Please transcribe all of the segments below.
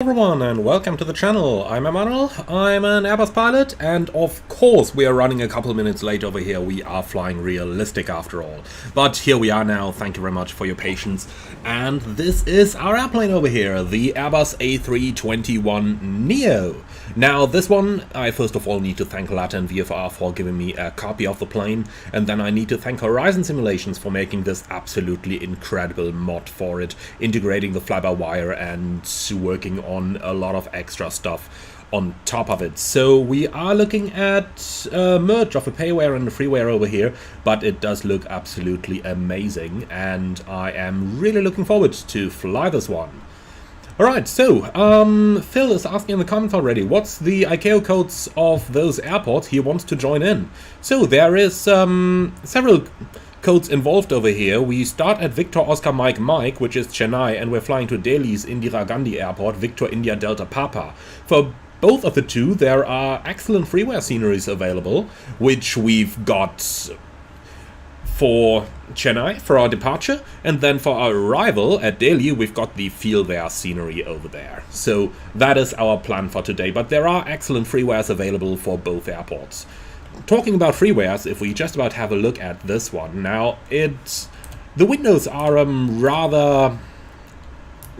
Everyone and welcome to the channel. I'm Emmanuel, I'm an Airbus pilot, and of course we are running a couple minutes late over here. We are flying realistic after all. But here we are now, thank you very much for your patience. And this is our airplane over here, the Airbus A321neo. Now this one, I first of all need to thank LATA and VFR for giving me a copy of the plane, and then I need to thank Horizon Simulations for making this absolutely incredible mod for it, integrating the fly-by-wire and working on a lot of extra stuff on top of it. So we are looking at a merge of a payware and a freeware over here, but it does look absolutely amazing and I am really looking forward to fly this one. Alright, so Phil is asking in the comments already, what's the ICAO codes of those airports he wants to join in? So there is several codes involved over here. We start at Victor Oscar Mike Mike, which is Chennai, and we're flying to Delhi's Indira Gandhi Airport, Victor India Delta Papa. For both of the two, there are excellent freeware sceneries available, which we've got for Chennai for our departure, and then for our arrival at Delhi, we've got the fieldware scenery over there. So that is our plan for today, but there are excellent freewares available for both airports. Talking about freewares, if we just about have a look at this one now, the windows are rather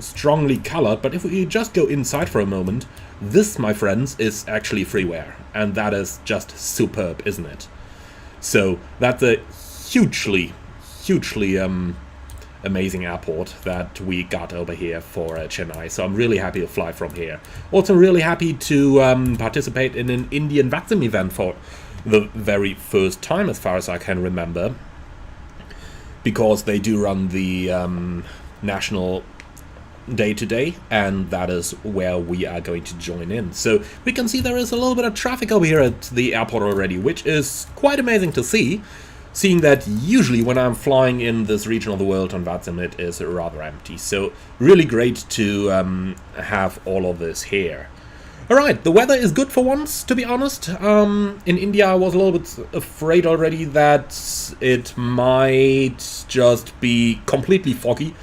strongly colored, but if we just go inside for a moment, this, my friends, is actually freeware, and that is just superb, isn't it? So that's a hugely amazing airport that we got over here for Chennai, so I'm really happy to fly from here. Also really happy to participate in an Indian VATSIM event for the very first time, as far as I can remember, because they do run the national day-to-day, and that is where we are going to join in. So we can see there is a little bit of traffic over here at the airport already, which is quite amazing to see, seeing that usually when I'm flying in this region of the world on VATSIM it is rather empty. So really great to have all of this here. Alright, the weather is good for once, to be honest. In India I was a little bit afraid already that it might just be completely foggy.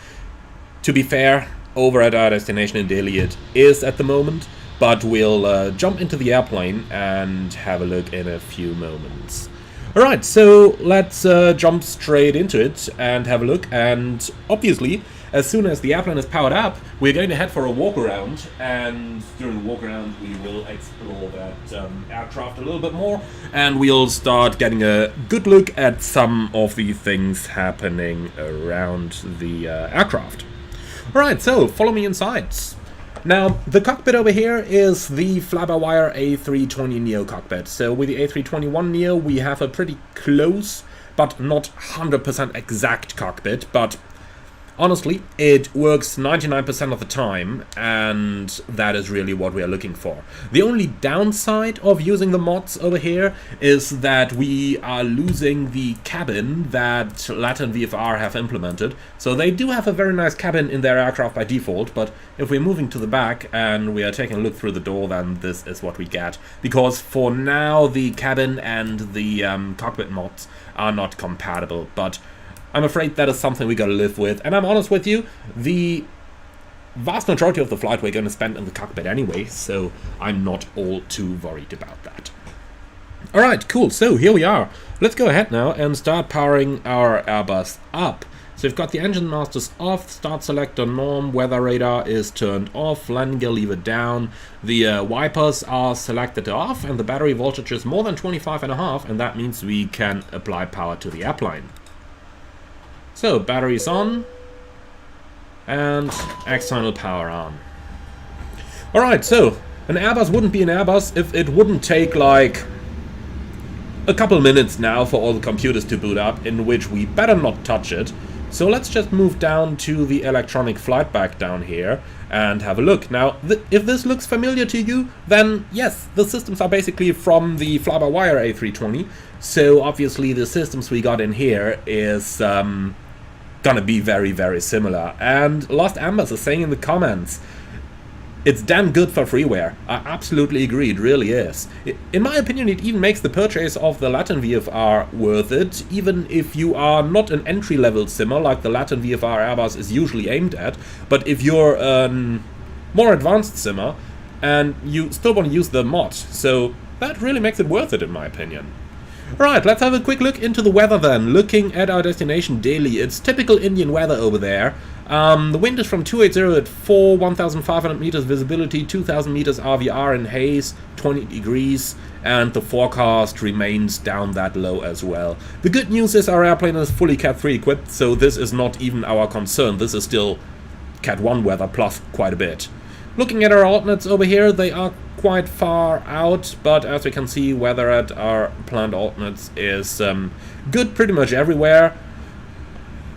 To be fair, over at our destination in Delhi it is at the moment, but we'll jump into the airplane and have a look in a few moments. Alright, so let's jump straight into it and have a look, and obviously as soon as the airplane is powered up, we're going to head for a walk around, and during the walk around we will explore that aircraft a little bit more, and we'll start getting a good look at some of the things happening around the aircraft. Alright, so follow me inside. Now, the cockpit over here is the fly-by-wire A320neo cockpit. So with the A321neo we have a pretty close but not 100% exact cockpit, but honestly, it works 99% of the time, and that is really what we are looking for. The only downside of using the mods over here is that we are losing the cabin that LATA and VFR have implemented. So they do have a very nice cabin in their aircraft by default, but if we're moving to the back and we are taking a look through the door, then this is what we get. Because for now, the cabin and the cockpit mods are not compatible, but I'm afraid that is something we gotta live with, and I'm honest with you, the vast majority of the flight we're gonna spend in the cockpit anyway, so I'm not all too worried about that. Alright, cool, so here we are. Let's go ahead now and start powering our Airbus up. So we've got the engine masters off, start selector norm, weather radar is turned off, landing gear lever down, the wipers are selected off, and the battery voltage is more than 25.5, and that means we can apply power to the airplane. So, batteries on, and external power on. Alright, so, an Airbus wouldn't be an Airbus if it wouldn't take like a couple minutes now for all the computers to boot up, in which we better not touch it. So let's just move down to the electronic flight bag down here and have a look. Now, if this looks familiar to you, then yes, the systems are basically from the fly-by-wire A320. So obviously the systems we got in here is gonna be very similar. And Lost Ambers is saying in the comments, It's damn good for freeware. I absolutely agree, it really is. In my opinion, it even makes the purchase of the Latin VFR worth it, even if you are not an entry-level simmer like the Latin VFR Airbus is usually aimed at, but if you're more advanced simmer, and you still want to use the mod. So that really makes it worth it, in my opinion. Alright, let's have a quick look into the weather then. Looking at our destination Delhi, it's typical Indian weather over there. The wind is from 280 at 4, 1,500 meters visibility, 2,000 meters RVR in haze, 20 degrees, and the forecast remains down that low as well. The good news is our airplane is fully Cat 3 equipped, so this is not even our concern. This is still Cat 1 weather plus quite a bit. Looking at our alternates over here, they are quite far out, but as we can see, weather at our planned alternates is good pretty much everywhere.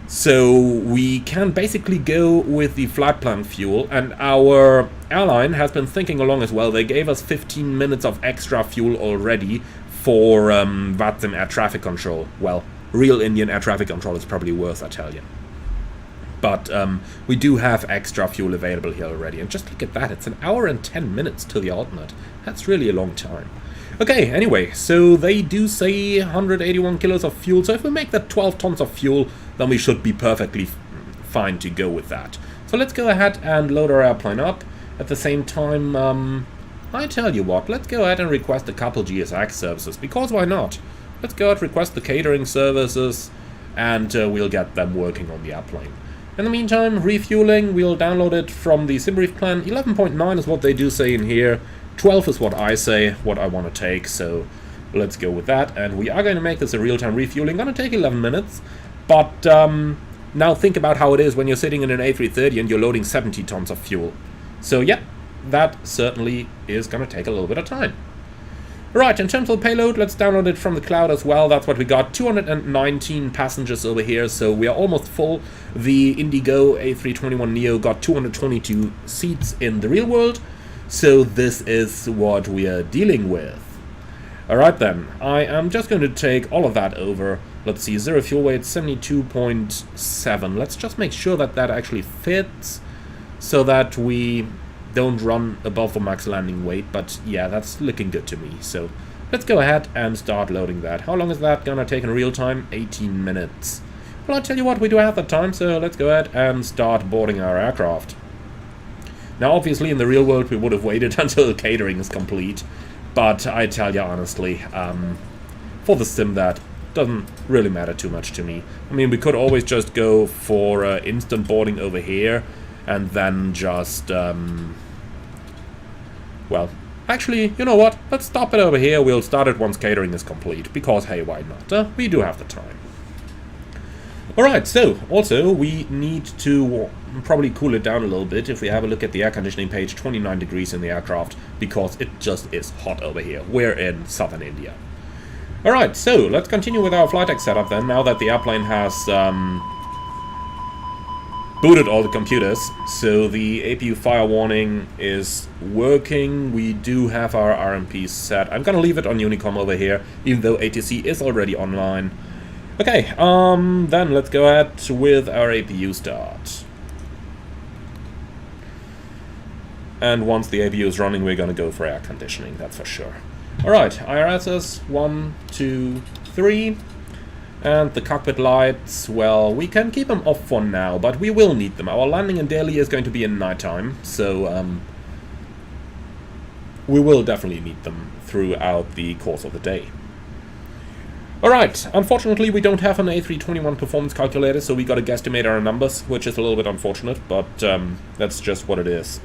So we can basically go with the flight plan fuel, and our airline has been thinking along as well. They gave us 15 minutes of extra fuel already for VATSIM air traffic control. Well, real Indian air traffic control is probably worse, I tell you. But we do have extra fuel available here already. And just look at that, it's an hour and 10 minutes to the alternate. That's really a long time. Okay, anyway, so they do say 181 kilos of fuel. So if we make that 12 tons of fuel, then we should be perfectly fine to go with that. So let's go ahead and load our airplane up. At the same time, I tell you what, let's go ahead and request a couple GSX services. Because why not? Let's go ahead and request the catering services, and we'll get them working on the airplane. In the meantime, refueling, we'll download it from the SimBrief plan. 11.9 is what they do say in here. 12 is what I say, what I want to take, so let's go with that. And we are going to make this a real-time refueling. Going to take 11 minutes, but now think about how it is when you're sitting in an A330 and you're loading 70 tons of fuel. So yeah, that certainly is going to take a little bit of time. Right, in terms of the payload, let's download it from the cloud as well. That's what we got. 219 passengers over here, so we are almost full. The Indigo A321neo got 222 seats in the real world, so this is what we are dealing with. Alright then, I am just going to take all of that over. Let's see, zero fuel weight, 72.7. Let's just make sure that that actually fits, so that we don't run above the max landing weight, but yeah, that's looking good to me. So let's go ahead and start loading that. How long is that gonna take in real time? 18 minutes. Well, I'll tell you what, we do have that time, so let's go ahead and start boarding our aircraft. Now, obviously, in the real world, we would have waited until the catering is complete, but I tell you honestly, for the sim, that doesn't really matter too much to me. I mean, we could always just go for instant boarding over here, and then just, well, actually, you know what? Let's stop it over here. We'll start it once catering is complete, because, hey, why not? We do have the time. Alright, so, also, we need to probably cool it down a little bit. If we have a look at the air conditioning page, 29 degrees in the aircraft, because it just is hot over here. We're in southern India. Alright, so, let's continue with our flight deck setup then, now that the airplane has, booted all the computers, so the APU fire warning is working. We do have our RMP set. I'm gonna leave it on Honeycomb over here, even though ATC is already online. Okay, then let's go ahead with our APU start. And once the APU is running, we're gonna go for air conditioning, that's for sure. Alright, IRSs, 1, 2, 3. And the cockpit lights, well, we can keep them off for now, but we will need them. Our landing in Delhi is going to be in nighttime, so we will definitely need them throughout the course of the day. Alright, unfortunately we don't have an A321 performance calculator, so we got to guesstimate our numbers, which is a little bit unfortunate, but that's just what it is.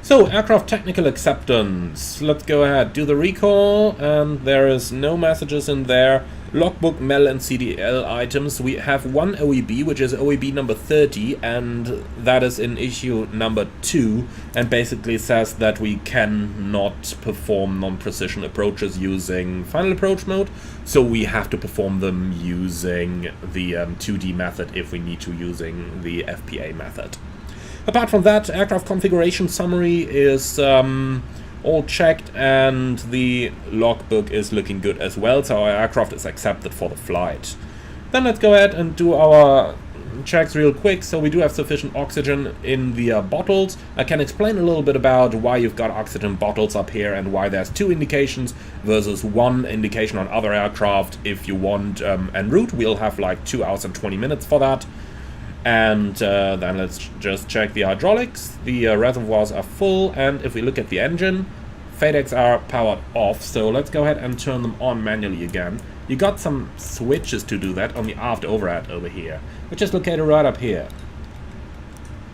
So, aircraft technical acceptance. Let's go ahead, do the recall, and there is no messages in there. Logbook, MEL, and CDL items. We have one OEB, which is OEB number 30, and that is in issue number 2, and basically says that we cannot perform non-precision approaches using final approach mode, so we have to perform them using the 2D method if we need to using the FPA method. Apart from that, aircraft configuration summary is all checked, and the logbook is looking good as well, so our aircraft is accepted for the flight. Then let's go ahead and do our checks real quick. So we do have sufficient oxygen in the bottles. I can explain a little bit about why you've got oxygen bottles up here and why there's 2 indications versus 1 indication on other aircraft if you want en route. We'll have like 2 hours and 20 minutes for that. And then let's just check the hydraulics. The reservoirs are full, and if we look at the engine, FADECs are powered off, so let's go ahead and turn them on manually again. You got some switches to do that on the aft overhead over here, which is located right up here.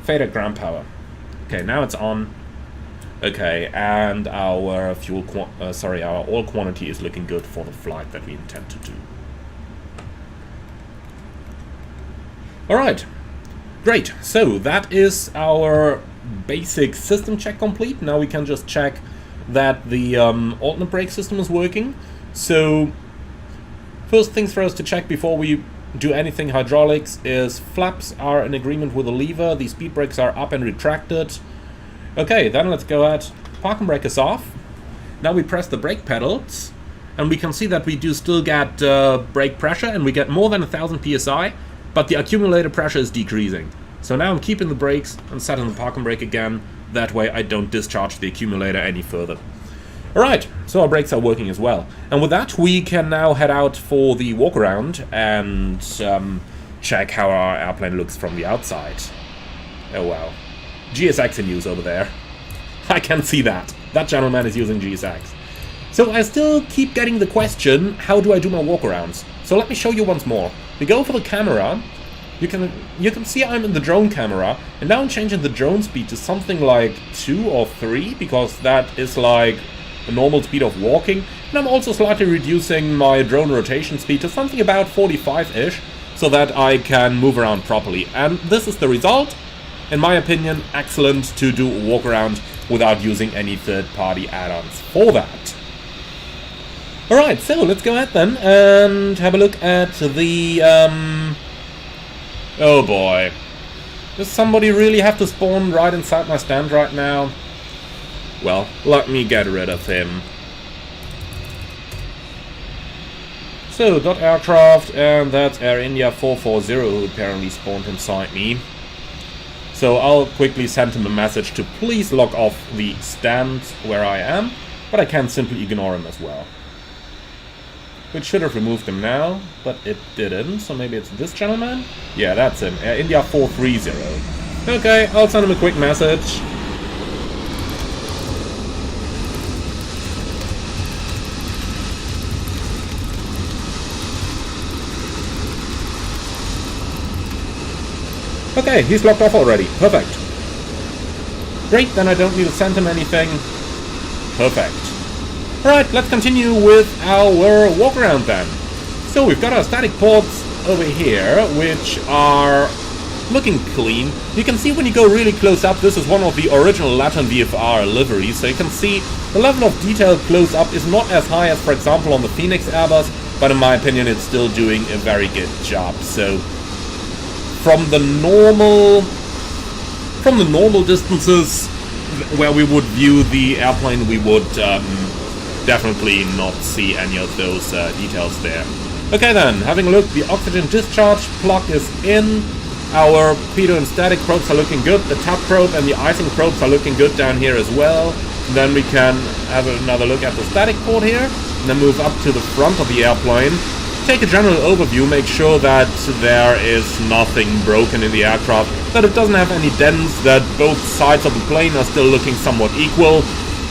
FADEC ground power. Okay, now it's on. Okay, and our our oil quantity is looking good for the flight that we intend to do. Alright, great. So that is our basic system check complete. Now we can just check that the alternate brake system is working. So first things for us to check before we do anything hydraulics is flaps are in agreement with the lever, the speed brakes are up and retracted. Okay, then let's go ahead. Parking brake is off. Now we press the brake pedals and we can see that we do still get brake pressure, and we get more than 1000 psi, but the accumulator pressure is decreasing. So now I'm keeping the brakes and setting the parking brake again. That way I don't discharge the accumulator any further. Alright, so our brakes are working as well. And with that, we can now head out for the walk around and check how our airplane looks from the outside. Oh wow. GSX in use over there. I can see that. That gentleman is using GSX. So I still keep getting the question, how do I do my walk arounds? So let me show you once more. We go for the camera. You can see I'm in the drone camera, and now I'm changing the drone speed to something like 2 or 3, because that is like the normal speed of walking. And I'm also slightly reducing my drone rotation speed to something about 45-ish, so that I can move around properly. And this is the result. In my opinion, excellent to do a walk around without using any third-party add-ons for that. Alright, so let's go ahead then and have a look at the oh boy. Does somebody really have to spawn right inside my stand right now? Well, let me get rid of him. So, .aircraft, and that's Air India 440 who apparently spawned inside me. So I'll quickly send him a message to please log off the stand where I am, but I can simply ignore him as well. Which should have removed him now, but it didn't, so maybe it's this gentleman? Yeah, that's him, Air India 430. Okay, I'll send him a quick message. Okay, he's locked off already. Perfect. Great, then I don't need to send him anything. Perfect. Alright, let's continue with our walk around then. So we've got our static ports over here, which are looking clean. You can see when you go really close up, this is one of the original Latin VFR liveries, so you can see the level of detail close up is not as high as, for example, on the Phoenix Airbus, but in my opinion it's still doing a very good job. So from the normal distances where we would view the airplane, we would definitely not see any of those details there. Okay then, having a look, the oxygen discharge plug is in. Our pitot and static probes are looking good. The tap probe and the icing probes are looking good down here as well. And then we can have another look at the static port here, and then move up to the front of the airplane. Take a general overview, make sure that there is nothing broken in the aircraft, that it doesn't have any dents, that both sides of the plane are still looking somewhat equal.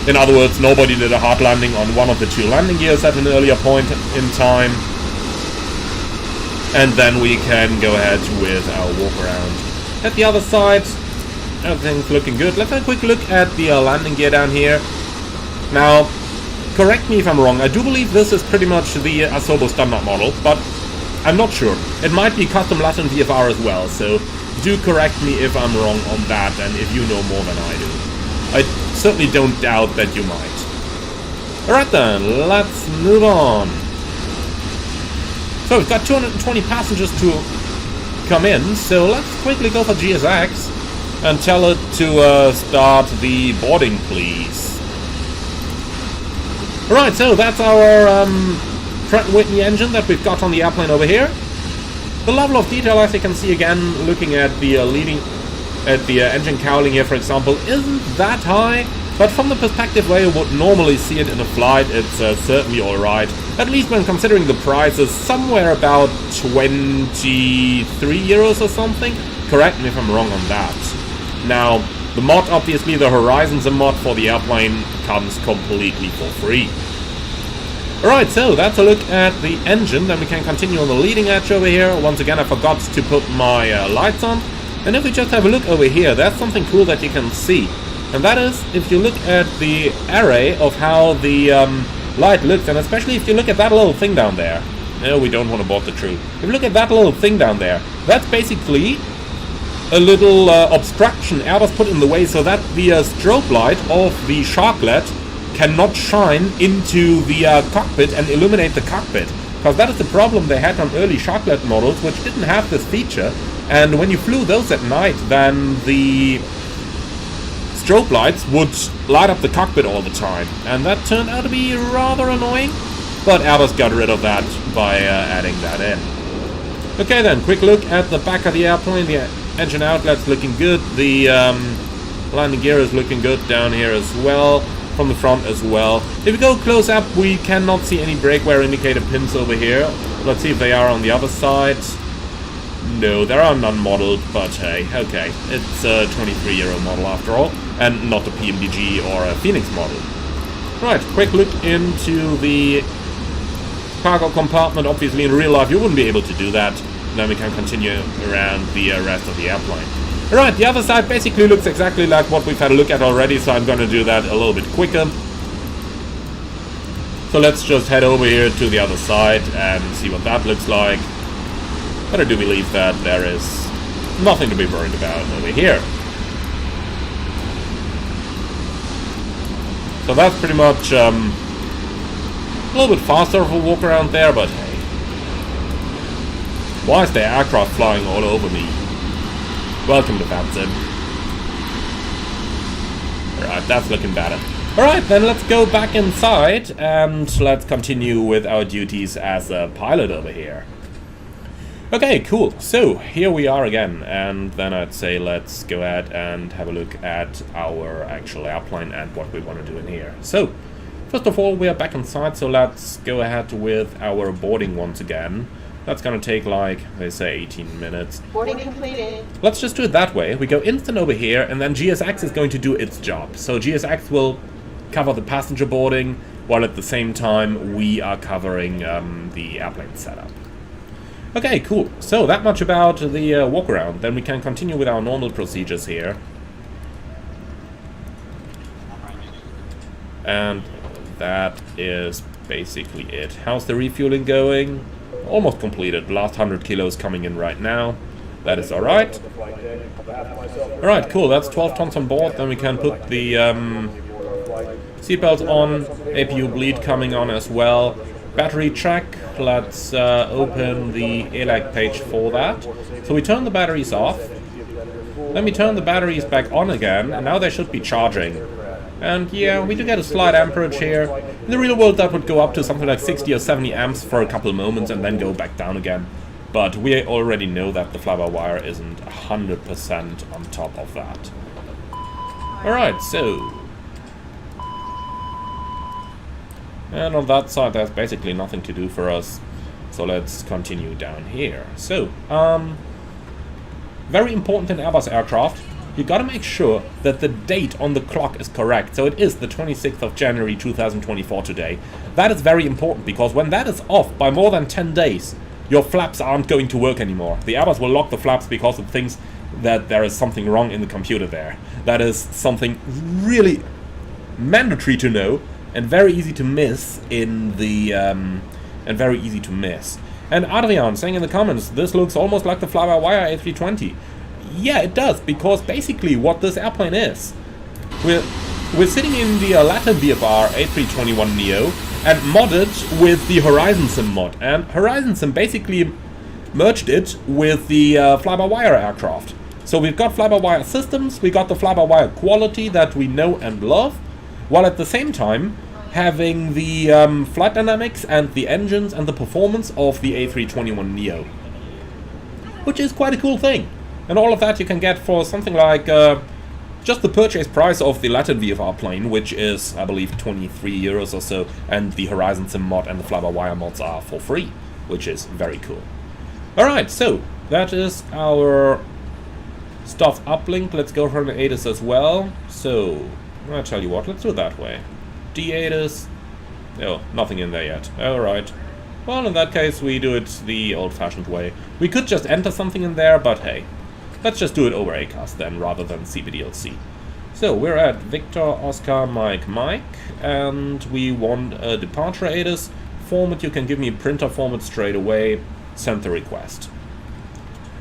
In other words, nobody did a hard landing on one of the two landing gears at an earlier point in time. And then we can go ahead with our walk around. At the other side, everything's looking good. Let's have a quick look at the landing gear down here. Now, correct me if I'm wrong, I do believe this is pretty much the Asobo standard model, but I'm not sure. It might be custom Latin VFR as well, so do correct me if I'm wrong on that and if you know more than I do. I certainly don't doubt that you might. Alright then, let's move on. So we've got 220 passengers to come in, so let's quickly go for GSX and tell it to start the boarding, please. Alright, so that's our Pratt & Whitney engine that we've got on the airplane over here. The level of detail, as you can see again, looking at the engine cowling here, for example, isn't that high, but from the perspective where you would normally see it in a flight, it's certainly alright. At least when considering the prices, somewhere about 23 euros or something. correct me if I'm wrong on that. Now, the mod, obviously, the Horizons mod for the airplane comes completely for free. Alright, so that's a look at the engine. Then we can continue on the leading edge over here. Once again, I forgot to put my lights on. And if we just have a look over here, that's something cool that you can see. And that is, if you look at the array of how the light looks, and especially if you look at that little thing down there. No, we don't want to board the crew. If you look at that little thing down there, that's basically a little obstruction Airbus put in the way so that the strobe light of the Sharklet cannot shine into the cockpit and illuminate the cockpit. Because that is the problem they had on early Sharklet models, which didn't have this feature. And when you flew those at night, then the strobe lights would light up the cockpit all the time. And that turned out to be rather annoying. But Airbus got rid of that by adding that in. Okay then, quick look at the back of the airplane. The engine outlet's looking good. The landing gear is looking good down here as well. From the front as well. If we go close up, we cannot see any brake wear indicator pins over here. Let's see if they are on the other side. No, there are none modeled, but hey, okay. It's a 23-year-old model after all, and not a PMDG or a Phoenix model. Right, quick look into the cargo compartment. Obviously, in real life, you wouldn't be able to do that. Then we can continue around the rest of the airplane. Alright, the other side basically looks exactly like what we've had a look at already, so I'm going to do that a little bit quicker. So let's just head over here to the other side and see what that looks like. But I do believe that there is nothing to be worried about over here. So that's pretty much a little bit faster of a walk around there, but hey. Why is there aircraft flying all over me? Welcome to VATSIM. Alright, that's looking better. Alright, then let's go back inside and let's continue with our duties as a pilot over here. Okay, cool. So, here we are again, and then I'd say let's go ahead and have a look at our actual airplane and what we want to do in here. So, first of all, we are back inside, so let's go ahead with our boarding once again. That's gonna take like, they say 18 minutes. Boarding completed. Let's just do it that way. We go instant over here, and then GSX is going to do its job. So GSX will cover the passenger boarding, while at the same time we are covering the airplane setup. Okay, cool. So that much about the walk around. Then we can continue with our normal procedures here. And that is basically it. How's the refueling going? Almost completed. Last 100 kilos coming in right now. That is alright. Alright, cool. That's 12 tons on board. Then we can put the seatbelts on. APU bleed coming on as well. Battery check. Let's open the ELAC page for that. So we turn the batteries off. Then we turn the batteries back on again. And now they should be charging. And yeah, we do get a slight amperage here. In the real world that would go up to something like 60 or 70 amps for a couple of moments and then go back down again. But we already know that the fly-by-wire isn't 100% on top of that. Alright, so... And on that side there's basically nothing to do for us. So let's continue down here. So, very important in Airbus aircraft. You gotta make sure that the date on the clock is correct. So it is the 26th of January 2024 today. That is very important because when that is off by more than 10 days, your flaps aren't going to work anymore. The Airbus will lock the flaps because it thinks that there is something wrong in the computer there. That is something really mandatory to know and very easy to miss in the And Adrian saying in the comments, this looks almost like the fly-by-wire A320. Yeah, it does, because basically what this airplane is, we're sitting in the Latin VFR A321neo and modded with the Horizon Sim mod. And Horizon Sim basically merged it with the fly-by-wire aircraft. So we've got fly-by-wire systems, we got the fly-by-wire quality that we know and love, while at the same time having the flight dynamics and the engines and the performance of the A321neo. Which is quite a cool thing. And all of that you can get for something like just the purchase price of the Latin VFR plane, which is, I believe, 23 euros or so, and the Horizon Sim mod and the fly-by-wire mods are for free, which is very cool. Alright, so that is our Stuff uplink, let's go for an ATIS as well. So, I'll tell you what, let's do it that way. D-ATIS. Oh, nothing in there yet. Alright. Well, in that case, we do it the old-fashioned way. We could just enter something in there, but hey. Let's just do it over ACAS then, rather than CBDLC. So, we're at Victor, Oscar, Mike, Mike, and we want a departure ATIS. Format, you can give me printer format straight away. Send the request.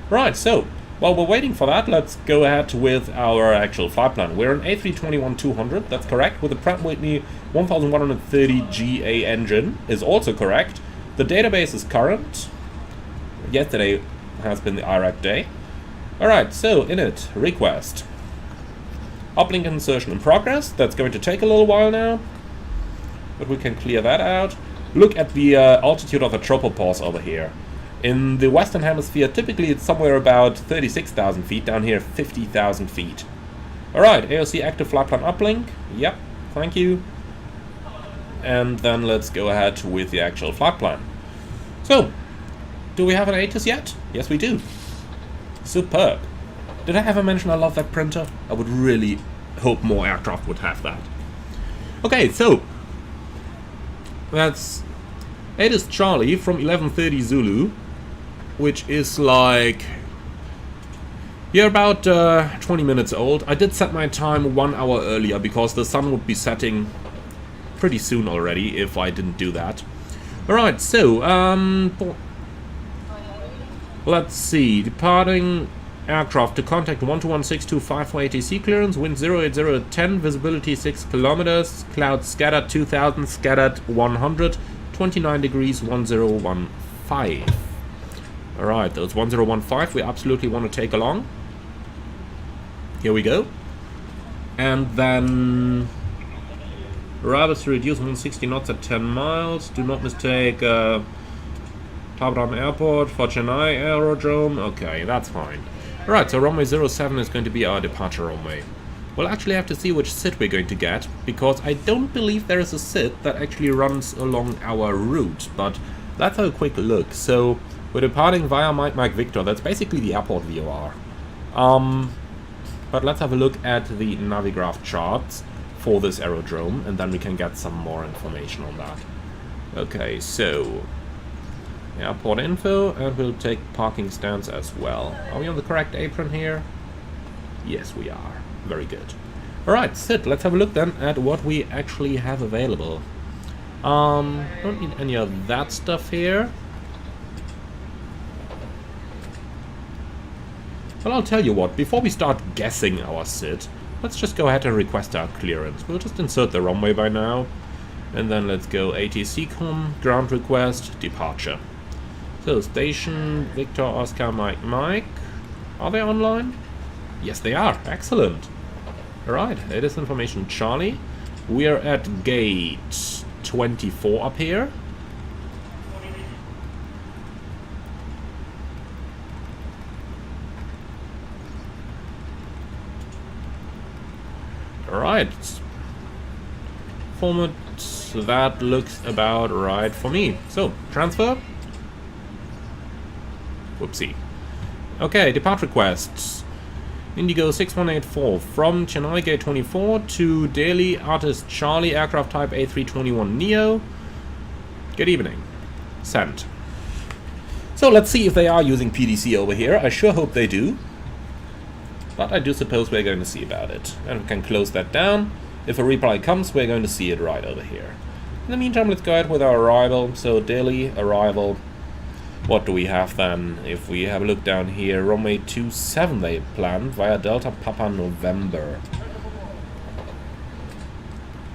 Right, so, while we're waiting for that, let's go ahead with our actual flight plan. We're an A321-200, that's correct, with a Pratt & Whitney 1130 GA engine, is also correct. The database is current. Yesterday has been the Iraq day. Alright, so in it, request. Uplink insertion in progress. That's going to take a little while now, but we can clear that out. Look at the altitude of the tropopause over here. In the Western Hemisphere, typically it's somewhere about 36,000 feet. Down here, 50,000 feet. Alright, AOC active flight plan uplink. Yep, thank you. And then let's go ahead with the actual flight plan. So, do we have an ATIS yet? Yes, we do. Superb. Did I ever mention I love that printer? I would really hope more aircraft would have that. Okay, so that's ATIS Charlie from 1130 Zulu, which is like, yeah, about 20 minutes old. I did set my time 1 hour earlier because the sun would be setting pretty soon already if I didn't do that. Alright, so, let's see, departing aircraft to contact 121-625 for ATC clearance, wind 08010, visibility 6 kilometers, clouds scattered 2000, scattered 100, 29 degrees 1015. Alright, those 1015 we absolutely want to take along. Here we go. And then Airbus to reduce 160 knots at 10 miles. Do not mistake Tabram Airport for Chennai Aerodrome. Okay, that's fine. Alright, so runway 07 is going to be our departure runway. We'll actually have to see which SID we're going to get, because I don't believe there is a SID that actually runs along our route, but let's have a quick look. So, we're departing via Mike Victor, that's basically the airport VOR. But let's have a look at the Navigraph charts for this aerodrome, and then we can get some more information on that. Okay, so airport info, and we'll take parking stands as well. Are we on the correct apron here? Yes, we are. Very good. Alright, Sid, let's have a look then at what we actually have available. Don't need any of that stuff here. Well, I'll tell you what, before we start guessing our SID, let's just go ahead and request our clearance. We'll just insert the runway by now. And then let's go ATC-COM, ground request, departure. So, station, Victor, Oscar, Mike. Are they online? Yes, they are. Excellent. Alright, latest information, Charlie. We are at gate 24 up here. Alright. Format, that looks about right for me. So, transfer. Whoopsie. Okay, depart requests. Indigo 6184 from Chennai gate 24 to Delhi Artist Charlie, aircraft type A321neo. Good evening. Sent. So let's see if they are using PDC over here. I sure hope they do. But I do suppose we're going to see about it. And we can close that down. If a reply comes, we're going to see it right over here. In the meantime, let's go ahead with our arrival. So Delhi, arrival. What do we have then? If we have a look down here, runway 27 they planned via Delta Papa November.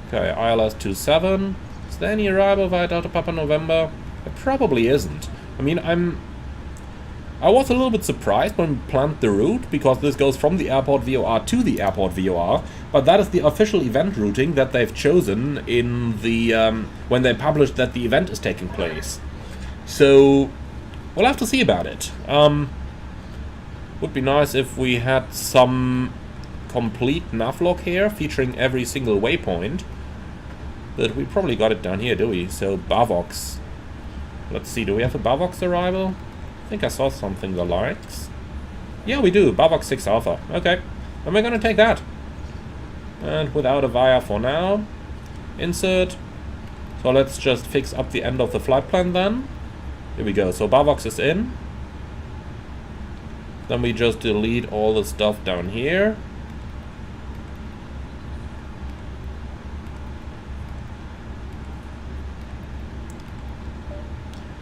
Okay, ILS 27. Is there any arrival via Delta Papa November? It probably isn't. I mean, I was a little bit surprised when we planned the route, because this goes from the airport VOR to the airport VOR, but that is the official event routing that they've chosen in the when they published that the event is taking place. So we'll have to see about it. Would be nice if we had some complete navlog here featuring every single waypoint, but we probably got it down here, do we? So Bavox. Let's see, do we have a Bavox arrival? I think I saw something the likes. Yeah, we do. Bavox 6 Alpha. Okay. And we're gonna take that. And without a via for now. Insert. So let's just fix up the end of the flight plan then. Here we go. So Bavox is in. Then we just delete all the stuff down here.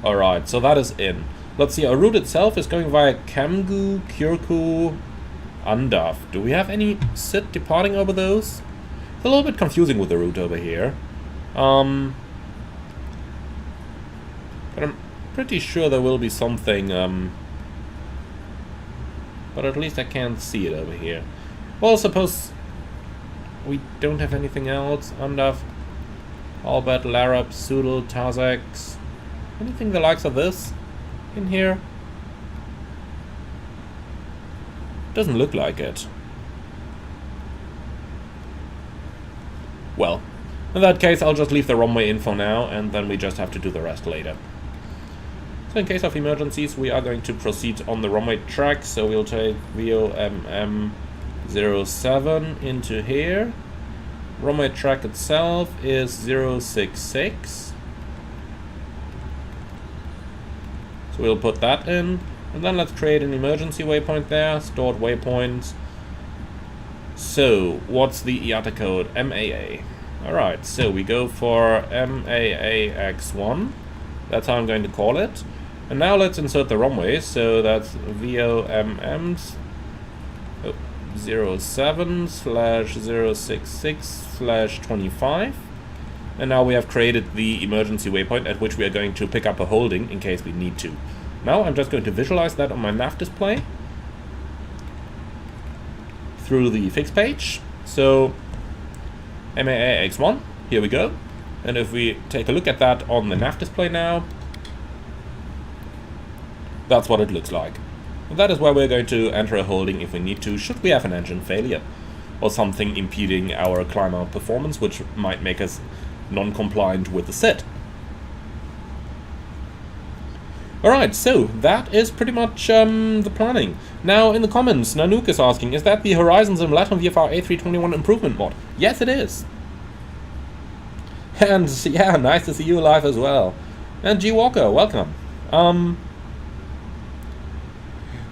Alright, so that is in. Let's see, our route itself is going via Kamgu, Kyrku, Andaf. Do we have any SIT departing over those? It's a little bit confusing with the route over here. But I'm pretty sure there will be something, but at least I can't see it over here. Well, suppose we don't have anything else. Andaf, Albert, Larab, Sudal, Tazex. Anything the likes of this in here? Doesn't look like it. Well, in that case, I'll just leave the runway info now, and then we just have to do the rest later. So in case of emergencies, we are going to proceed on the runway track, so we'll take VOMM 07 into here. Runway track itself is 066. So we'll put that in, and then let's create an emergency waypoint there, stored waypoints. So, what's the IATA code? MAA. Alright, so we go for MAAX1. That's how I'm going to call it. And now let's insert the runway, so that's VOMM 07/066/25. And now we have created the emergency waypoint at which we are going to pick up a holding in case we need to. Now I'm just going to visualize that on my nav display through the fix page. So MAAX1, here we go. And if we take a look at that on the nav display now, that's what it looks like. And that is where we're going to enter a holding if we need to, should we have an engine failure or something impeding our climb out performance, which might make us non-compliant with the SIT. Alright, so that is pretty much the planning. Now, in the comments, Nanook is asking, is that the Horizons and Latin VFR A321 improvement mod? Yes, it is. And yeah, nice to see you live as well. And G Walker, welcome.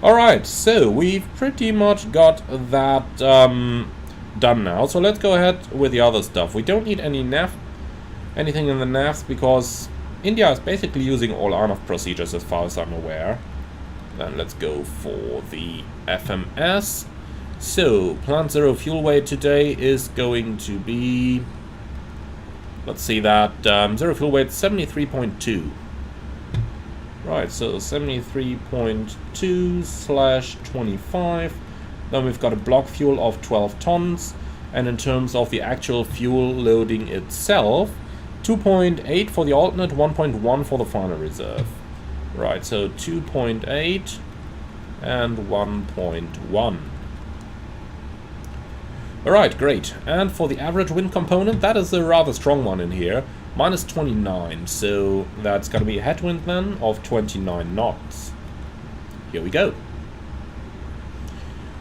Alright, so we've pretty much got that done now. So let's go ahead with the other stuff. We don't need anything in the NAVs because India is basically using all ANAV procedures as far as I'm aware. Then let's go for the FMS. So, plant zero fuel weight today is going to be, let's see that, zero fuel weight 73.2. Right, so 73.2/25. Then we've got a block fuel of 12 tons. And in terms of the actual fuel loading itself, 2.8 for the alternate, 1.1 for the final reserve. Right, so 2.8 and 1.1. Alright, great. And for the average wind component, that is a rather strong one in here. Minus 29, so that's going to be a headwind then of 29 knots. Here we go.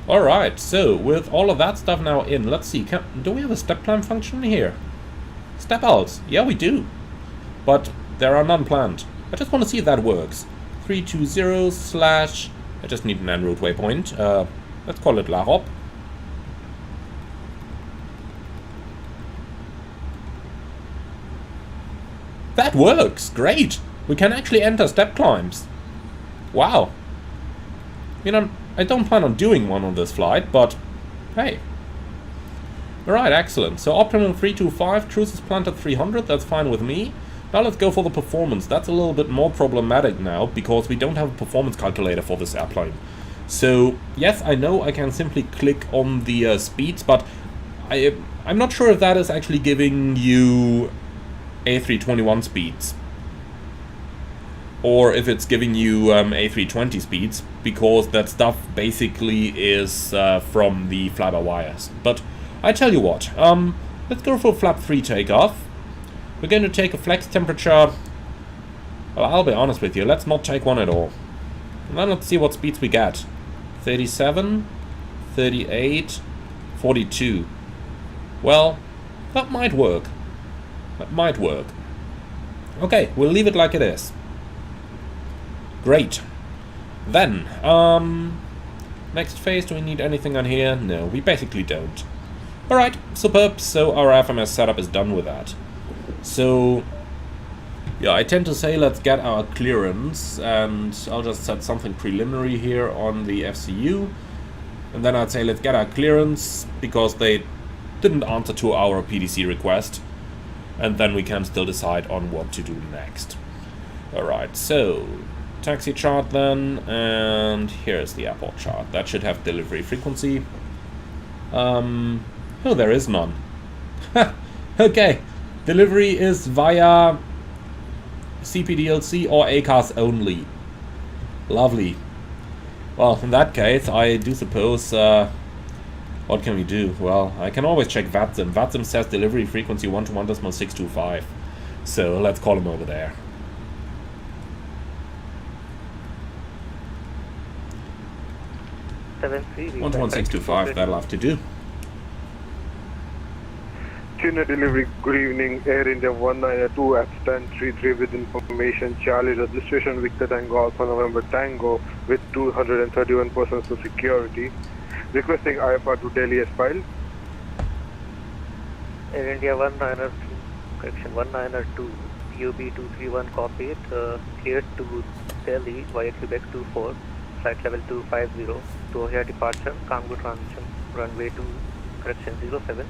Alright, so with all of that stuff now in, let's see, do we have a step climb function here? Step outs, yeah we do, but there are none planned. I just want to see if that works. 320/ I just need an en route waypoint. Let's call it La Hop. That works, great. We can actually enter step climbs. Wow. You know, I don't plan on doing one on this flight, but hey. Alright, excellent. So optimum 325, cruise is planned at 300, that's fine with me. Now let's go for the performance. That's a little bit more problematic now, because we don't have a performance calculator for this airplane. So, yes, I know I can simply click on the speeds, but I'm not sure if that is actually giving you A321 speeds. Or if it's giving you A320 speeds, because that stuff basically is from the fly-by-wires. But I tell you what, let's go for flap 3 takeoff. We're going to take a flex temperature. Well, I'll be honest with you, let's not take one at all. And then let's see what speeds we get. 37, 38, 42. Well, that might work. That might work. Okay, we'll leave it like it is. Great. Then, next phase, do we need anything on here? No, we basically don't. Alright, superb. So our FMS setup is done with that. So, yeah, I tend to say let's get our clearance, and I'll just set something preliminary here on the FCU. And then I'd say let's get our clearance, because they didn't answer to our PDC request. And then we can still decide on what to do next. Alright, so taxi chart then, and here's the airport chart. That should have delivery frequency. Oh, there is none. Okay, delivery is via CPDLC or ACARS only. Lovely. Well, in that case, I do suppose, what can we do? Well, I can always check VATSIM. VATSIM says delivery frequency 121.625. So let's call him over there. One to 1625, that'll have to do. Chennai delivery, good evening, Air India 192 at 1033 with information, Charlie registration, Victor Tango, Alpha November Tango with 231 persons to security. Requesting IFR to Delhi as filed. Air India 192, correction 192, UB 231 copied, cleared to Delhi via Quebec 24, flight level 250, to O'Hare departure, Kangu transition, runway 2, correction 07,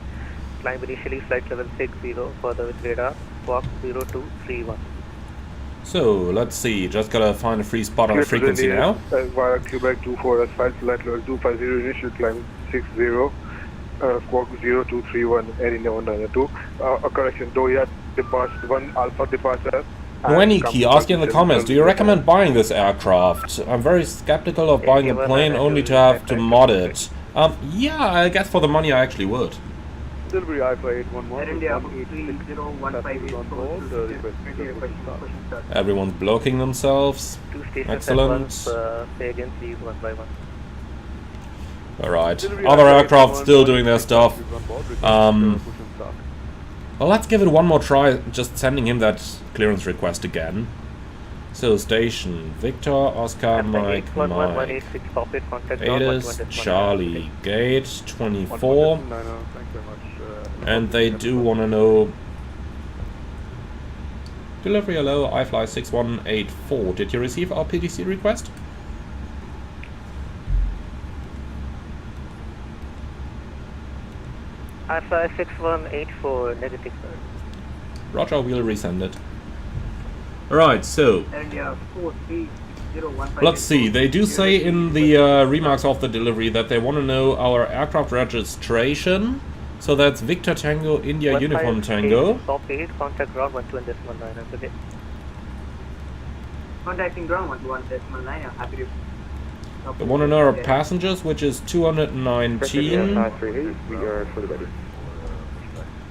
climb initially flight level 60, further with radar, walk 0231. So, let's see, just gotta find a free spot on the frequency now. Via Quebec 24 as filed, flight level 250, initial climb 60, squawk 0231, Air India 192. Correction, Doya departure, 1 Alpha departure. Noeniki asking in the comments, do you recommend buying this aircraft? I'm very skeptical of buying a plane only to have to mod it. Yeah, I guess for the money I actually would. Delivery IFA 811. India 301584. Everyone's blocking themselves. Excellent. Say again, please, one by one. Alright, other aircraft still doing their stuff. Well, let's give it one more try, just sending him that clearance request again. So, station, Victor, Oscar, Mike, Mike. Atis, Charlie, gate 24. And they do want to know... Delivery hello, iFly 6184. Did you receive our PDC request? iFly 6184, negative sir. Roger, we'll resend it. Alright, so... let's see, they do say in the remarks of the delivery that they want to know our aircraft registration. So that's Victor Tango, India Uniform Tango. Contact ground 121.9, okay. Contacting ground 121.9, I'm happy to... They want to know our passengers, which is 219.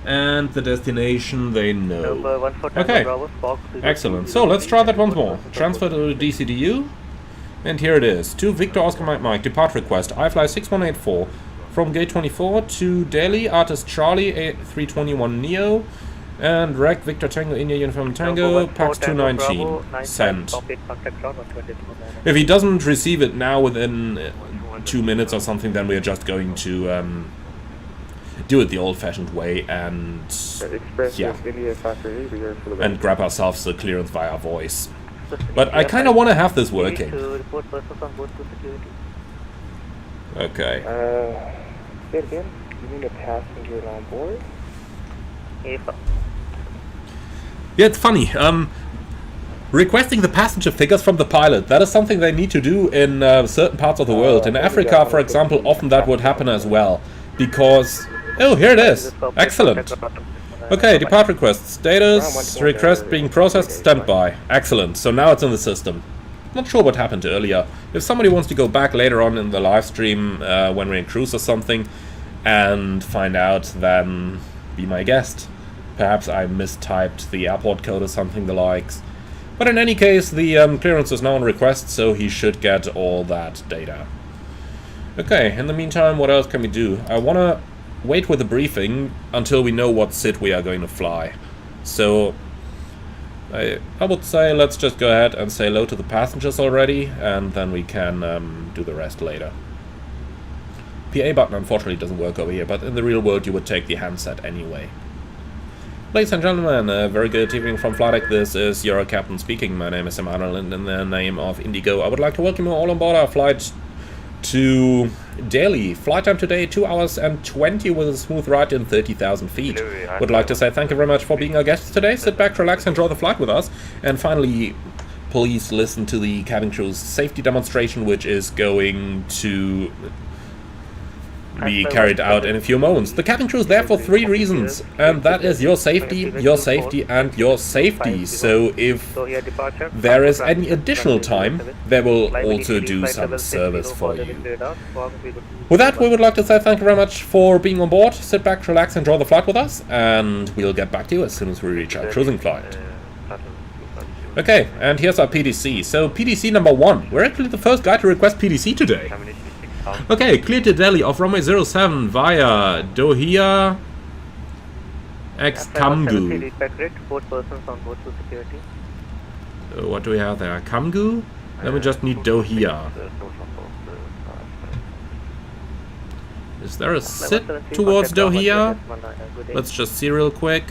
And the destination they know. Okay, excellent. So let's try that once more. Transfer to DCDU. And here it is. To Victor Oscar Mike Mike, depart request. iFly 6184. From gate 24 to Delhi, artist Charlie, A321neo. And Rec Victor Tango, India Uniform Tango, PAX 219. Send. If he doesn't receive it now within 2 minutes or something, then we're just going to do it the old-fashioned way and yeah, and grab ourselves the clearance via voice. But I kind of want to have this working. Okay. Say it again. You mean a passenger on board? Yeah, it's funny. Requesting the passenger figures from the pilot, that is something they need to do in certain parts of the world. In Africa, for example, often that would happen as well. Because... oh, here it is. Excellent. Okay, depart request. Status, request being processed, standby. Excellent. So now it's in the system. Not sure what happened earlier. If somebody wants to go back later on in the live stream when we're in cruise or something and find out, then be my guest. Perhaps I mistyped the airport code or something the likes. But in any case, the clearance is now on request, so he should get all that data. Okay, in the meantime, what else can we do? I want to wait with the briefing until we know what SID we are going to fly. So, I would say let's just go ahead and say hello to the passengers already, and then we can do the rest later. PA button unfortunately doesn't work over here, but in the real world you would take the handset anyway. Ladies and gentlemen, a very good evening from Flydeck. This is your captain speaking. My name is Emmanuel, and in the name of Indigo, I would like to welcome you all on board our flight to Delhi. Flight time today, 2 hours and 20 with a smooth ride in 30,000 feet. Would like to say thank you very much for being our guests today. Sit back, relax, enjoy the flight with us. And finally, please listen to the cabin crew's safety demonstration, which is going to be carried out in a few moments. The cabin crew is there for 3 reasons, and that is your safety, and your safety. So if there is any additional time, they will also do some service for you. With that, we would like to say thank you very much for being on board. Sit back, relax, enjoy the flight with us, and we'll get back to you as soon as we reach our cruising flight. Okay, and here's our PDC. So PDC number 1. We're actually the first guy to request PDC today. Okay, clear to Delhi of runway 07 via Dohia X Kamgu. What do we have there? Kamgu? Then we just need Dohia. Is there a sit towards Dohia? Let's just see real quick.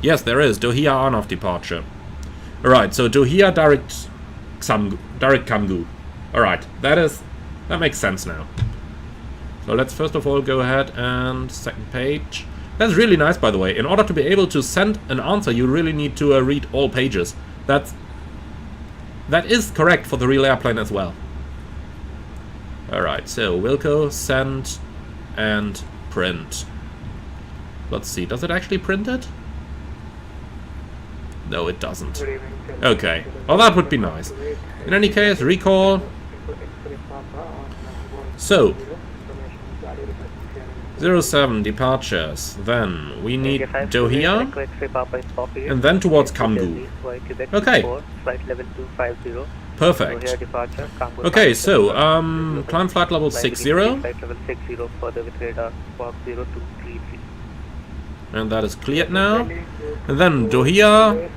Yes, there is. Dohia on-off departure. Alright, so Dohia direct Kamgu. Alright, that makes sense now. So let's first of all go ahead and second page. That's really nice, by the way. In order to be able to send an answer, you really need to read all pages. That is correct for the real airplane as well. Alright, so Wilco, send, and print. Let's see, does it actually print it? No, it doesn't. Okay, well that would be nice. In any case, recall. So, 07 departures, then we need Dohia, and then towards Kamgu. Okay. Perfect. Okay, so, climb flight level 60. And that is cleared now. And then Dohia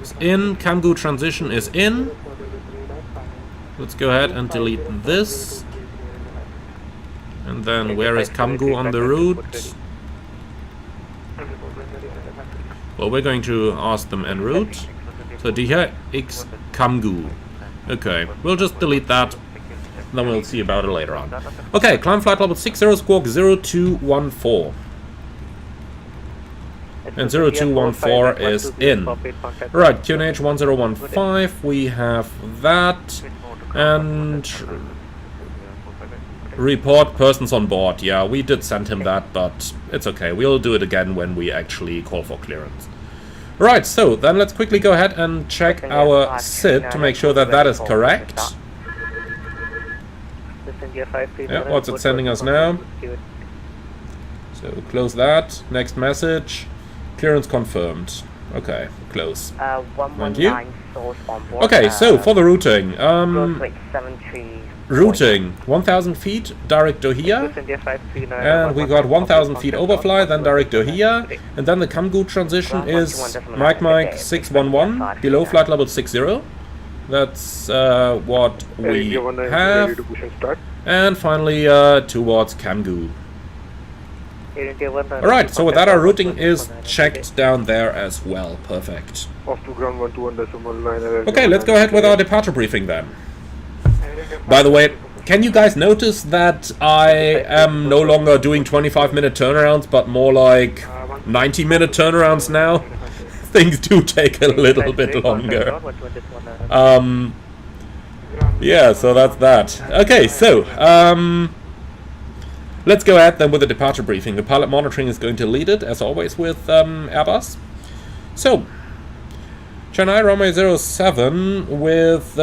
is in, Kamgu transition is in. Let's go ahead and delete this. And then where is Kamgu on the route? Well, we're going to ask them en route. So Dohia X Kamgu. Okay, we'll just delete that. Then we'll see about it later on. Okay, climb flight level 60, squawk 0214. And 0214 is in. Right, QNH 1015, we have that. And report persons on board. Yeah, we did send him that, but it's okay. We'll do it again when we actually call for clearance. Right, so then let's quickly go ahead and check our SID to make sure that that is correct. Yeah, what's it sending us now? So close that. Next message. Clearance confirmed. Okay, close. Thank you. Okay, so for the routing. Routing 1000 feet, direct Dohia. And we got 1000 feet overfly, then direct Dohia. And then the Kamgu transition is Mike 611, below flight level 60. That's what we have. And finally towards Kamgu. Alright, so with that our routing is checked down there as well. Perfect. Okay, let's go ahead with our departure briefing then. By the way, can you guys notice that I am no longer doing 25-minute turnarounds, but more like 90-minute turnarounds now? Things do take a little bit longer. Yeah, so that's that. Okay, so, let's go ahead then with the departure briefing. The pilot monitoring is going to lead it, as always, with Airbus. So, Chennai runway 07 with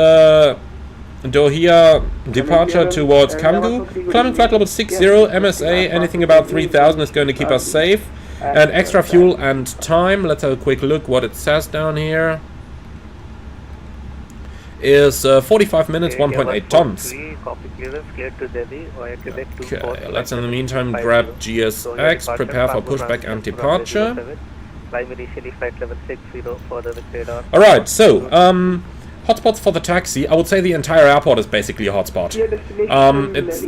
Dohia departure towards Kamgu. Climbing flight level 60, MSA, anything about 3000 is going to keep us safe. And extra fuel and time. Let's have a quick look what it says down here. is 45 minutes, 1.8 tons. Copy clearance, cleared to Delhi via Quebec Okay, let's in the meantime grab GSX, prepare for pushback and departure. Climb initially flight level 60, further with radar. Alright, so, hotspots for the taxi. I would say the entire airport is basically a hotspot. It's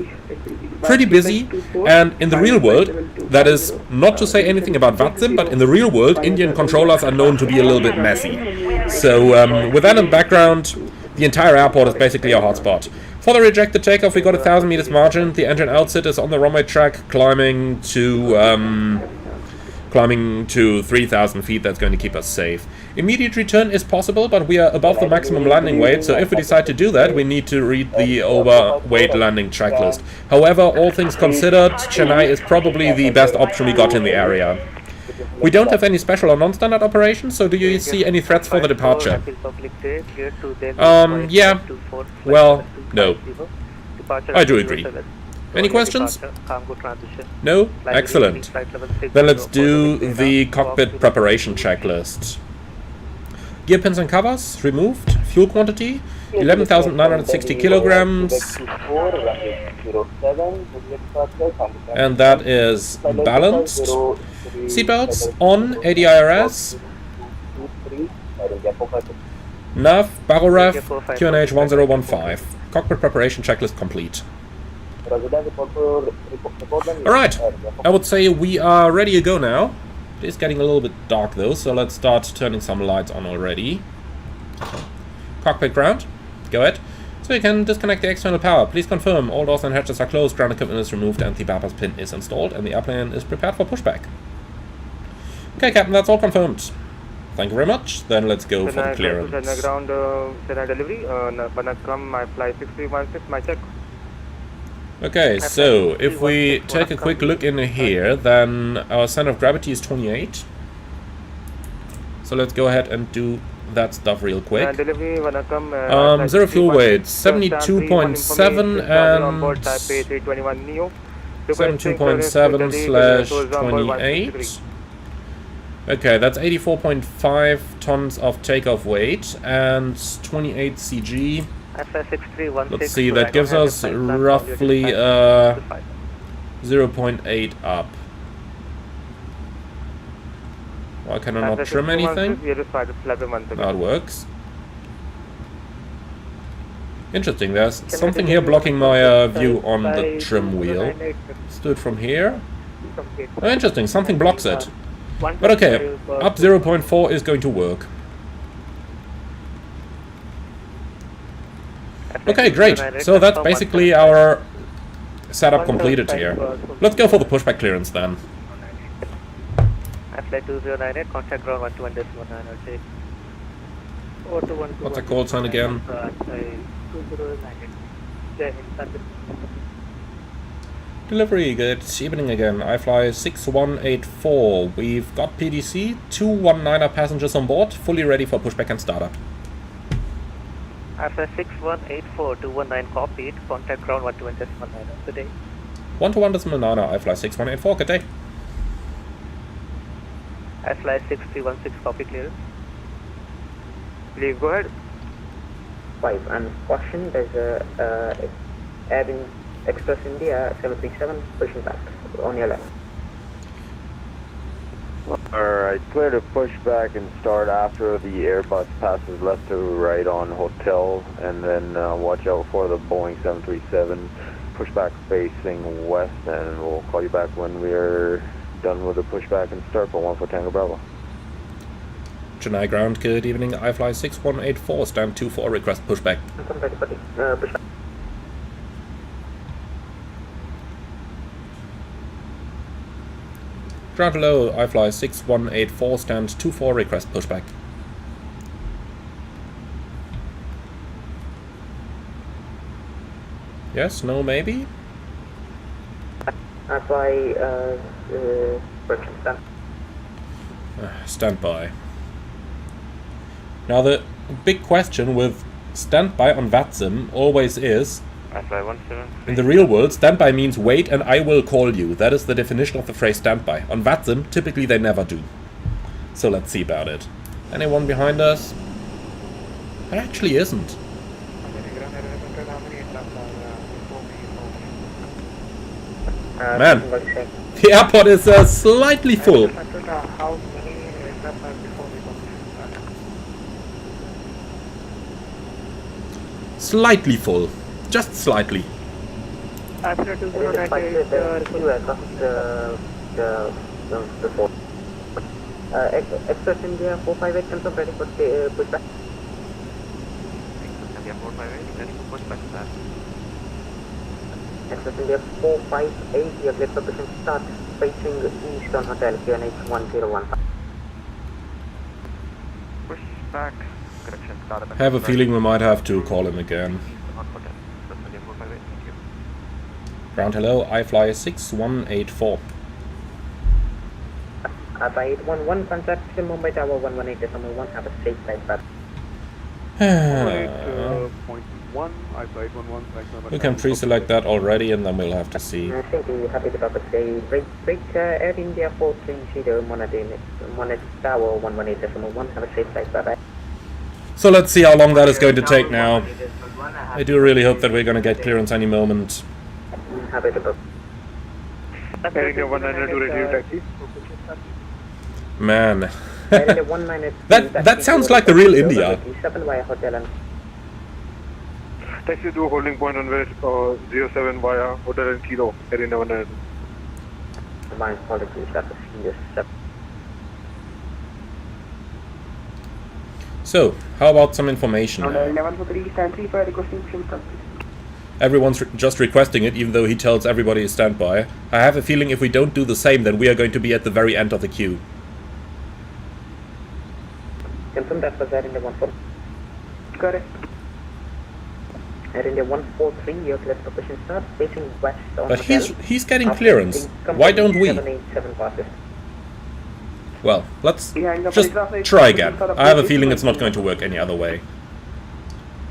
pretty busy, and in the real world, that is not to say anything about VATSIM, but in the real world, Indian controllers are known to be a little bit messy. So, with that in background, the entire airport is basically a hotspot. For the rejected takeoff, we got 1,000 meters margin. The engine outset is on the runway track, climbing to 3,000 feet. That's going to keep us safe. Immediate return is possible, but we are above the maximum landing weight, so if we decide to do that, we need to read the overweight landing checklist. However, all things considered, Chennai is probably the best option we got in the area. We don't have any special or non-standard operations, so do you see any threats for the departure? Yeah. Well, no. I do agree. Any questions? No? Excellent. Then let's do the cockpit preparation checklist. Gear pins and covers removed. Fuel quantity 11,960 kilograms. And that is balanced. Seatbelts on, ADIRS. Nav, Baroref, QNH 1015. Cockpit preparation checklist complete. Alright, I would say we are ready to go now. It is getting a little bit dark though, so let's start turning some lights on already. Cockpit ground, go ahead. So you can disconnect the external power. Please confirm all doors and hatches are closed, ground equipment is removed, and the bypass pin is installed, and the airplane is prepared for pushback. Okay, Captain, that's all confirmed. Thank you very much. Then let's go for the clearance. Chennai ground, Chennai delivery, Banakram, my flight 6316, my check. Okay, so if we take a quick look in here, then our center of gravity is 28. So let's go ahead and do that stuff real quick. Zero fuel weight, 72.7 and 72.7/28. Okay, that's 84.5 tons of takeoff weight and 28 CG. Let's see, that gives us roughly 0.8 up. Why can I not trim anything? That works. Interesting, there's something here blocking my view on the trim wheel. Let's do it from here. Oh, interesting, something blocks it. But okay, up 0.4 is going to work. Okay, great. So that's basically our setup completed here. Let's go for the pushback clearance then. Flight 2098, contact ground 121.9. What's the call sign again? Delivery, good evening again. I fly 6184. We've got PDC, 219er passengers on board, fully ready for pushback and startup. After 6184, 219 copied, contact ground 121.9. Good day. 121.9, I fly 6184, good day. I fly 6316, copy clearance. Please go ahead. 5 and caution, there's a Air Express India 737 pushing back on your left. Alright, clear to push back and start after the Airbus passes left to right on hotel, and then watch out for the Boeing 737 pushback facing west, and we'll call you back when we're done with the pushback and start for 1 for Tango Bravo. Chennai ground, good evening. I fly 6184, stand 24, request pushback. Pushback. Ground hello, I fly 6184, stand 24, request pushback. Yes, no, maybe? I fly Standby. Now the big question with standby on VATSIM always is, in the real world, standby means wait and I will call you. That is the definition of the phrase standby. On VATSIM, typically they never do. So let's see about it. Anyone behind us? There actually isn't. Man, the airport is slightly full. How many aircraft are before we come? Slightly full. Just slightly. After Two aircraft, the four. Express India 458 confirmed ready for pushback. India 458, ready for pushback, sir. Express India 458, you have cleared for pushing start facing Eastern Hotel, QNH 1015. Pushback, correction, start I have a feeling we might have to call him again. on hotel. Express India 458, thank you. Ground hello, iFly 6184. Alpha 811, contact Mumbai Tower 118.1, have a safe flight back. We can pre-select that already and then we'll have to see. Thank you, happy to talk say break Air India 430, Monet Tower 118.1, have a safe flight back. So let's see how long that is going to take now. I do really hope that we're going to get clearance any moment. Happy to talk. Air India 192 ready to taxi. Man. Air India 192 that sounds like the real India. 7 via hotel and Taxi to holding point on way 07 via Hotel and Kilo. Air India 192. my apologies, that was serious. So, how about some information now? 1143 stand 3 for requesting pushing start. Everyone's just requesting it, even though he tells everybody to stand by. I have a feeling if we don't do the same, then we are going to be at the very end of the queue. Confirm that was Air India 14. Correct. Air India 143, your clear for pushing start, facing west on But hotel. he's getting clearance. Why don't we? 787 passes. Well, let's just try again. I have a feeling it's not going to work any other way.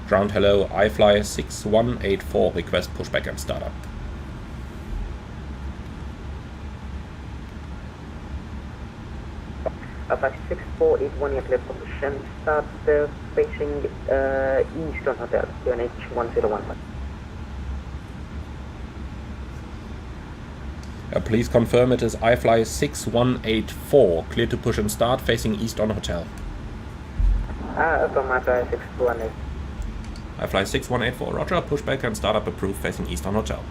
Ground hello, iFly 6184, request pushback and startup. Alpha 6481, your clear for pushing start, facing Eastern Hotel, QNH 1015. Please confirm it is iFly 6184, clear to push and start, facing East on Hotel. From Alpha 618. iFly 6184, roger, pushback and startup approved, facing East on Hotel.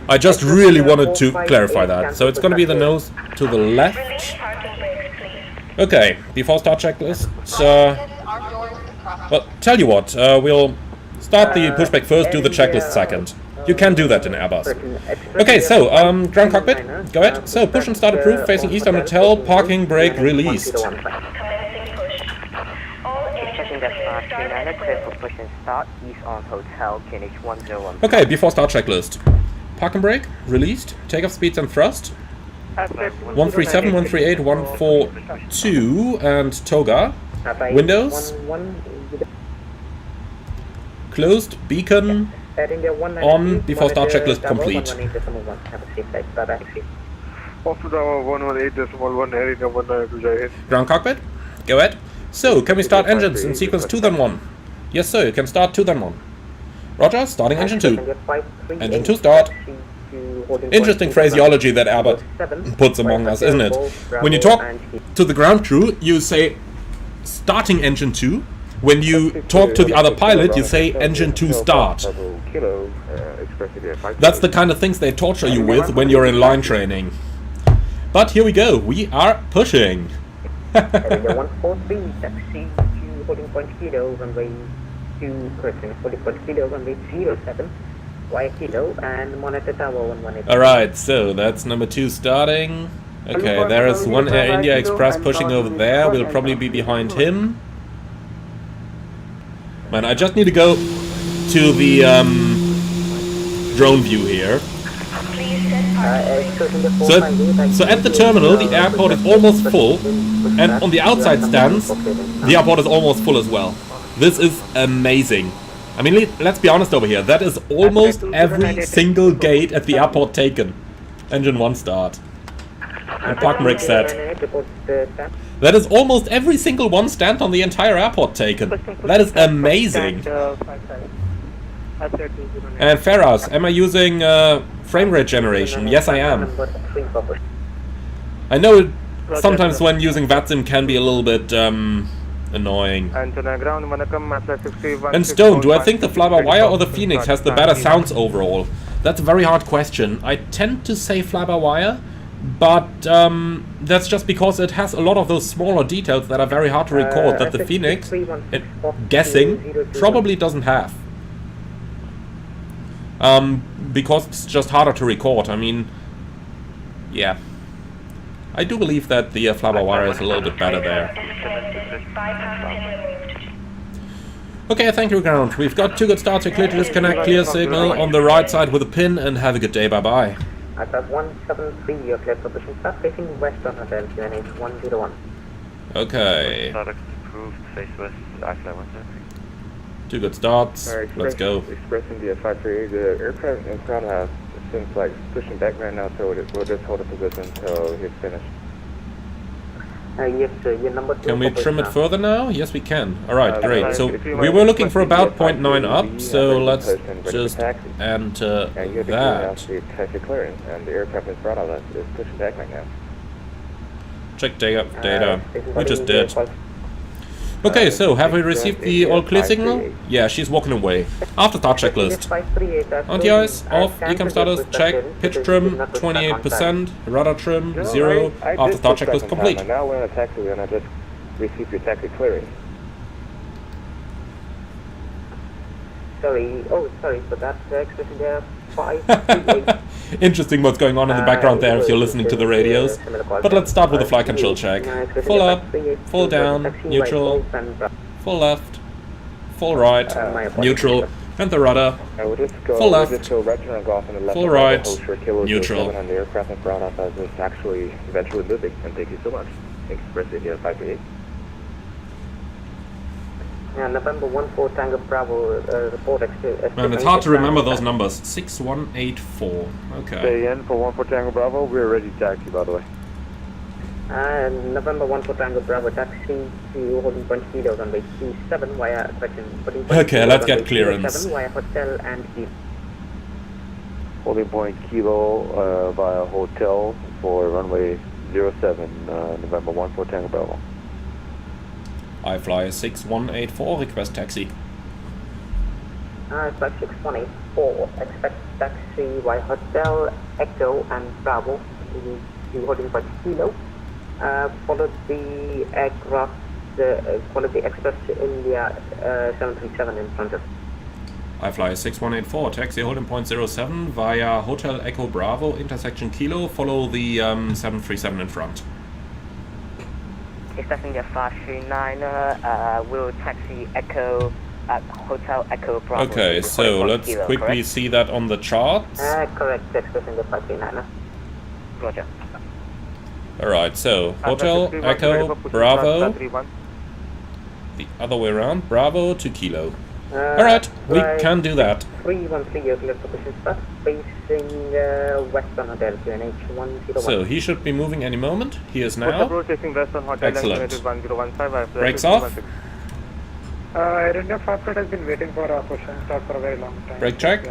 I just really wanted to clarify that. So it's going to be the nose to the left. Okay, before start checklist. Well, tell you what, we'll start the pushback first, do the checklist second. You can do that in Airbus. Okay, so, ground cockpit, go ahead. So, push and start approved, facing East on Hotel, parking brake released. Checking that start, Chennai, clear for push and start, east on hotel, QNH 101. Okay, before start checklist. Parking brake, released, takeoff speeds and thrust. 137, 138, 142, and toga. Windows. Closed, beacon. On before start checklist complete. Off Tower 118.1, Air India 192 Jai Hind. Ground cockpit, go ahead. So, can we start engines in sequence 2 then 1? Yes sir, you can start 2 then 1. Roger, starting engine 2. Engine 2 start. Interesting phraseology that Airbus puts among us, isn't it? When you talk to the ground crew, you say starting engine 2. When you talk to the other pilot, you say engine 2 start. That's the kind of things they torture you with when you're in line training. But here we go, we are pushing. Area 143, taxi to holding point Kilo, runway 2, correction, holding point Kilo, runway 07, via Kilo, and monitor tower 118. Alright, so that's number 2 starting. Okay, there is one Air India Express pushing over there, we'll probably be behind him. Man, I just need to go to the drone view here. So at the terminal, the airport is almost full, and on the outside stands, the airport is almost full as well. This is amazing. I mean, let's be honest over here, that is almost every single gate at the airport taken. Engine 1 start. And park brake set. That is almost every single one stand on the entire airport taken. That is amazing. Asset 209. And Ferraz, am I using frame rate generation? Yes, I am. Number 3 for push. I know sometimes when using VATSIM can be a little bit annoying. Antenna ground, Honeycomb, Maplet 61. And Stone, do I think the fly-by-wire or the Phoenix has the better sounds overall? That's a very hard question. I tend to say fly-by-wire, but that's just because it has a lot of those smaller details that are very hard to record that the Phoenix, guessing, probably doesn't have. Because it's just harder to record. I mean, yeah. I do believe that the fly-by-wire is a little bit better there. Okay, thank you, ground. We've got 2 good starts. You're clear to disconnect. Clear signal on the right side with a pin, and have a good day. Bye-bye. Aircraft 173, you're clear for position start facing west on hotel, QNH 101. Okay. Product approved, face west, I-Fly 173. 2 good starts. Let's go. Expressing the 538, the aircraft in front of us seems like pushing back right now, so we'll just hold the position until he's finished. Yes, sir, your number 2. Can we trim it further now? Yes, we can. Alright, great. So if you we might were looking for request about the 0.9 up, FIA so let's person ready for just taxi. enter And you have to clear out that. the taxi clearance, and the aircraft in front of us is pushing back right now. Check data. We just did. Okay, so have we received the all clear signal? Yeah, she's walking away. After start checklist. Anti-ice, off, ecam status, check, pitch trim, 28%, radar trim, 0, after start checklist complete. And now we're in a taxi, and I just received your taxi clearance. Sorry, sorry for that expression there. 538. Interesting what's going on in the background there if you're listening to the radios. But let's start with the flight control check. Full up, full down, neutral, full left, full right, neutral, and the rudder. Full left, full right, neutral. And the aircraft in front of us is actually eventually moving, and thank you so much. Express India 538. November 14 Tango Bravo, report Man, it's hard to remember those numbers. 6184. Okay. Stay in for 14 Tango Bravo. We're ready to taxi, by the way. November 14 Tango Bravo, taxi to holding point kilo runway 27 via correction. Okay, let's get clearance. Via hotel and Kilo. Holding point kilo via hotel for runway 07, November 14 Tango Bravo. iFly 6184, request taxi. Flight 6184, expect taxi via hotel, Echo and Bravo to holding point kilo. Follow the aircraft, follow the Express India 737 in front of. iFly 6184, taxi holding point 07 via Hotel Echo Bravo, intersection Kilo, follow the 737 in front. Express India 539, will taxi Echo at Hotel Echo Bravo. Okay, so let's Kilo, quickly correct? see that on the charts. Correct, Express India 539. Roger. Alright, so Hotel Echo Bravo, the other way around, Bravo to Kilo. Alright, we can do that. 313, you're clear for position start, facing Western Hotel, QNH 101. So he should be moving any moment. He is now. Excellent. Brakes off. Air India 5 has been waiting for a question start for a very long time. Brake check.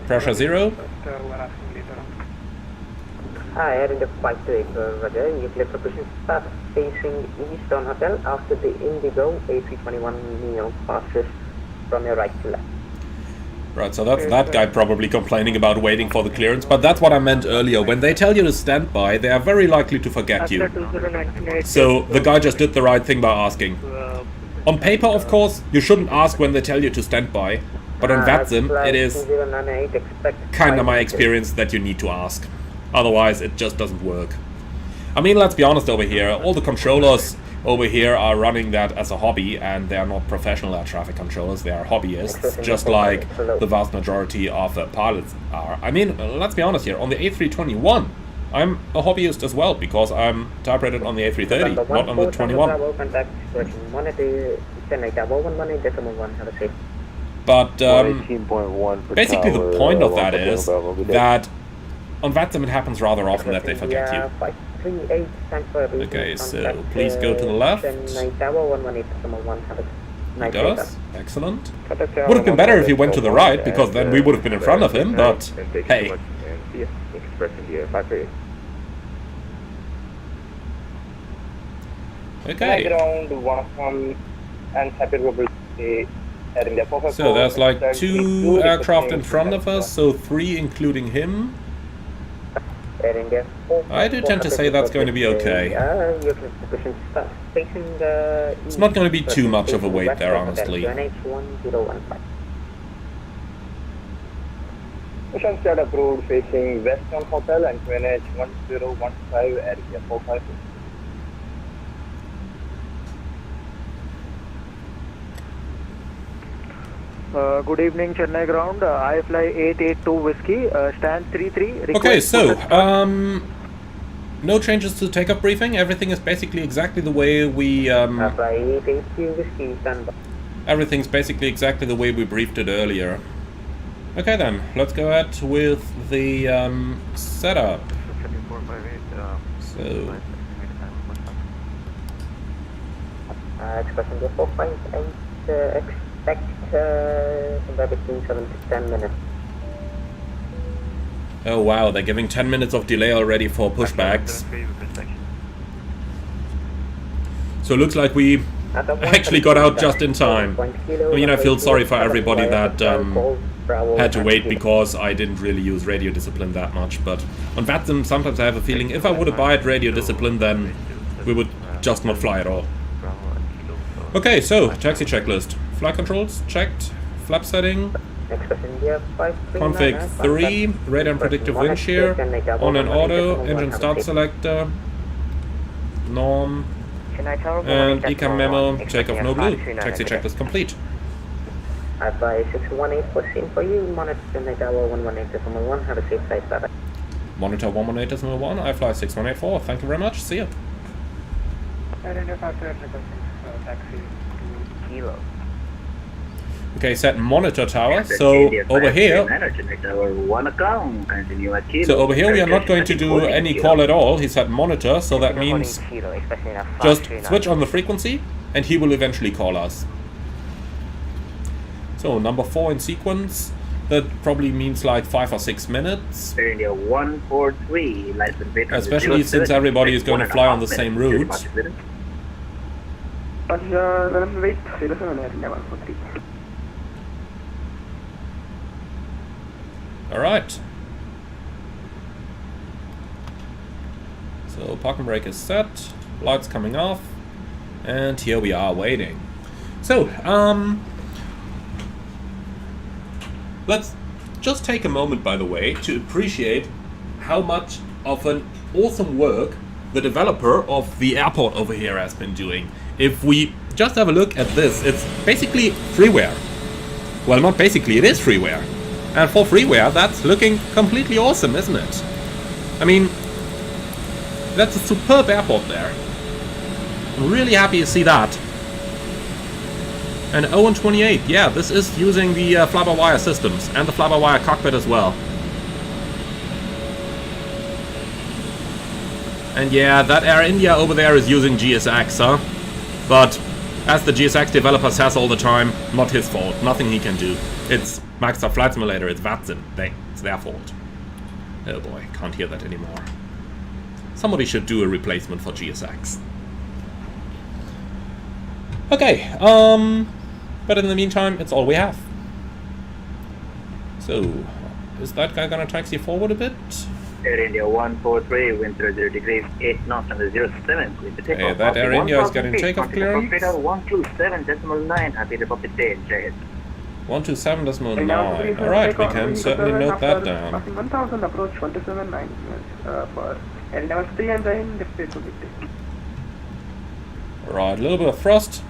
Pressure 0. We're asking later on. Hi, Air India 528, Roger. You clear for position start, facing Eastern Hotel after the Indigo A321neo passes from your right to left. Right, so that's that guy probably complaining about waiting for the clearance, but that's what I meant earlier. When they tell you to stand by, they are very likely to forget you. So the guy just did the right thing by asking. On paper, of course, you shouldn't ask when they tell you to stand by, but on VATSIM, it is kind of my experience that you need to ask. Otherwise, it just doesn't work. I mean, let's be honest over here, all the controllers over here are running that as a hobby, and they are not professional air traffic controllers, they are hobbyists, just like the vast majority of pilots are. I mean, let's be honest here, on the A321, I'm a hobbyist as well, because I'm type rated on the A330, not on the 21. But basically the point of that is that on VATSIM it happens rather often that they forget you. Okay, so please go to the left. He does. Excellent. Would have been better if he went to the right, because then we would have been in front of him, but hey. Okay. So there's like 2 aircraft in front of us, so 3 including him. I do tend to say that's going to be okay. It's not going to be too much of a wait there, honestly. Mission start approved facing Western Hotel and QNH 1015 area 456. Good evening, Chennai ground. I fly 882 whiskey, stand 33. Okay, so, no changes to takeoff briefing. Everything is basically exactly the way we, everything's basically exactly the way we briefed it earlier. Okay then, let's go ahead with the, setup. So... Expressing the 4.8, expect somewhere between 7 to 10 minutes. Oh wow, they're giving 10 minutes of delay already for pushbacks. So it looks like we actually got out just in time. I mean, I feel sorry for everybody that had to wait because I didn't really use radio discipline that much, but on VATSIM sometimes I have a feeling if I would abide radio discipline then we would just not fly at all. Okay, so taxi checklist. Flight controls checked. Flap setting. Config 3. Radar and predictive wind shear. On and auto. Engine start selector. Norm. And ECAM memo. Takeoff no blue. Taxi checklist complete. I fly 618 for scene for you. Monitor Chennai Tower 118.1. Have a safe flight. Bye bye. Monitor 118.1. I fly 6184. Thank you very much. See ya. Taxi to Kilo. Okay, set monitor tower. So over here, we are not going to do any call at all. He said monitor, so that means just switch on the frequency and he will eventually call us. So number 4 in sequence. That probably means like 5 or 6 minutes. Especially since everybody is going to fly on the same route. Alright. So parking brake is set, lights coming off, and here we are waiting. So, let's just take a moment, by the way, to appreciate how much of an awesome work the developer of the airport over here has been doing. If we just have a look at this, it's basically freeware. Well, not basically, it is freeware. And for freeware, that's looking completely awesome, isn't it? I mean, that's a superb airport there. I'm really happy to see that. And 0-28, yeah, this is using the fly-by-wire systems and the fly-by-wire cockpit as well. And yeah, that Air India over there is using GSX, huh? But as the GSX developer says all the time, not his fault, nothing he can do. It's Microsoft Flight Simulator, it's VATSIM, it's their fault. Oh boy, can't hear that anymore. Somebody should do a replacement for GSX. Okay, but in the meantime, it's all we have. So, is that guy gonna taxi forward a bit? Air India 143, wind 30 degrees, 8 knots under 07. Hey, that Air India is getting takeoff clearance. 127.9, happy Republic Day, Jay. 127.9. Alright, we can certainly note that down. 1000 approach 127.9 for L3 and then display to be. Alright, a little bit of thrust.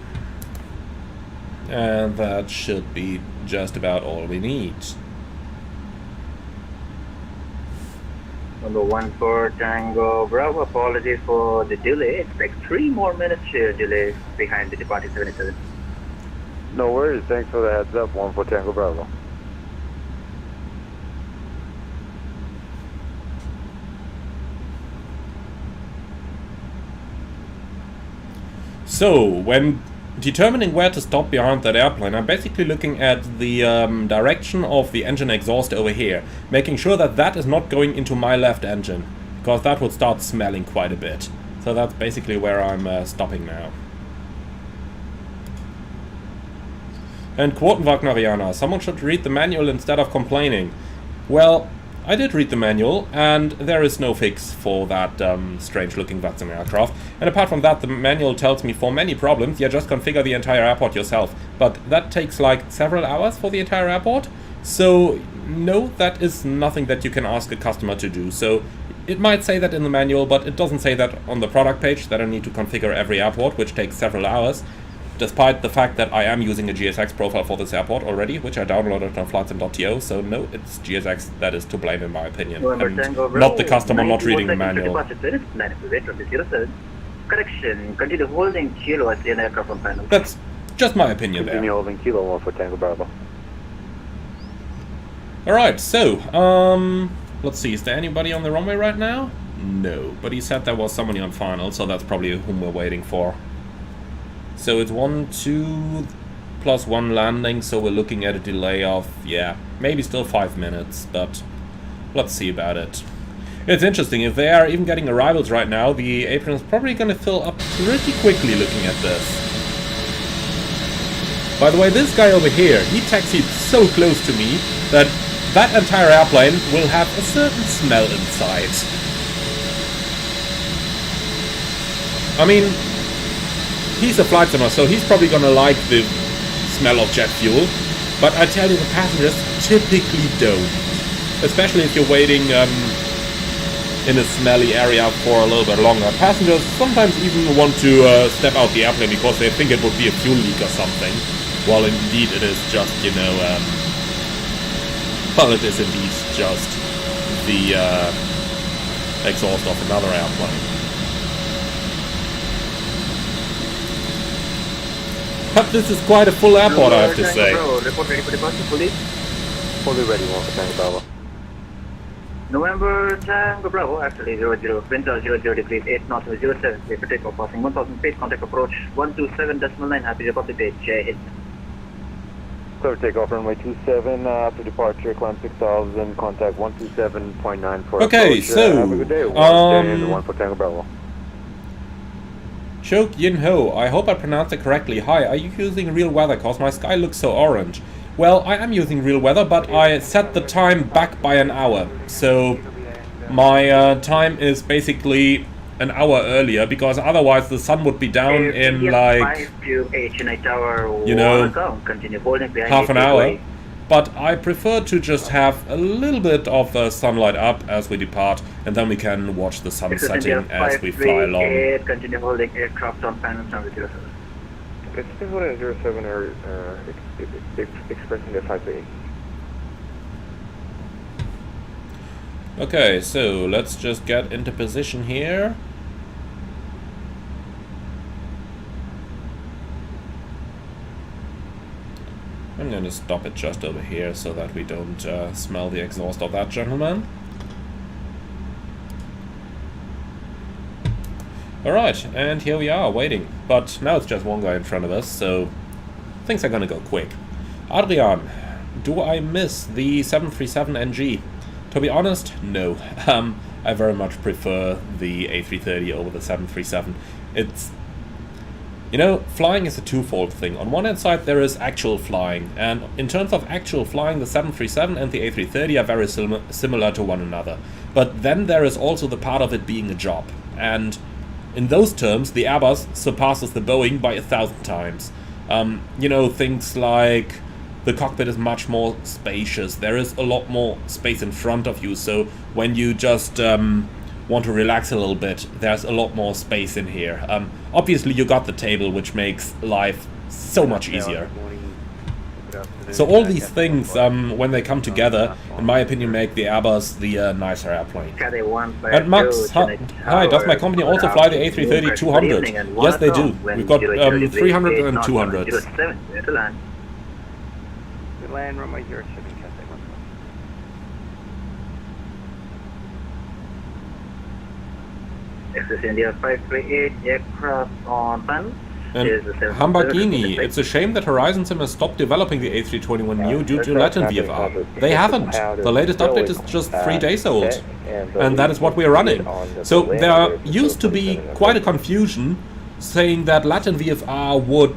And that should be just about all we need. Number 14 Tango Bravo, apologies for the delay. Expect 3 more minutes here delay behind the departing 77. No worries, thanks for the heads up, 14 Tango Bravo. So, when determining where to stop behind that airplane, I'm basically looking at the direction of the engine exhaust over here, making sure that that is not going into my left engine, because that would start smelling quite a bit. So that's basically where I'm stopping now. And Quotenwagnerianer, someone should read the manual instead of complaining. Well, I did read the manual, and there is no fix for that strange-looking VATSIM aircraft. And apart from that, the manual tells me for many problems, just configure the entire airport yourself. But that takes like several hours for the entire airport. So, no, that is nothing that you can ask a customer to do. So, it might say that in the manual, but it doesn't say that on the product page, that I need to configure every airport, which takes several hours. Despite the fact that I am using a GSX profile for this airport already, which I downloaded on flightsim.to, so no, it's GSX that is to blame in my opinion, and not the customer not reading the manual. Correction, continue holding kilo at the aircraft on panel. That's just my opinion there. Continue holding kilo 1 for Tango Bravo. Alright, so, let's see, is there anybody on the runway right now? No, but he said there was somebody on final, so that's probably whom we're waiting for. So it's 1, 2, plus 1 landing, so we're looking at a delay of, yeah, maybe still 5 minutes, but let's see about it. It's interesting, if they are even getting arrivals right now, the apron is probably going to fill up pretty quickly looking at this. By the way, this guy over here, he taxied so close to me that that entire airplane will have a certain smell inside. I mean, he's a flight simmer, so he's probably gonna like the smell of jet fuel. But I tell you, the passengers typically don't. Especially if you're waiting in a smelly area for a little bit longer. Passengers sometimes even want to step out the airplane because they think it would be a fuel leak or something. Well, indeed it is just, you know, well, it is indeed just the exhaust of another airplane. But this is quite a full airport, I have to say. Report ready for departure, police. Fully ready, 1 for Tango Bravo. November Tango Bravo, actually 00, wind 00 degrees, 8 knots, 07, clear for takeoff, passing 1000 feet, contact approach 127.9, happy Republic Day, Jai Hind. Clear for takeoff, runway 27, after departure, climb 6000, contact 127.9 for okay, approach. so, have a good day, 1 for Tango Bravo. Choke Yin Ho, I hope I pronounced it correctly. Hi, are you using real weather? Cause my sky looks so orange. Well, I am using real weather, but I set the time back by an hour. So my time is basically an hour earlier, because otherwise the sun would be down in like, you know, half an hour. But I prefer to just have a little bit of sunlight up as we depart, and then we can watch the sun setting as we fly along. Continue holding aircraft on panel number 07. It's still holding 07 or expressing the 5A. Okay, so let's just get into position here. I'm going to stop it just over here so that we don't smell the exhaust of that gentleman. Alright, and here we are, waiting. But now it's just one guy in front of us, so things are going to go quick. Adrian, do I miss the 737NG? To be honest, no. I very much prefer the A330 over the 737. It's, you know, flying is a twofold thing. On one hand side, there is actual flying, and in terms of actual flying, the 737 and the A330 are very similar to one another. But then there is also the part of it being a job, and in those terms, the Airbus surpasses the Boeing by 1,000 times. You know, things like the cockpit is much more spacious, there is a lot more space in front of you, so when you just want to relax a little bit, there's a lot more space in here. Obviously you got the table, which makes life so much easier. So all these things, when they come together, in my opinion, make the Airbus the nicer airplane. And Max, hi, does my company also fly the A330-200? Yes, they do. We've got 300 and 200. Land runway 07, contact 1. Access India 538 aircraft on panel. And Hambagini, it's a shame that Horizon Sim has stopped developing the A321neo due to Latin VFR. They haven't. The latest update is just 3 days old. And that is what we're running. So there used to be quite a confusion saying that Latin VFR would...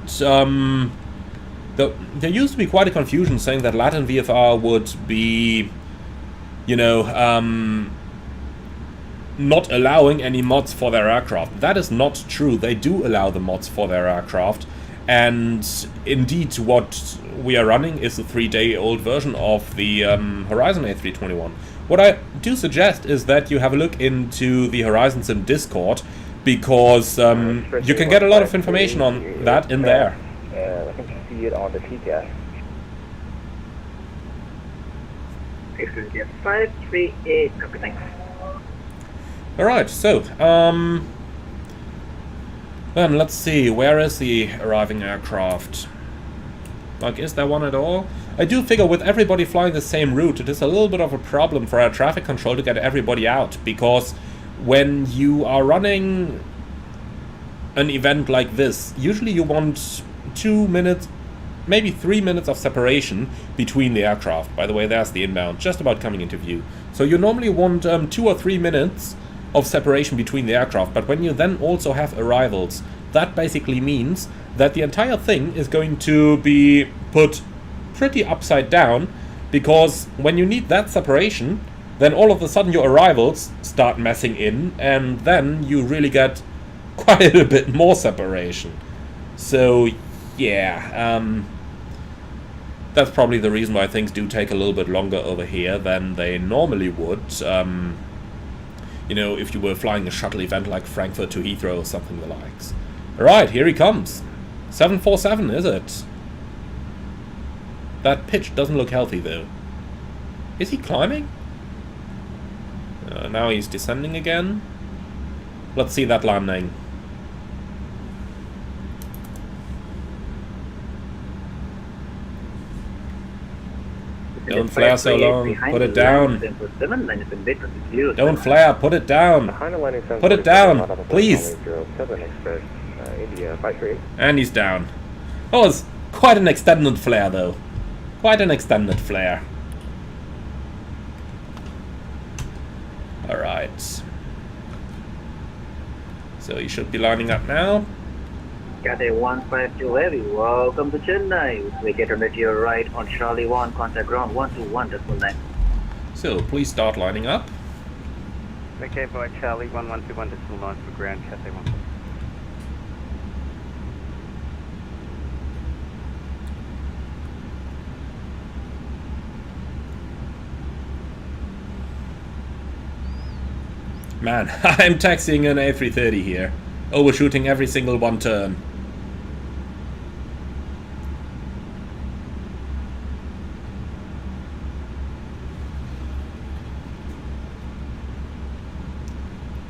there used to be quite a confusion saying that Latin VFR would be, you know, not allowing any mods for their aircraft. That is not true. They do allow the mods for their aircraft, and indeed what we are running is a 3-day-old version of the Horizon A321. What I do suggest is that you have a look into the Horizon Sim Discord, because you can get a lot of information on that in there. I think you see it on the TCAS. 538, copy, thanks. Alright, so, then let's see, where is the arriving aircraft? Like, is there one at all? I do figure with everybody flying the same route, it is a little bit of a problem for air traffic control to get everybody out, because when you are running an event like this, usually you want 2 minutes, maybe 3 minutes of separation between the aircraft. By the way, there's the inbound, just about coming into view. So you normally want 2 or 3 minutes of separation between the aircraft, but when you then also have arrivals, that basically means that the entire thing is going to be put pretty upside down, because when you need that separation, then all of a sudden your arrivals start messing in, and then you really get quite a bit more separation. So yeah, that's probably the reason why things do take a little bit longer over here than they normally would. You know, if you were flying a shuttle event like Frankfurt to Heathrow or something the likes. Alright, here he comes. 747, is it? That pitch doesn't look healthy, though. Is he climbing? Now he's descending again. Let's see that landing. Don't flare so long. Put it down. Don't flare. Put it down. Put it down, please. And he's down. Oh, it's quite an extended flare, though. Quite an extended flare. Alright. So he should be lining up now. Cathay 152 Heavy, welcome to Chennai. We get on at your right on Charlie 1, contact ground 121.9. So please start lining up. Okay, boy, Charlie 1121.9 for ground, Cathay 1. Man, I'm taxiing an A330 here, overshooting every single one turn.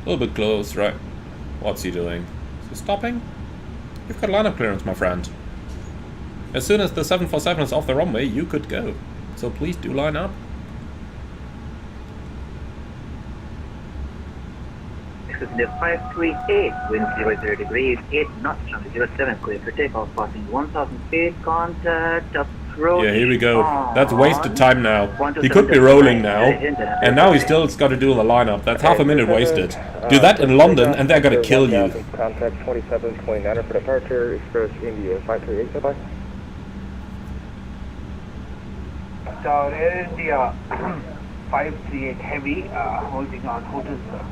A little bit close, right? What's he doing? Is he stopping? You've got lineup clearance, my friend. As soon as the 747 is off the runway, you could go. So please do line up. This is the 538, wind 0 degrees, 8 knots, runway 07, clear for takeoff, passing 1,000 feet, contact, approach. Yeah, here we go. That's wasted time now. He could be rolling now, and now he's still got to do the lineup. That's half a minute wasted. Do that in London, and they're gonna kill you. Contact 27.9 for departure, Express India 538, bye-bye. So Air India 538 Heavy, holding on hotel, sir.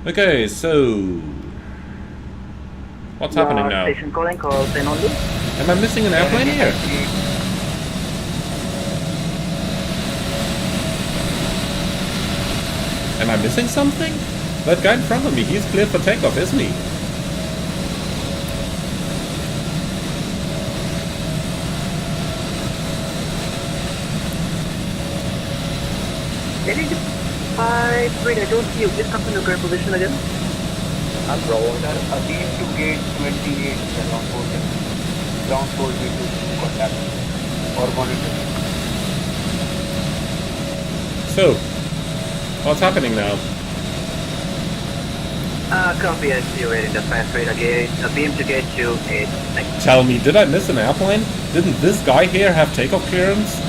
Okay, so what's happening now? Station calling, call 10 only. Am I missing an airplane here? Am I missing something? That guy in front of me, he's cleared for takeoff, isn't he? Can you just 538, I don't see you. Please come to your current position again. I'm rolling that again to gate 28, ground hold me to contact or monitor. So, what's happening now? Copy as you in the 53 again. A beam to get you 8. Tell me, did I miss an airplane? Didn't this guy here have takeoff clearance?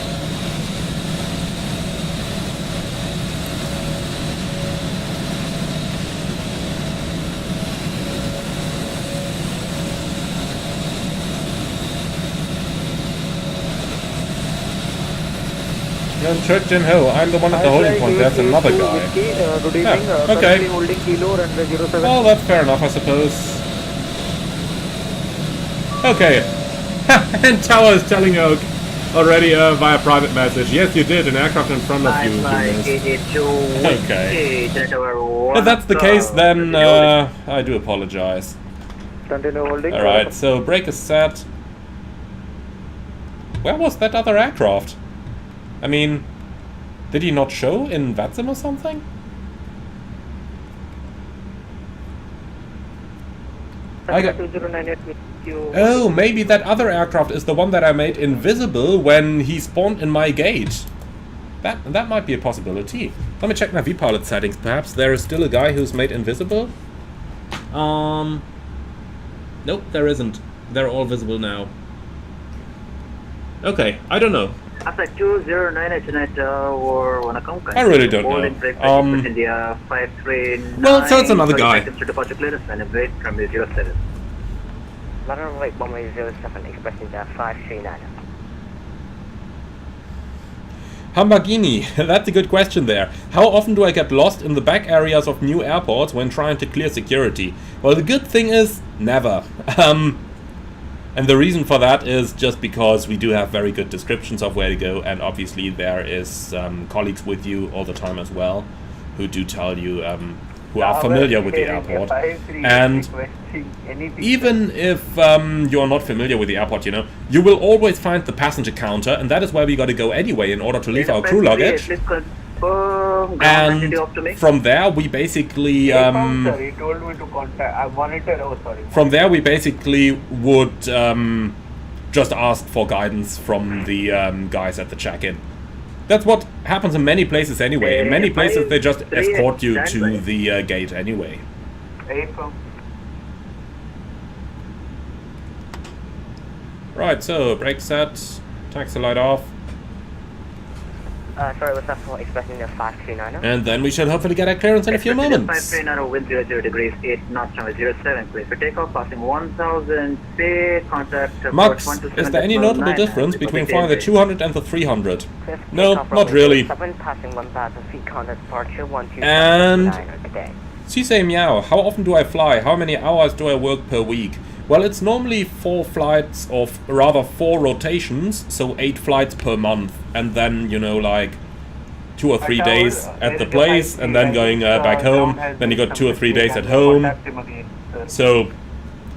Church Jim Hill, I'm the one at the holding point, that's another guy. Good evening. Yeah, okay. Currently holding kilo and 07. Well, that's fair enough, I suppose. Okay. And Tower is telling Yoke already via private message. Yes, you did, an aircraft in front of you. Okay. If that's the case, then I do apologize. Continue holding. Alright, so brake is set. Where was that other aircraft? I mean, did he not show in VATSIM or something? Oh, maybe that other aircraft is the one that I made invisible when he spawned in my gate. That might be a possibility. Let me check my VPilot settings. Perhaps there is still a guy who's made invisible. Nope, there isn't. They're all visible now. Okay, I don't know. After 209 Internet or Honeycomb. I really don't know. India 539. Well, so it's another guy. Departure clearance and a break from the 07. Lateral right runway 07, expressing the 539. Hambagini, that's a good question there. How often do I get lost in the back areas of new airports when trying to clear security? Well, the good thing is, never. And the reason for that is just because we do have very good descriptions of where to go, and obviously there is colleagues with you all the time as well, who do tell you, who are familiar with the airport. And even if you're not familiar with the airport, you know, you will always find the passenger counter, and that is where we got to go anyway in order to leave our crew luggage. And from there we basically From there we basically would just ask for guidance from the guys at the check-in. That's what happens in many places anyway. In many places they just escort you to the gate anyway. Right, so brake set, taxi light off. Sorry, what's that for? Expecting the 539. And then we should hopefully get a clearance in a few moments. 539 wind 00 degrees, 8 knots, runway 07, clear for takeoff, passing 1,000 feet, contact... Max, is there any notable difference between flying the 200 and the 300? No, not really. 7, passing 1,000 feet, contact departure, 1279 And... a day. Sisei Meow, how often do I fly? How many hours do I work per week? Well, it's normally 4 flights of, rather 4 rotations, so 8 flights per month, and then, you know, like 2 or 3 days at the place, and then going back home, then you got 2 or 3 days at home, so,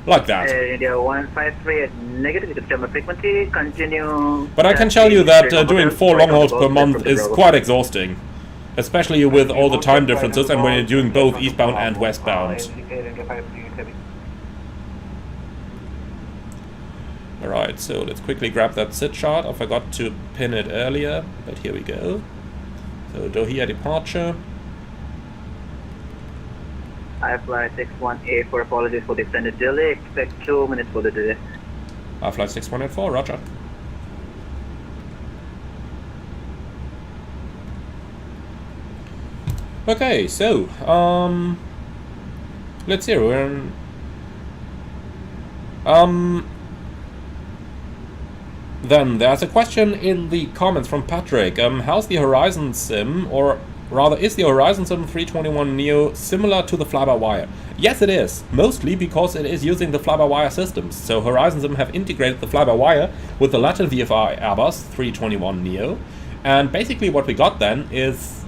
like that. India 153 at negative customer frequency, continue... But I can tell you that doing 4 long hauls per month is quite exhausting, especially with all the time differences and when you're doing both eastbound and westbound. Alright, so let's quickly grab that sit chart. I forgot to pin it earlier, but here we go. So Dohia departure. I fly 6184, apologies for the extended delay, expect 2 minutes for the delay. I fly 6184, roger. Okay, so, let's see, we're in, then there's a question in the comments from Patrick. How's the Horizon Sim, or rather, is the Horizon Sim 321neo similar to the fly-by-wire? Yes, it is, mostly because it is using the fly-by-wire systems. So Horizon Sim have integrated the fly-by-wire with the Latin VFI Airbus 321neo, and basically what we got then is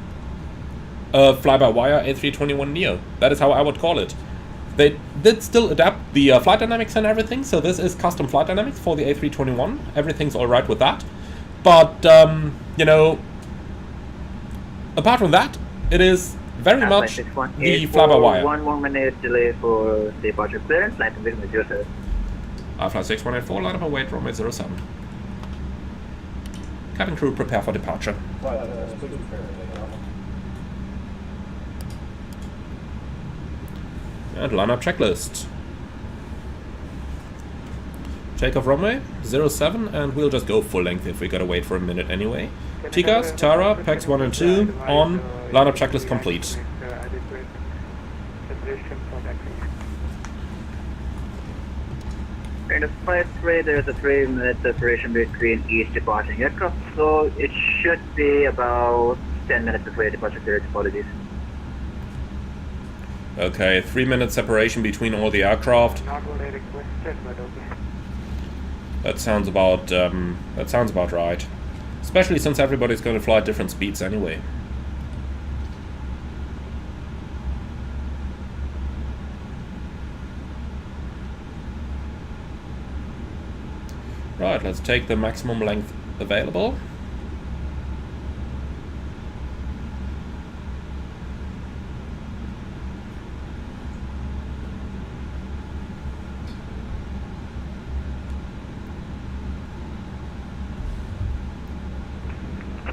a fly-by-wire A321neo. That is how I would call it. They did still adapt the flight dynamics and everything, so this is custom flight dynamics for the A321. Everything's alright with that. But, you know, apart from that, it is very much the fly-by-wire. 1 more minute delay for departure clearance, light and business 07. I fly 6184, line up and wait, runway 07. Cabin crew, prepare for departure. And lineup checklist. Takeoff runway 07, and we'll just go full length if we gotta wait for a minute anyway. TCAS, Tara, PAX 1 and 2 on, lineup checklist complete. In the flight rate, there's a 3-minute separation between each departing aircraft, so it should be about 10 minutes before your departure period. Apologies. Okay, 3-minute separation between all the aircraft. Not what I requested, but okay. That sounds about right. Especially since everybody's going to fly at different speeds anyway. Right, let's take the maximum length available.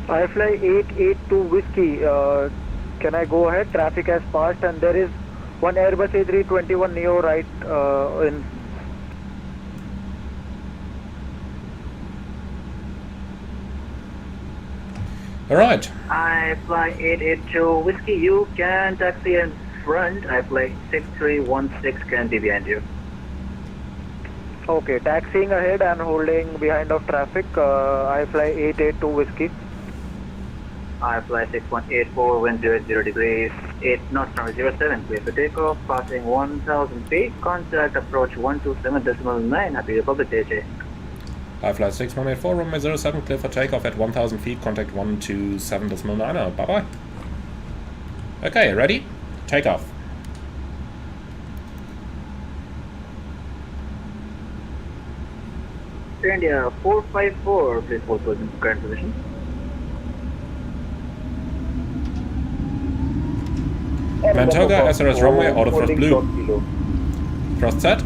I fly 882 Whiskey. Can I go ahead? Traffic has passed and there is one Airbus A321neo right in. Alright. I fly 882 Whiskey. You can taxi in front. I fly 6316 can be behind you. Okay, taxiing ahead and holding behind of traffic. I fly 882 Whiskey. I fly 6184, wind 0 degrees, 8 knots, number 07, clear for takeoff, passing 1000 feet, contact approach 127.9, happy Republic JJ. I fly 6184, runway 07, clear for takeoff at 1000 feet, contact 127.9, bye bye. Okay, ready? Takeoff. India 454, please hold current position. Mantoga, SRS runway, auto thrust blue. Thrust set.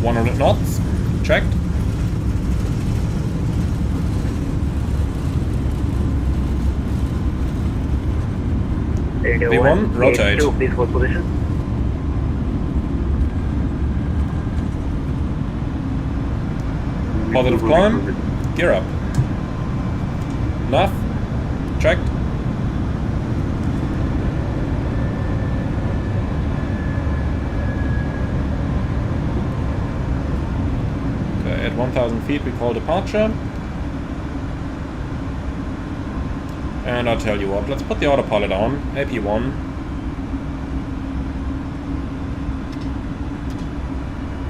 .100 knots. Checked. V1, rotate. 82, please hold position. Positive climb. Gear up. Enough. Checked. Okay, at 1000 feet we call departure. And I'll tell you what, let's put the autopilot on. AP1.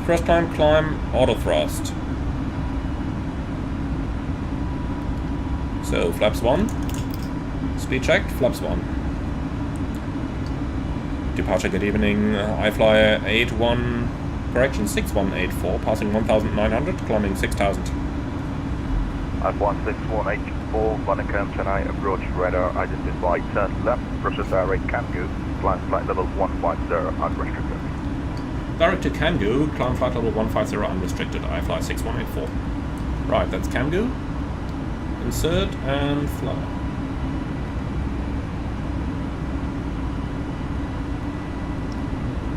First time climb, auto thrust. So flaps 1, speed checked, flaps 1. Departure, good evening, I fly 6184, passing 1900, climbing 6000. F1 6184, Honeycomb, Chennai, approach radar, identified, turn left, process direct Kangu, climb flight level 150, unrestricted. Direct to Kangu, climb flight level 150, unrestricted, I fly 6184. Right, that's Kangu. Insert and fly.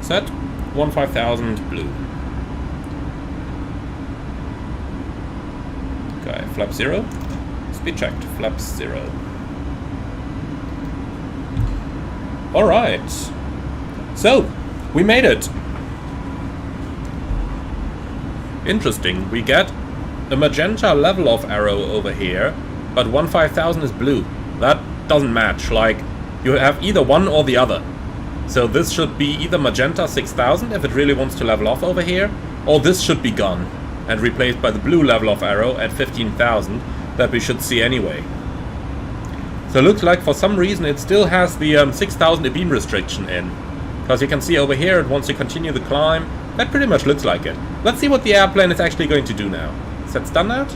Set 15,000 blue. Okay, flap 0. Speed checked, flaps 0. Alright. So, we made it. Interesting, we get a magenta level of arrow over here, but 15,000 is blue. That doesn't match, like, you have either one or the other. So this should be either magenta 6,000 if it really wants to level off over here, or this should be gone and replaced by the blue level of arrow at 15,000 that we should see anyway. So it looks like for some reason it still has the 6,000 beam restriction in. Because you can see over here it wants to continue the climb. That pretty much looks like it. Let's see what the airplane is actually going to do now. Set standard.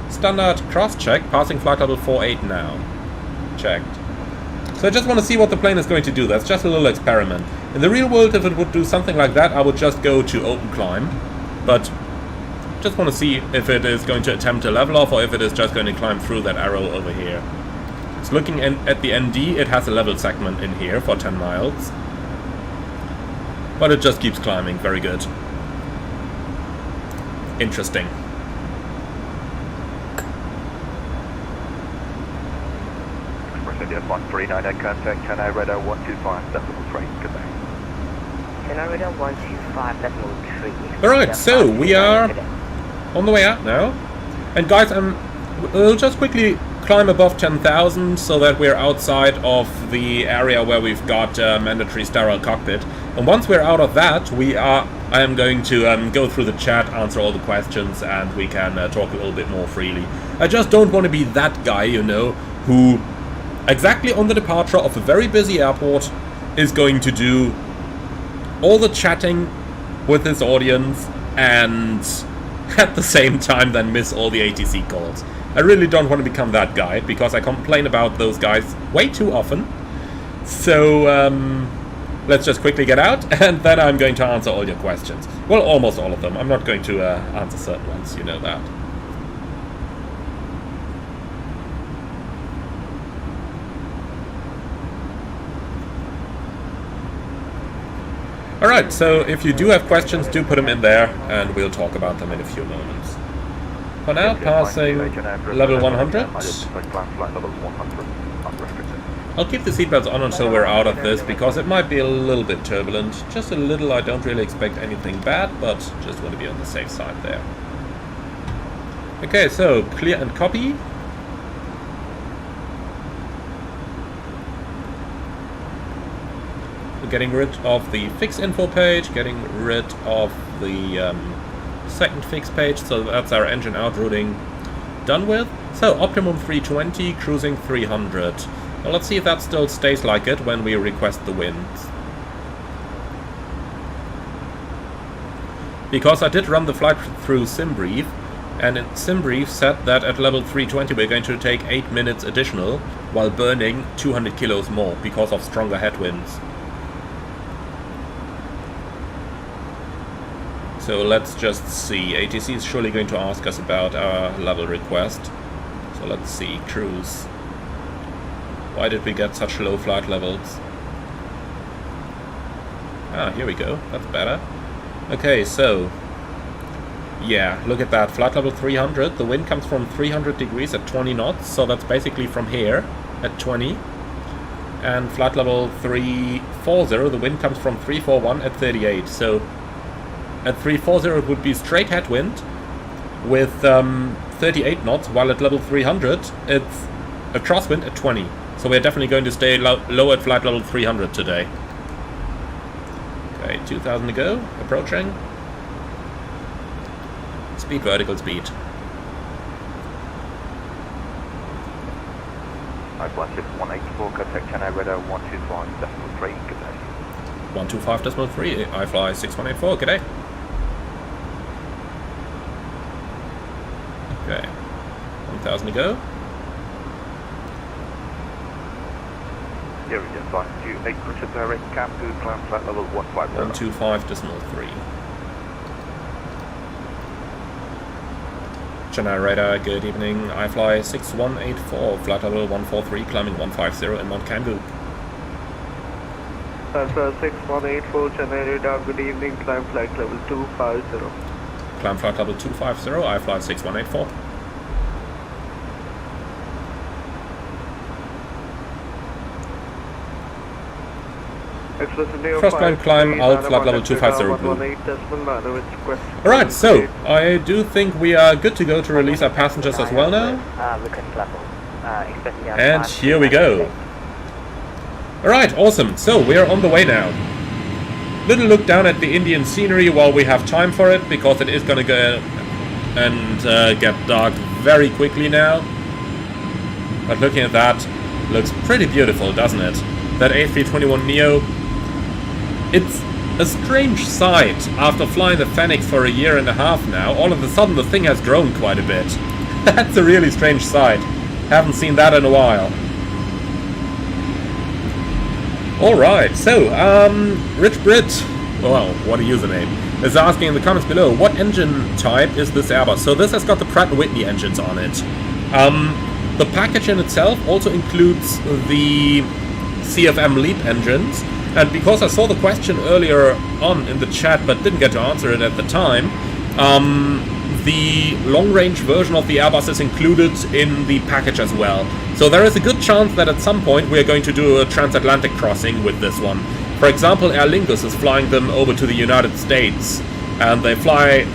Standard cross-check, passing flight level 48 now. Checked. So I just want to see what the plane is going to do. That's just a little experiment. In the real world, if it would do something like that, I would just go to open climb. But Just want to see if it is going to attempt a level off or if it is just going to climb through that arrow over here. It's looking at the ND, it has a level segment in here for 10 miles. But it just keeps climbing, very good. Interesting. Express India 139, contact Chennai radar 125.3, good day. Chennai radar 125.3. Alright, so we are on the way out now. And guys, we'll just quickly climb above 10,000 so that we're outside of the area where we've got mandatory sterile cockpit. And once we're out of that, I am going to go through the chat, answer all the questions, and we can talk a little bit more freely. I just don't want to be that guy, you know, who exactly on the departure of a very busy airport is going to do all the chatting with his audience and at the same time then miss all the ATC calls. I really don't want to become that guy, because I complain about those guys way too often. So let's just quickly get out, and then I'm going to answer all your questions. Well, almost all of them. I'm not going to answer certain ones, you know that. Alright, so if you do have questions, do put them in there, and we'll talk about them in a few moments. For now, passing level 100. I'll keep the seatbelts on until we're out of this, because it might be a little bit turbulent. Just a little, I don't really expect anything bad, but just want to be on the safe side there. Okay, so clear and copy. We're getting rid of the fix info page, getting rid of the second fix page, so that's our engine out routing done with. So optimum 320, cruising 300. Well, let's see if that still stays like it when we request the winds. Because I did run the flight through SimBrief, and SimBrief said that at level 320 we're going to take 8 minutes additional while burning 200 kilos more because of stronger headwinds. So let's just see. ATC is surely going to ask us about our level request. So let's see. Cruise. Why did we get such low flight levels? Ah, here we go. That's better. Okay, so yeah, look at that. Flight level 300. The wind comes from 300 degrees at 20 knots. So that's basically from here at 20. And flight level 340, the wind comes from 341 at 38. So at 340 it would be straight headwind with 38 knots, while at level 300 it's a crosswind at 20. So we're definitely going to stay low at flight level 300 today. Okay, 2000 to go, approaching. Speed, vertical speed. Airbus 6184, contact Chennai radar 125.3, good day. 125.3, I fly 6184, good day. Okay, 1000 to go. Here we go, flight 28, Richard direct, Camden, climb flight level 150. 125.3. Chennai radar, good evening. I fly 6184, flight level 143, climbing 150 in Mount Camden. Alpha 6184, Chennai radar, good evening, climb flight level 250. Climb flight level 250, I fly 6184. First climb, alt flight level 250 blue. Alright, so I do think we are good to go to release our passengers as well now. And here we go. Alright, awesome. So we are on the way now. Little look down at the Indian scenery while we have time for it, because it is going to go and get dark very quickly now. But looking at that, looks pretty beautiful, doesn't it? That A321neo. It's a strange sight. After flying the Fenix for a year and a half now, all of a sudden the thing has grown quite a bit. That's a really strange sight. Haven't seen that in a while. Alright, so, Rich Brit, well, what a username. is asking in the comments below, what engine type is this Airbus? So this has got the Pratt & Whitney engines on it. The package in itself also includes the CFM LEAP engines, and because I saw the question earlier on in the chat but didn't get to answer it at the time, the long-range version of the Airbus is included in the package as well. So there is a good chance that at some point we are going to do a transatlantic crossing with this one. For example, Aer Lingus is flying them over to the United States, and they fly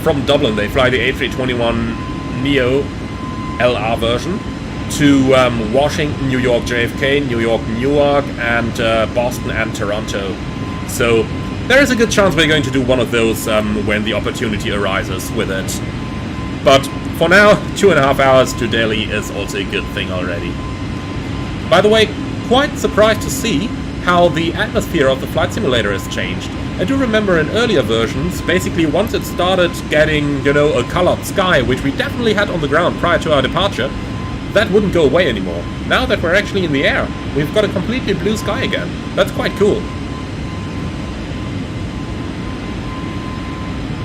from Dublin, they fly the A321neo LR version to Washington, New York JFK, New York Newark, and Boston and Toronto. So there is a good chance we're going to do one of those when the opportunity arises with it. But for now, 2.5 hours to Delhi is also a good thing already. By the way, quite surprised to see how the atmosphere of the flight simulator has changed. I do remember in earlier versions, basically once it started getting, you know, a colored sky, which we definitely had on the ground prior to our departure, that wouldn't go away anymore. Now that we're actually in the air, we've got a completely blue sky again. That's quite cool.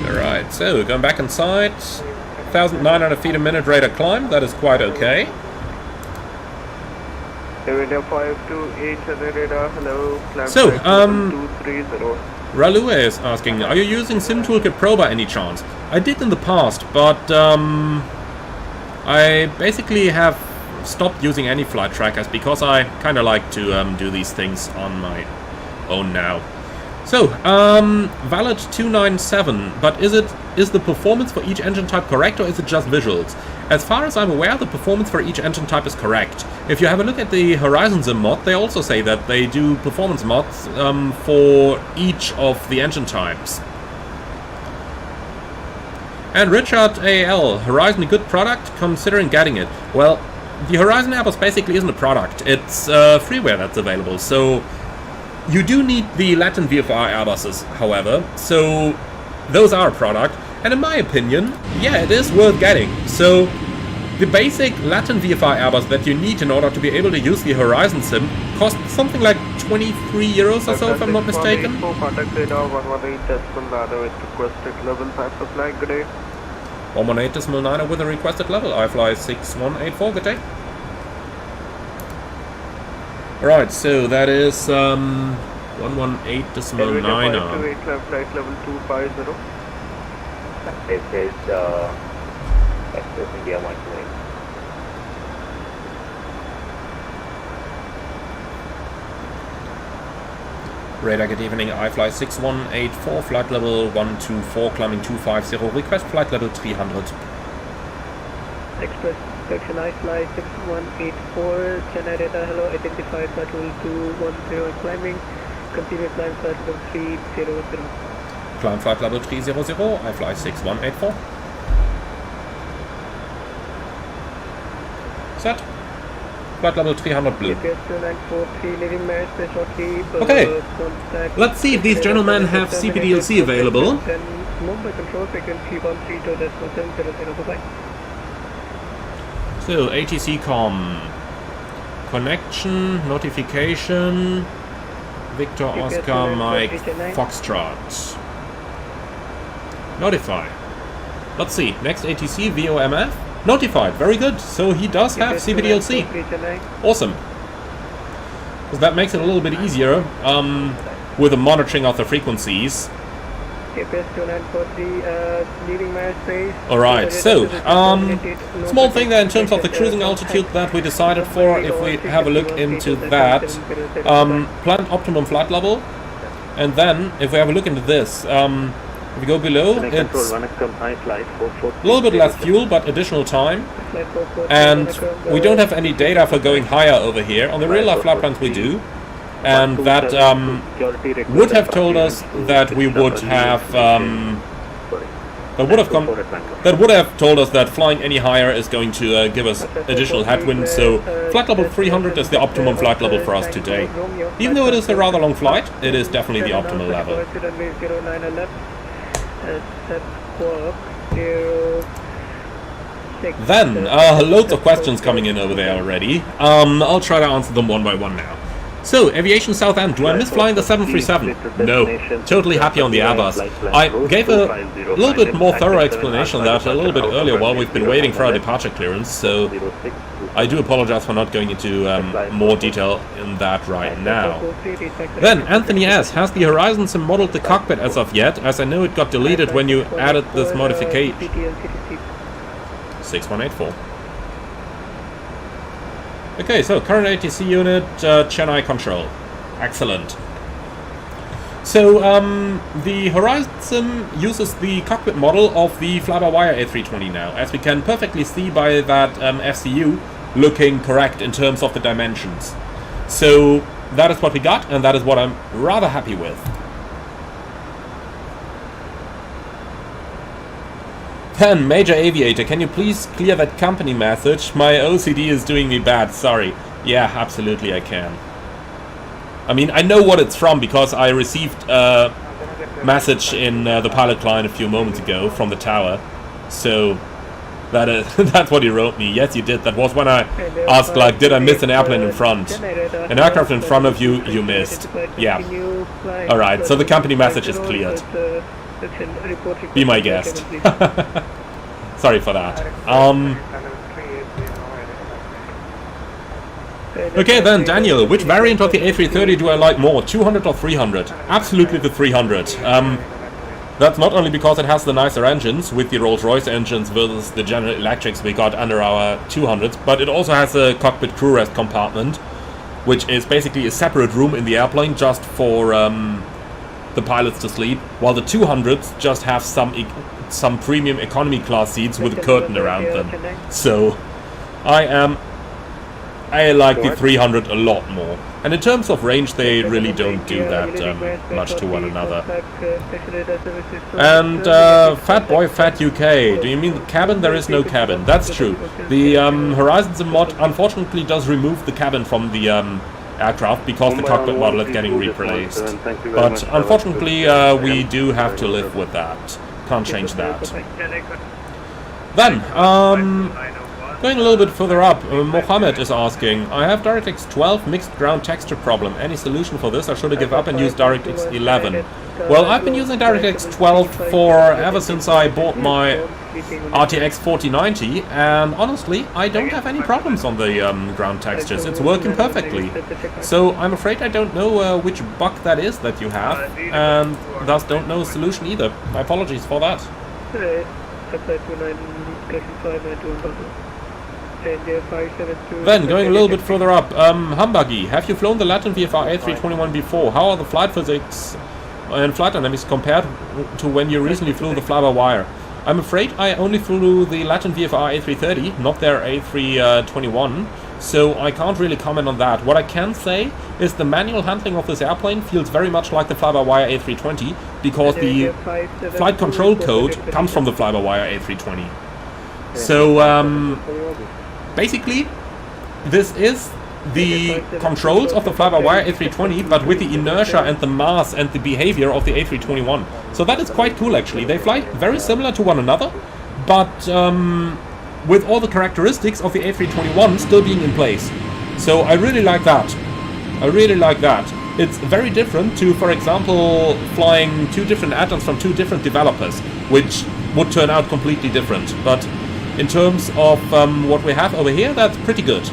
Alright, so going back inside, 1,900 feet a minute rate of climb, that is quite okay. India 528 radar, hello. So, 230. Ralue is asking, are you using SimToolkit Pro by any chance? I did in the past, but I basically have stopped using any flight trackers because I kind of like to do these things on my own now. So, valid 297, but is the performance for each engine type correct, or is it just visuals? As far as I'm aware, the performance for each engine type is correct. If you have a look at the Horizon Sim mod, they also say that they do performance mods for each of the engine types. And Richard AL, Horizon a good product, considering getting it. Well, the Horizon Airbus basically isn't a product, it's freeware that's available, so you do need the Latin VFR Airbuses, however, so those are a product, and in my opinion, yeah, it is worth getting. So the basic Latin VFR Airbus that you need in order to be able to use the Horizon Sim costs something like 23 euros or so, if I'm not mistaken. Contact radar 118.9 with requested level, types of flight, good day. 118.9 with a requested level, I fly 6184, good day. Right, so that is 118.9. Flight level 250. This is Express India 128. Radar, good evening, I fly 6184, flight level 124, climbing 250, request flight level 300. Express section I fly 6184, Chennai radar, hello, identified flight level 210 climbing, continue climb flight level 300. Climb flight level 300, I fly 6184. Set. Flight level 300 blue. Okay, let's see if these gentlemen have CPDLC available. So, ATC com. Connection, notification, Victor Oscar Mike Foxtrot. Notify. Let's see, next ATC VOMF. Notified, very good. So he does have CPDLC. Awesome. Because that makes it a little bit easier with the monitoring of the frequencies. Alright, so small thing there in terms of the cruising altitude that we decided for, if we have a look into that. Planned optimum flight level. And then, if we have a look into this, if we go below, it's a little bit less fuel, but additional time. And we don't have any data for going higher over here. On the real life flight plans we do. And that would have told us that we would have that would have told us that flying any higher is going to give us additional headwind. So flight level 300 is the optimum flight level for us today. Even though it is a rather long flight, it is definitely the optimal level. Then, loads of questions coming in over there already. I'll try to answer them one by one now. So, Aviation Southend, do I miss flying the 737? No, totally happy on the Airbus. I gave a little bit more thorough explanation on that a little bit earlier while we've been waiting for our departure clearance, so I do apologize for not going into more detail in that right now. Then, Anthony S. Has the Horizon Sim modeled the cockpit as of yet, as I know it got deleted when you added this modification? 6184. Okay, so current ATC unit, Chennai control. Excellent. So, the Horizon Sim uses the cockpit model of the fly-by-wire A320 now, as we can perfectly see by that FCU looking correct in terms of the dimensions. So, that is what we got, and that is what I'm rather happy with. Then, Major Aviator, can you please clear that company message? My OCD is doing me bad, sorry. Yeah, absolutely I can. I mean, I know what it's from because I received a message in the pilot client a few moments ago from the tower. So, that is, that's what he wrote me. Yes, you did. That was when I asked, like, did I miss an airplane in front? An aircraft in front of you, you missed. Yeah. Alright, so the company message is cleared. Be my guest. Sorry for that. Okay then, Daniel, which variant of the A330 do I like more, 200 or 300? Absolutely the 300. That's not only because it has the nicer engines, with the Rolls-Royce engines versus the General Electrics we got under our 200s, but it also has a cockpit crew rest compartment, which is basically a separate room in the airplane just for the pilots to sleep, while the 200s just have some premium economy class seats with a curtain around them. So I like the 300 a lot more. And in terms of range, they really don't do that much to one another. And Fat Boy Fat UK, do you mean the cabin? There is no cabin. That's true. The Horizon Sim mod unfortunately does remove the cabin from the aircraft because the cockpit model is getting replaced. But unfortunately, we do have to live with that. Can't change that. Then, going a little bit further up, Mohammed is asking, I have DirectX 12 mixed ground texture problem. Any solution for this, or should I give up and use DirectX 11? Well, I've been using DirectX 12 for ever since I bought my RTX 4090, and honestly, I don't have any problems on the ground textures. It's working perfectly. So I'm afraid I don't know which bug that is that you have, and thus don't know a solution either. My apologies for that. Then, going a little bit further up, Humbuggy, have you flown the Latin VFR A321 before? How are the flight physics and flight dynamics compared to when you recently flew the fly-by-wire? I'm afraid I only flew the Latin VFR A330, not their A321, so I can't really comment on that. What I can say is the manual handling of this airplane feels very much like the fly-by-wire A320, because the flight control code comes from the fly-by-wire A320. So, basically, this is the controls of the fly-by-wire A320, but with the inertia and the mass and the behavior of the A321. So that is quite cool, actually. They fly very similar to one another, but with all the characteristics of the A321 still being in place. So I really like that. I really like that. It's very different to, for example, flying two different add-ons from two different developers, which would turn out completely different. But in terms of what we have over here, that's pretty good.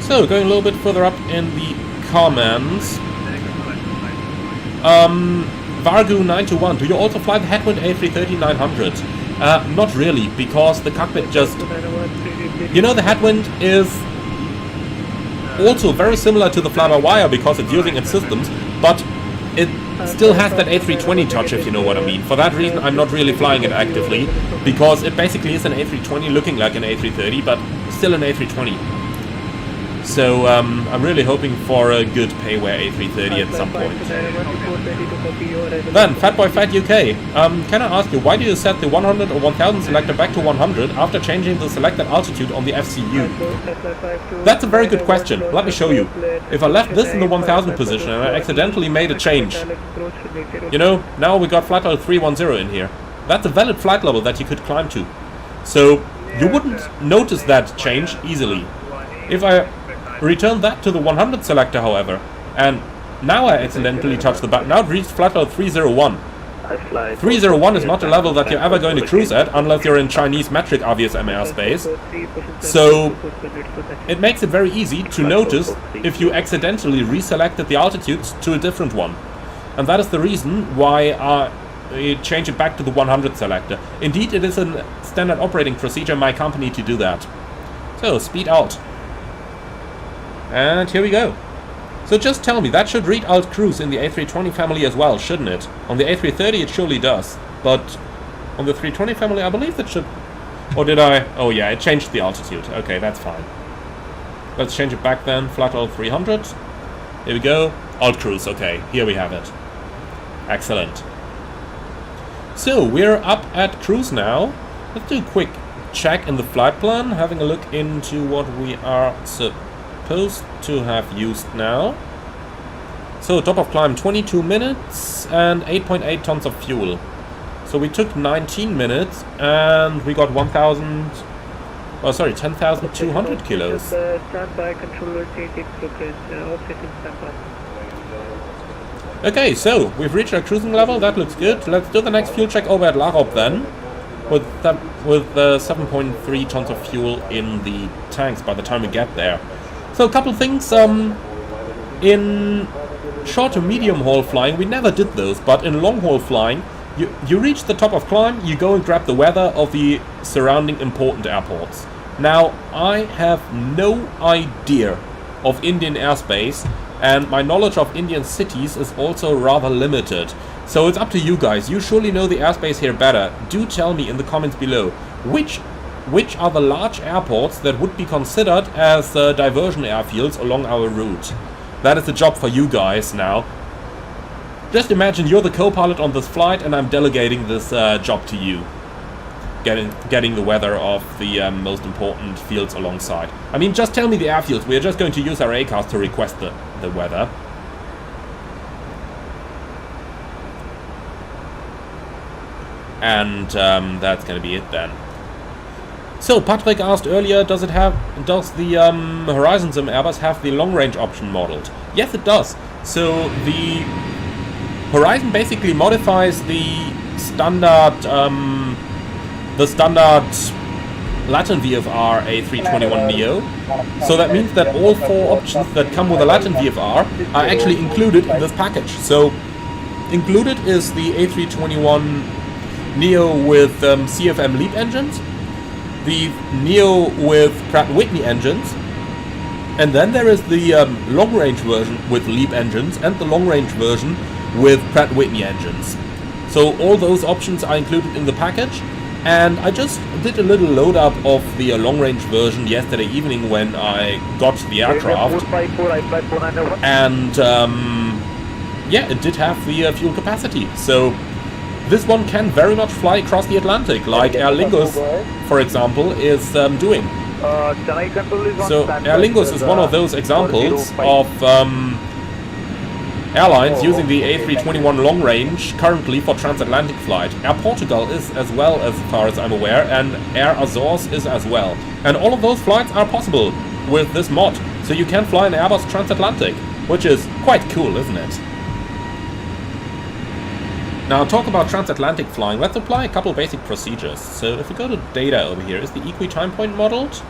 So, going a little bit further up in the comments. Vargu921, do you also fly the Headwind A330-900? Not really, because the cockpit just... You know, the Headwind is also very similar to the fly-by-wire because it's using its systems, but it still has that A320 touch, if you know what I mean. For that reason, I'm not really flying it actively, because it basically is an A320 looking like an A330, but still an A320. So I'm really hoping for a good payware A330 at some point. Then, Fatboy Fat UK, can I ask you, why do you set the 100 or 1000 selector back to 100 after changing the selected altitude on the FCU? That's a very good question. Let me show you. If I left this in the 1000 position and I accidentally made a change, you know, now we got flight level 310 in here. That's a valid flight level that you could climb to. So you wouldn't notice that change easily. If I return that to the 100 selector, however, and now I accidentally touch the button, now it reached flight level 301. 301 is not a level that you're ever going to cruise at unless you're in Chinese metric RVSM airspace. So it makes it very easy to notice if you accidentally reselected the altitudes to a different one. And that is the reason why I change it back to the 100 selector. Indeed, it is a standard operating procedure in my company to do that. So, speed out. And here we go. So just tell me, that should read alt cruise in the A320 family as well, shouldn't it? On the A330 it surely does, but on the 320 family I believe that should... Or did I... Oh yeah, it changed the altitude. Okay, that's fine. Let's change it back then, flat alt 300. Here we go. Alt cruise, okay, here we have it. Excellent. So, we're up at cruise now. Let's do a quick check in the flight plan, having a look into what we are supposed to have used now. So top of climb 22 minutes and 8.8 tons of fuel. So we took 19 minutes and we got 10,200 kilos. Standby controller changing focus, offsetting standby. Okay, so we've reached our cruising level, that looks good. Let's do the next fuel check over at Larop then. With 7.3 tons of fuel in the tanks by the time we get there. So a couple things, in short to medium haul flying, we never did those, but in long haul flying, you reach the top of climb, you go and grab the weather of the surrounding important airports. Now, I have no idea of Indian airspace, and my knowledge of Indian cities is also rather limited. So it's up to you guys, you surely know the airspace here better. Do tell me in the comments below, which are the large airports that would be considered as diversion airfields along our route. That is a job for you guys now. Just imagine you're the co-pilot on this flight and I'm delegating this job to you. Getting the weather of the most important fields alongside. I mean, just tell me the airfields. We're just going to use our ACARS to request the weather. And that's going to be it then. So Patrick asked earlier, does the Horizon Sim Airbus have the long range option modeled? Yes, it does. So the Horizon basically modifies the standard Latin VFR A321neo. So that means that all 4 options that come with a Latin VFR are actually included in this package. So included is the A321neo with CFM LEAP engines, the Neo with Pratt & Whitney engines, and then there is the long-range version with LEAP engines and the long-range version with Pratt & Whitney engines. So all those options are included in the package, and I just did a little load-up of the long-range version yesterday evening when I got the aircraft, and yeah, it did have the fuel capacity. So this one can very much fly across the Atlantic, like Aer Lingus, for example, is doing. So Aer Lingus is one of those examples of airlines using the A321 long range currently for transatlantic flight. Air Portugal is as well, as far as I'm aware, and Air Azores is as well. And all of those flights are possible with this mod. So you can fly an Airbus transatlantic, which is quite cool, isn't it? Now, talk about transatlantic flying. Let's apply a couple basic procedures. So if we go to data over here, is the equi time point modeled?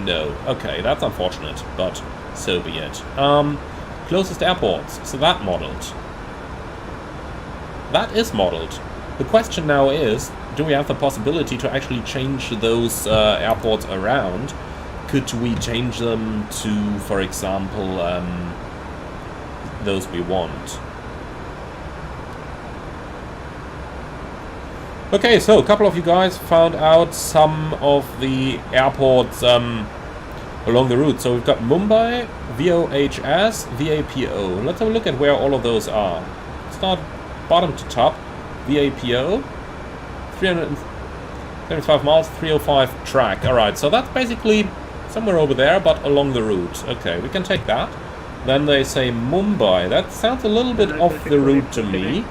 No. Okay, that's unfortunate, but so be it. Closest airports. So that modeled. That is modeled. The question now is, do we have the possibility to actually change those airports around? Could we change them to, for example, those we want? Okay, so a couple of you guys found out some of the airports along the route. So we've got Mumbai, VOHS, VAPO. Let's have a look at where all of those are. Start bottom to top. VAPO, 375 miles, 305 track. Alright, so that's basically somewhere over there, but along the route. Okay, we can take that. Then they say Mumbai. That sounds a little bit off the route to me.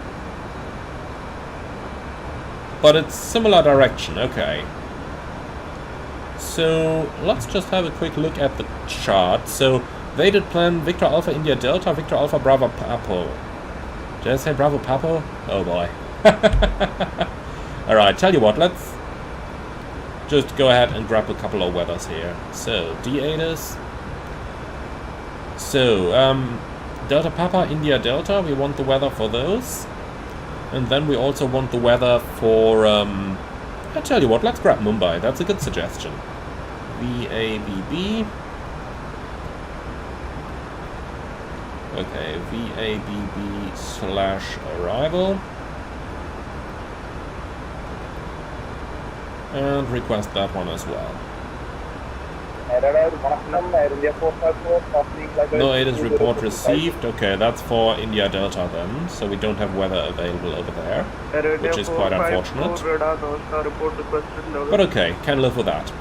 But it's similar direction, okay. so let's just have a quick look at the chart. So they did plan Victor Alpha India Delta, Victor Alpha Bravo Papo. Did I say Bravo Papo? Oh boy. Alright, tell you what, let's just go ahead and grab a couple of weathers here. So, D8s. So, Delta Papa, India Delta, we want the weather for those. And then we also want the weather for, I tell you what, let's grab Mumbai, that's a good suggestion. VABB. Okay, VABB/arrival. And request that one as well. No ATIS report received. Okay, that's for India Delta then. So we don't have weather available over there, which is quite unfortunate. But okay, can live with that.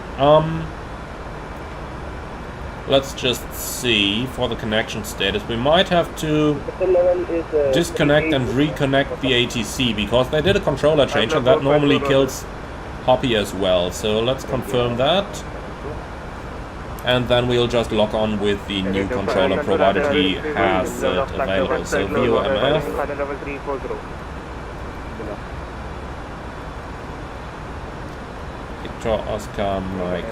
Let's just see for the connection status. We might have to disconnect and reconnect the ATC because they did a controller change and that normally kills Hoppy as well. So let's confirm that. And then we'll just log on with the new controller provided he has it available. So VOMF. Victor Oscar Mike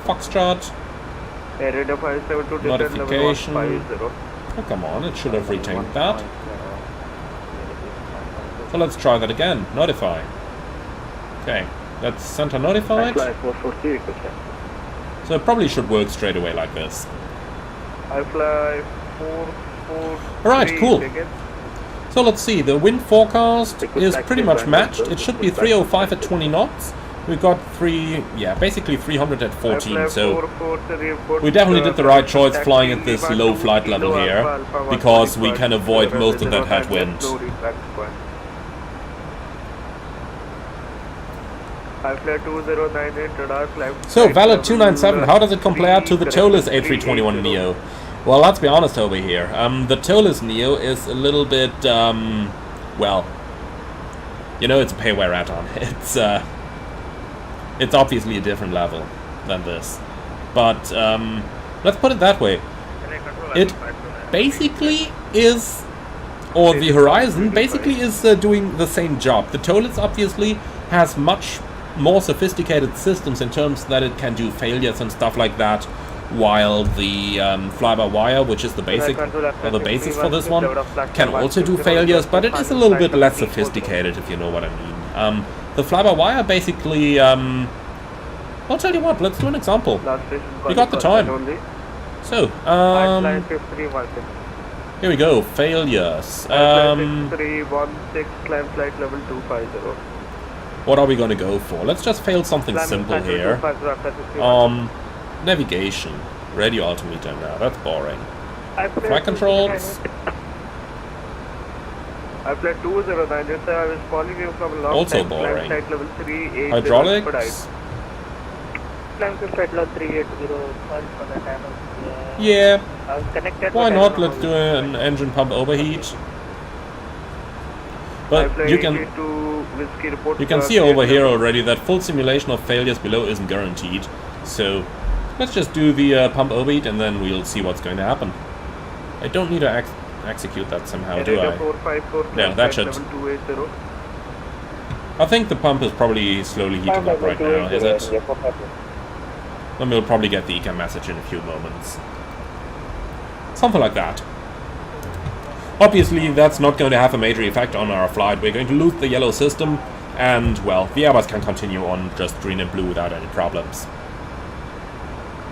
Foxtrot. Notification. Oh, come on, it should have retained that. So let's try that again. Notify. Okay, that's center notified. So it probably should work straight away like this. Alright, cool. So let's see, the wind forecast is pretty much matched. It should be 305 at 20 knots. We've got basically 300 at 14, so we definitely did the right choice flying at this low flight level here, because we can avoid most of that headwind. So, valid 297, how does it compare to the toeless A321neo? Well, let's be honest over here. The toeless Neo is a little bit, well, you know, it's a payware add-on. It's obviously a different level than this. But, let's put it that way. It basically is, or the Horizon basically is doing the same job. The toeless obviously has much more sophisticated systems in terms that it can do failures and stuff like that, while the fly-by-wire, which is the basic or the basis for this one, can also do failures, but it is a little bit less sophisticated, if you know what I mean. The fly-by-wire basically, I'll tell you what, let's do an example. We got the time. So, here we go, failures. What are we going to go for? Let's just fail something simple here. Navigation. Radio altimeter now, that's boring. Flight controls. Also boring. Hydraulics. Yeah. Why not? Let's do an engine pump overheat. But you can see over here already that full simulation of failures below isn't guaranteed. So let's just do the pump overheat and then we'll see what's going to happen. I don't need to execute that somehow, do I? No, that should. I think the pump is probably slowly heating up right now, is it? Then we'll probably get the ECAM message in a few moments. Something like that. Obviously, that's not going to have a major effect on our flight. We're going to lose the yellow system, and, well, the Airbus can continue on just green and blue without any problems.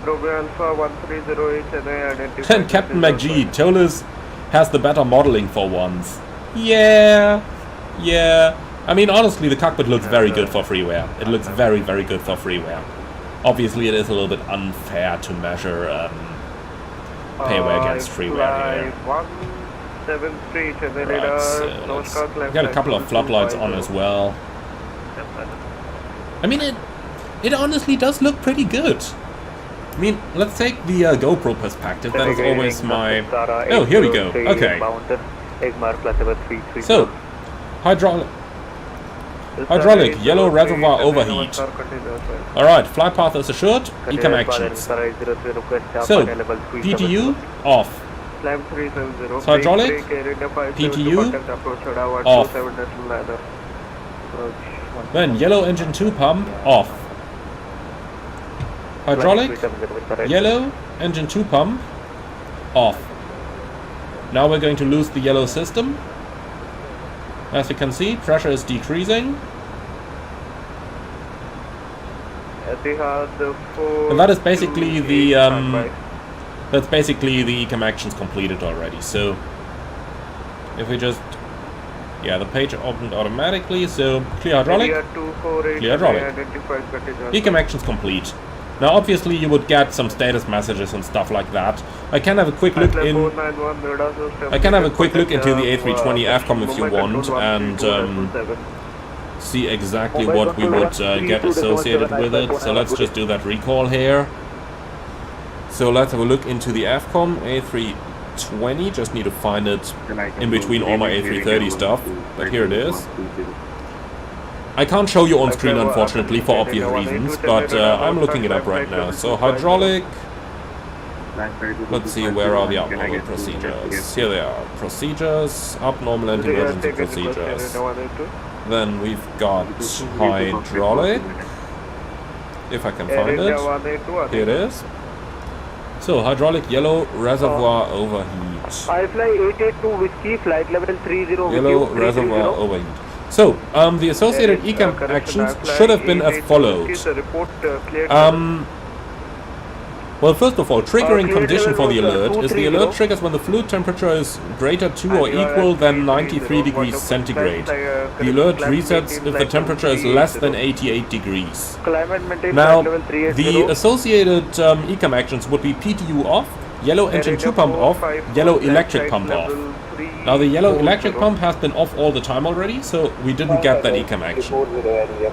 And Captain McGee, Tolis has the better modeling for once. Yeah. I mean, honestly, the cockpit looks very good for freeware. It looks very, very good for freeware. Obviously, it is a little bit unfair to measure payware against freeware here. Right, so let's get a couple of floodlights on as well. I mean, it honestly does look pretty good. I mean, let's take the GoPro perspective. That is always my... Oh, here we go. Okay. So, Hydraulic, yellow reservoir overheat. Alright, flight path is assured, ECAM actions. So, PTU, off. So hydraulic, PTU, off. Then yellow engine 2 pump, off. Hydraulic, yellow engine 2 pump, off. Now we're going to lose the yellow system. As you can see, pressure is decreasing. And that is basically the ECAM actions completed already. So if we just, yeah, the page opened automatically. So clear hydraulic, clear hydraulic. ECAM actions complete. Now obviously you would get some status messages and stuff like that. I can have a quick look into the A320 AFCOM if you want, and see exactly what we would get associated with it. So let's just do that recall here. So let's have a look into the AFCOM A320. Just need to find it in between all my A330 stuff, but here it is. I can't show you on screen unfortunately for obvious reasons, but I'm looking it up right now. So hydraulic, let's see, where are the abnormal procedures? Here they are, procedures, abnormal and emergency procedures. Then we've got hydraulic, if I can find it, here it is. So hydraulic, yellow reservoir overheat. I fly 882 whiskey, flight level 30. Yellow reservoir overheat. So, the associated ECAM actions should have been as follows. Well, first of all, triggering condition for the alert is the alert triggers when the fluid temperature is greater to or equal than 93 degrees centigrade. The alert resets if the temperature is less than 88 degrees. Now, the associated ECAM actions would be PTU off, yellow engine 2 pump off, yellow electric pump off. Now the yellow electric pump has been off all the time already, so we didn't get that ECAM action.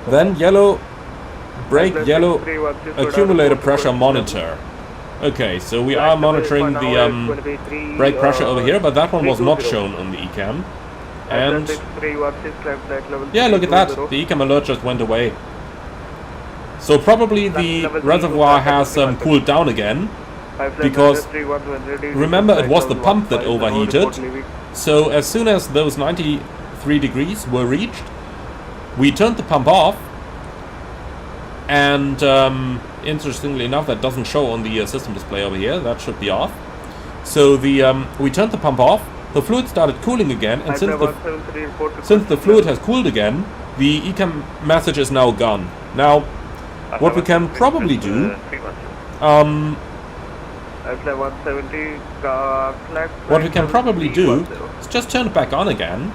Then yellow, brake yellow, accumulator pressure monitor. Okay, so we are monitoring the brake pressure over here, but that one was not shown on the ECAM. And yeah, look at that, the ECAM alert just went away. So probably the reservoir has cooled down again, because remember it was the pump that overheated. So as soon as those 93 degrees were reached, we turned the pump off, and interestingly enough, that doesn't show on the system display over here. That should be off. So the we turned the pump off, the fluid started cooling again, and since the fluid has cooled again, the ECAM message is now gone. Now, what we can probably do, is just turn it back on again,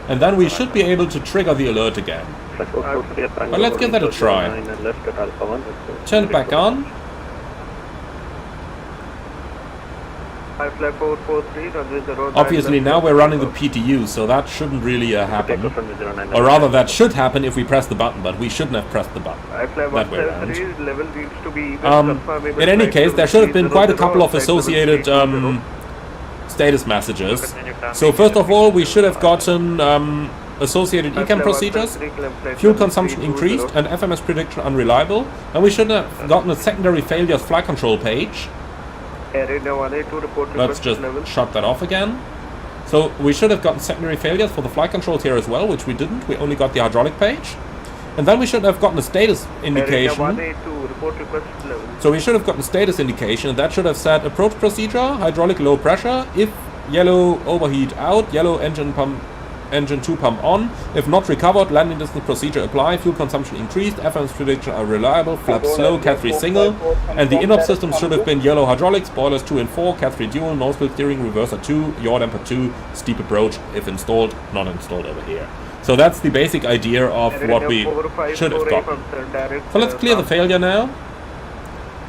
and then we should be able to trigger the alert again. But let's give that a try. Turn it back on. Obviously now we're running the PTU, so that shouldn't really happen. Or rather, that should happen if we press the button, but we shouldn't have pressed the button. That way around. In any case, there should have been quite a couple of associated status messages. So first of all, we should have gotten associated ECAM procedures, fuel consumption increased, and FMS prediction unreliable. And we should have gotten a secondary failures flight control page. Let's just shut that off again. So we should have gotten secondary failures for the flight controls here as well, which we didn't. We only got the hydraulic page. And then we should have gotten a status indication. So we should have gotten status indication, and that should have said approach procedure, hydraulic low pressure, if yellow overheat out, yellow engine 2 pump on, if not recovered, landing distance procedure apply, fuel consumption increased, FMS prediction are reliable, flap slow, Cat 3 single, and the in-off systems should have been yellow hydraulics, spoilers 2 and 4, Cat 3 dual, nose wheel steering, reverser 2, yaw damper 2, steep approach if installed, not installed over here. So that's the basic idea of what we should have gotten. So let's clear the failure now,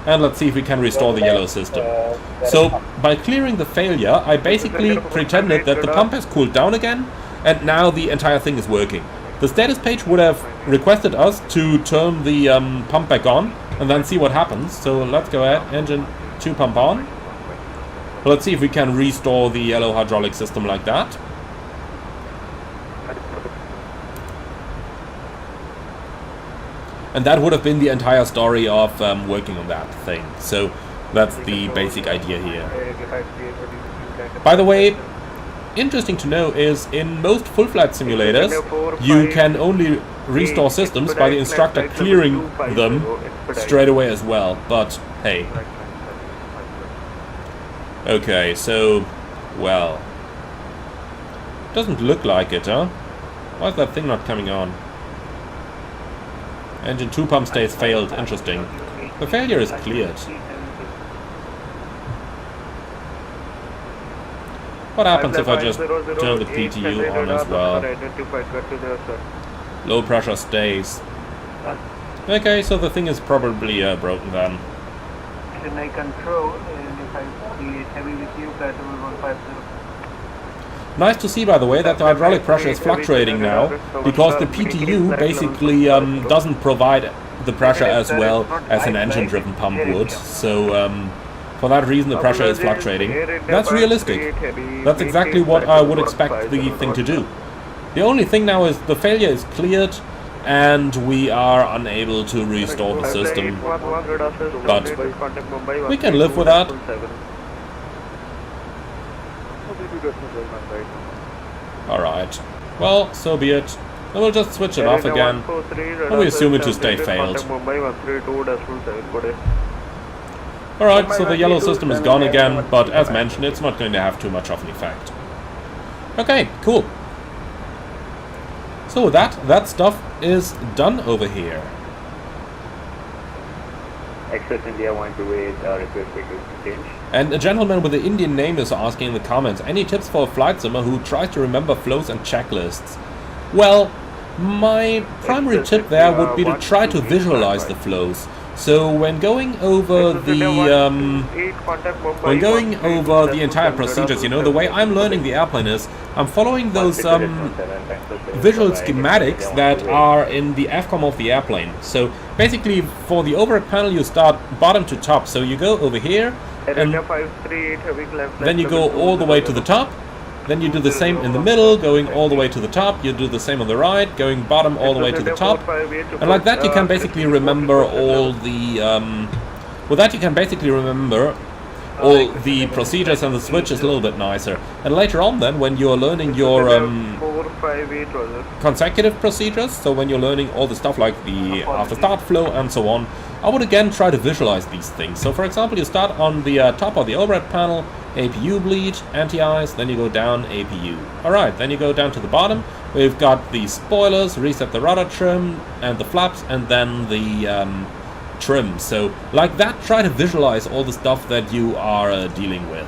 and let's see if we can restore the yellow system. So by clearing the failure, I basically pretended that the pump has cooled down again, and now the entire thing is working. The status page would have requested us to turn the pump back on and then see what happens. So let's go ahead, engine 2 pump on. Let's see if we can restore the yellow hydraulic system like that. And that would have been the entire story of working on that thing. So that's the basic idea here. By the way, interesting to know is in most full flight simulators, you can only restore systems by the instructor clearing them straight away as well. But hey. Okay, so, well, doesn't look like it, huh? Why is that thing not coming on? Engine 2 pump states failed. Interesting. The failure is cleared. What happens if I just turn the PTU on as well? Low pressure stays. Okay, so the thing is probably broken then. Chennai control, and if I see it heavy with you, platform 150. Nice to see, by the way, that the hydraulic pressure is fluctuating now, because the PTU basically doesn't provide the pressure as well as an engine-driven pump would. So for that reason the pressure is fluctuating. That's realistic. That's exactly what I would expect the thing to do. The only thing now is the failure is cleared and we are unable to restore the system. But we can live with that. Alright. Well, so be it. Then we'll just switch it off again. And we assume it to stay failed. Alright, so the yellow system is gone again, but as mentioned, it's not going to have too much of an effect. Okay, cool. So that stuff is done over here. Express India 128, request vehicles to change. And a gentleman with the Indian name is asking in the comments, any tips for a flight simmer who tries to remember flows and checklists? Well, my primary tip there would be to try to visualize the flows. So when going over the entire procedures, you know, the way I'm learning the airplane is I'm following those visual schematics that are in the FCOM of the airplane. So basically for the overhead panel you start bottom to top. So you go over here and then you go all the way to the top. Then you do the same in the middle, going all the way to the top. You do the same on the right, going bottom all the way to the top. And like that you can basically remember all the... with that you can basically remember all the procedures, and the switch is a little bit nicer. And later on then, when you're learning your consecutive procedures, so when you're learning all the stuff like the after start flow and so on, I would again try to visualize these things. So for example, you start on the top of the overhead panel, APU bleed, anti-ice, then you go down APU. Alright, then you go down to the bottom, we've got the spoilers, reset the rudder trim, and the flaps, and then the trim. So like that, try to visualize all the stuff that you are dealing with.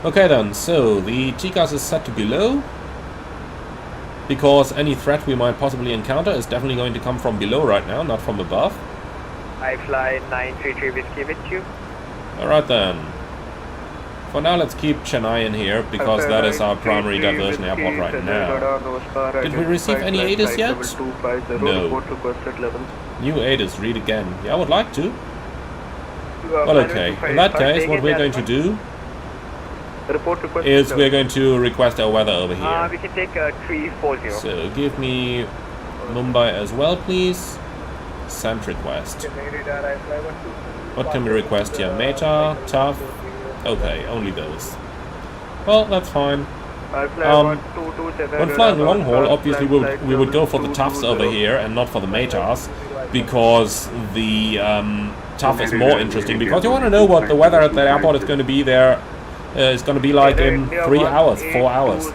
Okay then, so the TCAS is set to below, because any threat we might possibly encounter is definitely going to come from below right now, not from above. I fly 933 whiskey with you. Alright then. For now let's keep Chennai in here, because that is our primary diversion airport right now. Did we receive any ADIS yet? No. New ADIS, read again. Yeah, I would like to. Well, okay. In that case, what we're going to do is we're going to request our weather over here. We can take 340. So give me Mumbai as well, please. Send request. What can we request here? Meta, TAF. Okay, only those. Well, that's fine. When flying long haul, obviously we would go for the TAFs over here and not for the METAs, because the TAF is more interesting, because you want to know what the weather at the airport is going to be there. It's going to be like in 3 hours, 4 hours.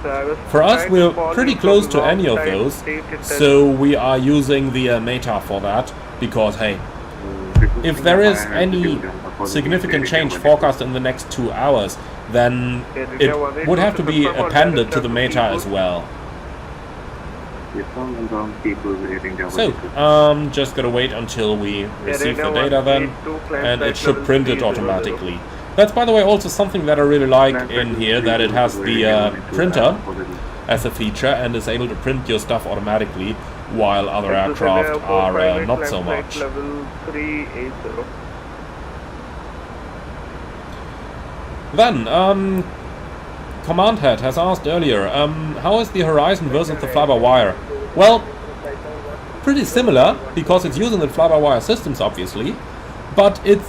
For us, we're pretty close to any of those, so we are using the META for that, because hey, if there is any significant change forecast in the next 2 hours, then it would have to be appended to the META as well. So, just gotta wait until we receive the data then, and it should print it automatically. That's, by the way, also something that I really like in here, that it has the printer as a feature and is able to print your stuff automatically, while other aircraft are not so much. Then, Command Head has asked earlier, how is the Horizon versus the fly-by-wire? Well, pretty similar because it's using the fly-by-wire systems, obviously, but it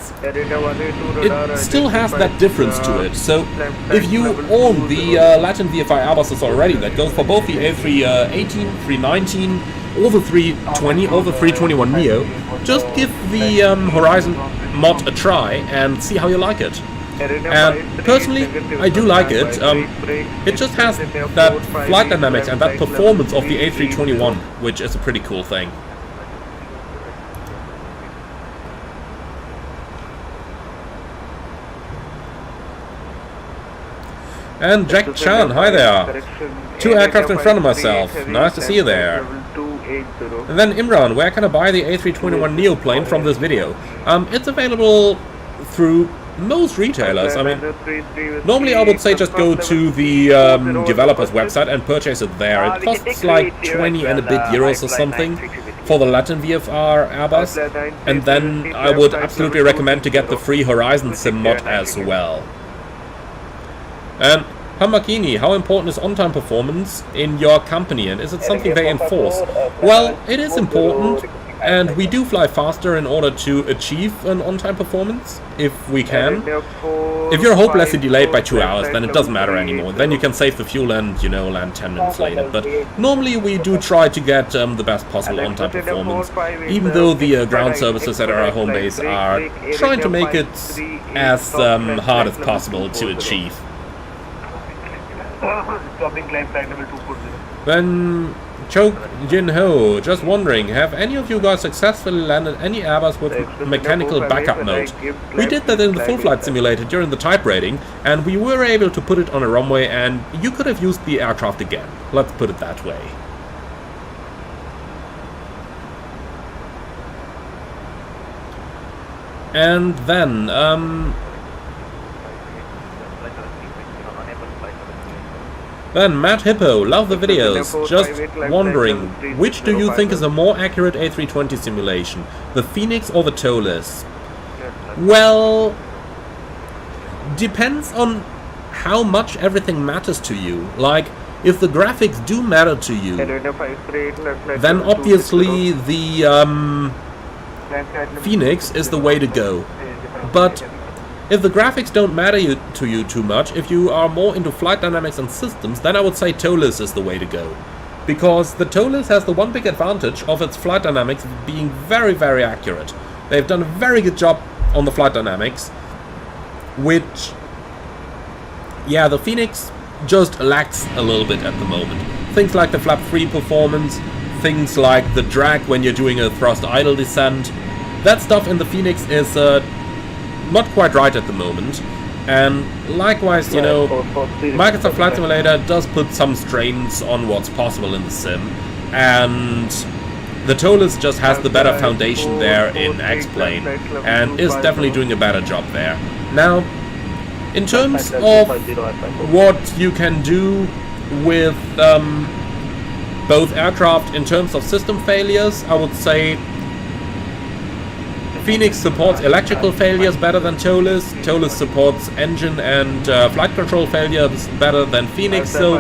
still has that difference to it. So if you own the Latin VFI Airbuses already, that goes for both the A318, 319, or the 320, or the 321neo, just give the Horizon mod a try and see how you like it. And personally, I do like it. It just has that flight dynamics and that performance of the A321, which is a pretty cool thing. And Jack Chan, hi there. 2 aircraft in front of myself. Nice to see you there. And then Imran, where can I buy the A321neo plane from this video? It's available through most retailers. I mean, normally I would say just go to the developer's website and purchase it there. It costs like 20 and a bit euros or something for the Latin VFR Airbus. And then I would absolutely recommend to get the free Horizon Sim mod as well. And Hamakini, how important is on-time performance in your company, and is it something they enforce? Well, it is important, and we do fly faster in order to achieve an on-time performance, if we can. If you're hopelessly delayed by 2 hours, then it doesn't matter anymore. Then you can save the fuel and, you know, land 10 minutes later. But normally we do try to get the best possible on-time performance, even though the ground services at our home base are trying to make it as hard as possible to achieve. Then Choke Jin Ho, just wondering, have any of you guys successfully landed any Airbus with mechanical backup mode? We did that in the full flight simulator during the type rating, and we were able to put it on a runway, and you could have used the aircraft again. Let's put it that way. And then, then Matt Hippo, love the videos, just wondering, which do you think is a more accurate A320 simulation, the Phoenix or the Tolus? Well, depends on how much everything matters to you. Like, if the graphics do matter to you, then obviously the Phoenix is the way to go. But if the graphics don't matter to you too much, if you are more into flight dynamics and systems, then I would say Tolus is the way to go. Because the Tolus has the one big advantage of its flight dynamics being very, very accurate. They've done a very good job on the flight dynamics, which, yeah, the Phoenix just lacks a little bit at the moment. Things like the flap free performance, things like the drag when you're doing a thrust idle descent, that stuff in the Phoenix is not quite right at the moment. And likewise, you know, Microsoft Flight Simulator does put some strains on what's possible in the sim, and the Tolus just has the better foundation there in X-Plane and is definitely doing a better job there. Now, in terms of what you can do with both aircraft in terms of system failures, I would say Phoenix supports electrical failures better than Tolus. Tolus supports engine and flight control failures better than Phoenix, so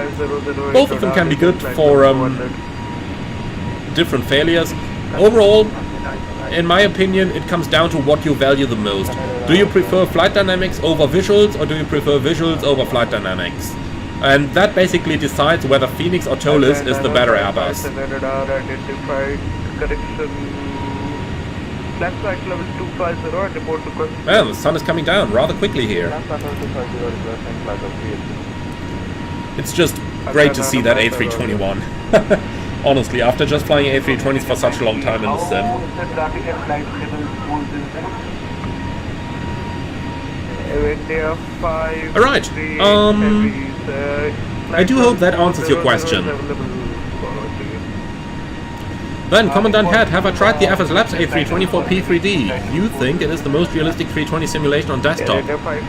both of them can be good for different failures. Overall, in my opinion, it comes down to what you value the most. Do you prefer flight dynamics over visuals, or do you prefer visuals over flight dynamics? And that basically decides whether Phoenix or Tolus is the better Airbus. Well, the sun is coming down rather quickly here. It's just great to see that A321. Honestly, after just flying A320s for such a long time in the sim. Alright, I do hope that answers your question. Then, Commandant Head, have I tried the FS Labs A320 for P3D? You think it is the most realistic 320 simulation on desktop? I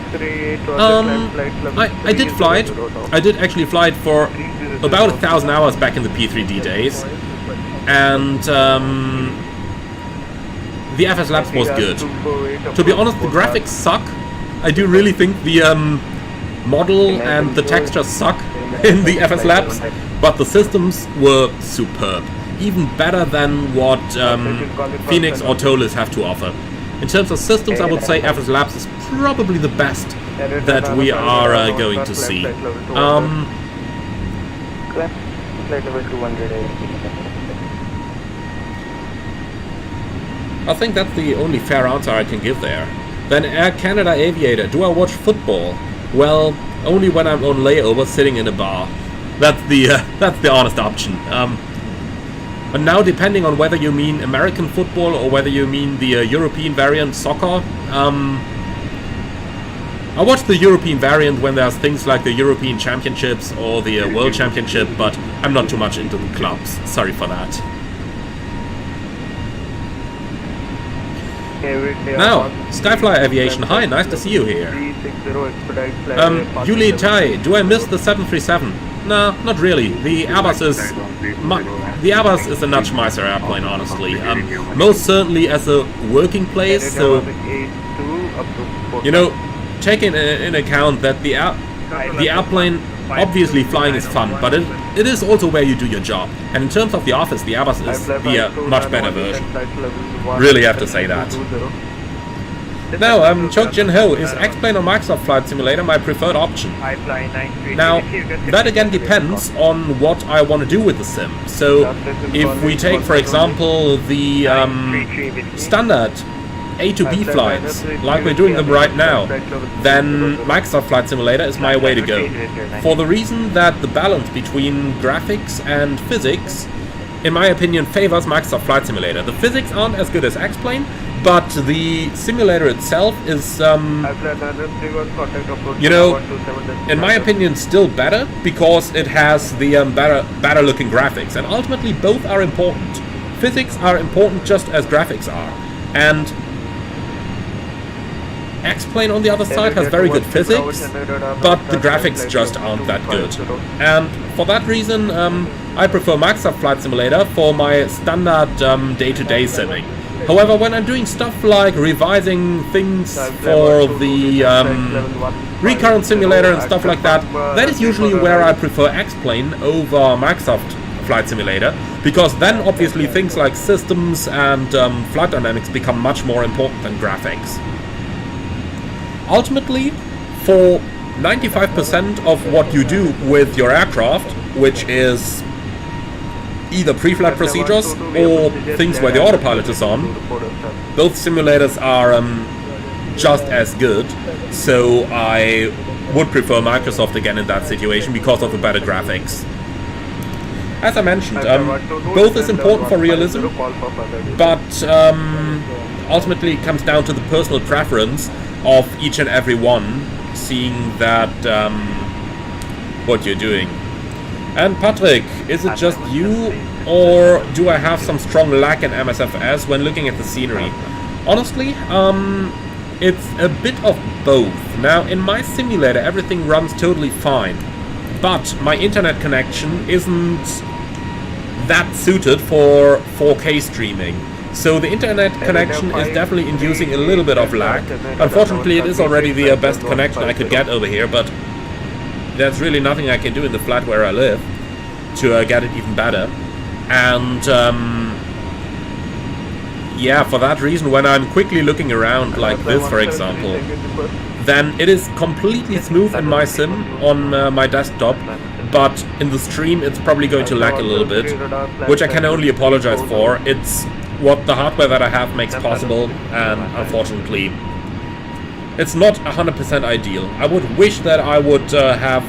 did fly it. I did actually fly it for about 1,000 hours back in the P3D days. And the FS Labs was good. To be honest, the graphics suck. I do really think the model and the textures suck in the FS Labs, but the systems were superb. even better than what Phoenix or Tolis have to offer. In terms of systems, I would say Average Labs is probably the best that we are going to see. Flight level 200. I think that's the only fair answer I can give there. Then Air Canada Aviator, do I watch football? Well, only when I'm on layover sitting in a bar. That's the honest option. And now, depending on whether you mean American football or whether you mean the European variant soccer, I watch the European variant when there's things like the European Championships or the World Championship, but I'm not too much into the clubs. Sorry for that. Now, Skyfly Aviation, hi, nice to see you here. Yuli Tai, do I miss the 737? No, not really. The Airbus is a much nicer airplane, honestly. Most certainly as a working place, so you know, taking in account that the airplane, obviously flying is fun, but it is also where you do your job. And in terms of the office, the Airbus is the much better version. Really have to say that. Now, Chok Jin Ho, is X-Plane or Microsoft Flight Simulator my preferred option? Now, that again depends on what I want to do with the sim. So, if we take, for example, the standard A to B flights, like we're doing them right now, then Microsoft Flight Simulator is my way to go. For the reason that the balance between graphics and physics, in my opinion, favors Microsoft Flight Simulator. The physics aren't as good as X-Plane, but the simulator itself is, you know, in my opinion, still better because it has the better looking graphics. And ultimately, both are important. Physics are important just as graphics are. And X-Plane on the other side has very good physics, but the graphics just aren't that good. And for that reason, I prefer Microsoft Flight Simulator for my standard day-to-day simming. However, when I'm doing stuff like revising things for the recurrent simulator and stuff like that, that is usually where I prefer X-Plane over Microsoft Flight Simulator, because then obviously things like systems and flight dynamics become much more important than graphics. Ultimately, for 95% of what you do with your aircraft, which is either pre-flight procedures or things where the autopilot is on, both simulators are just as good, so I would prefer Microsoft again in that situation because of the better graphics. As I mentioned, both is important for realism, but ultimately it comes down to the personal preference of each and every one, seeing that what you're doing. And Patrick, is it just you, or do I have some strong lag in MSFS when looking at the scenery? Honestly, it's a bit of both. Now, in my simulator, everything runs totally fine, but my internet connection isn't that suited for 4K streaming. So the internet connection is definitely inducing a little bit of lag. Unfortunately, it is already the best connection I could get over here, but there's really nothing I can do in the flat where I live to get it even better. And yeah, for that reason, when I'm quickly looking around like this, for example, then it is completely smooth in my sim on my desktop, but in the stream it's probably going to lag a little bit, which I can only apologize for. It's what the hardware that I have makes possible, and unfortunately it's not 100% ideal. I would wish that I would have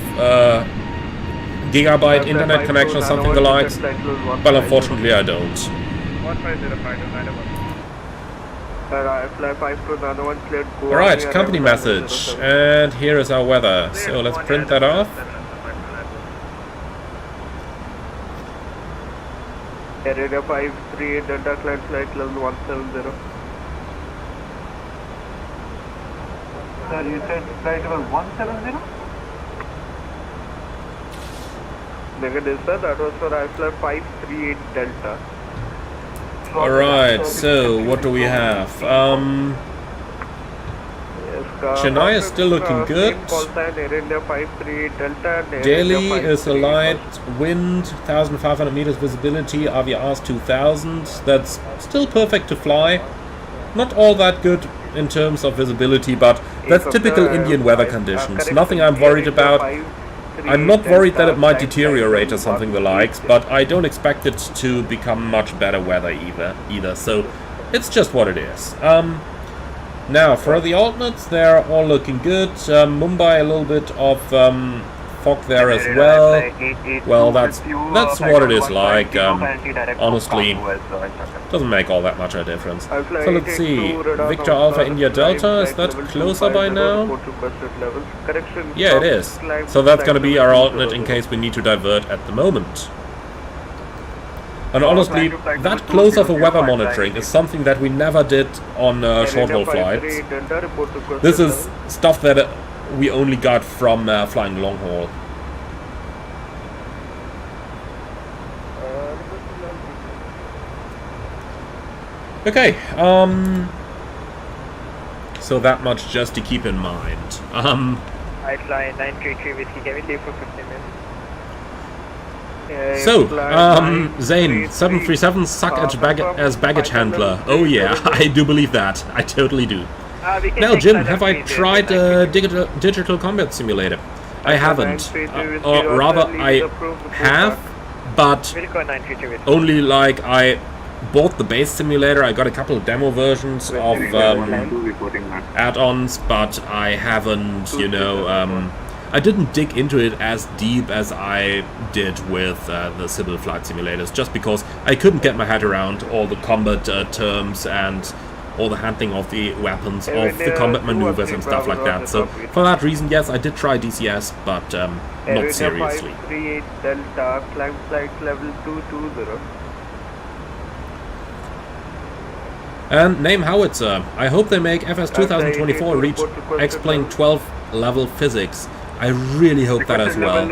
gigabyte internet connection or something the likes, but unfortunately I don't. Alright, company message, and here is our weather, so let's print that off. Area 538 Delta climb flight level 170. Sir, you said flight level 170? Negative, sir. That was for flight 538 Delta. Alright, so what do we have? Yes, Chennai is still looking good. Delhi is a light wind, 1,500 meters visibility, RVR's 2,000. That's still perfect to fly. Not all that good in terms of visibility, but that's typical Indian weather conditions. Nothing I'm worried about. I'm not worried that it might deteriorate or something the likes, but I don't expect it to become much better weather either. So it's just what it is. Now for the alternates, they're all looking good. Mumbai, a little bit of fog there as well. Well, that's what it is like. Honestly, doesn't make all that much of a difference. So let's see. Victor Alpha India Delta, is that closer by now? Yeah, it is. So that's going to be our alternate in case we need to divert at the moment. And honestly, that close of a weather monitoring is something that we never did on short-haul flights. This is stuff that we only got from flying long-haul. Okay, so that much just to keep in mind. I fly 933 whiskey, can we leave for 15 minutes? So, Zane, 737 suck as baggage handler. Oh yeah, I do believe that. I totally do. Now, Jim, have I tried digital combat simulator? I haven't. Or rather, I have, but only like I bought the base simulator. I got a couple of demo versions of add-ons, but I haven't, you know, I didn't dig into it as deep as I did with the civil flight simulators, just because I couldn't get my head around all the combat terms and all the handling of the weapons, of the combat maneuvers and stuff like that. So for that reason, yes, I did try DCS, but not seriously. 538 Delta, climb flight level 220. And name howitzer. I hope they make FS 2024 reach X-Plane 12 level physics. I really hope that as well.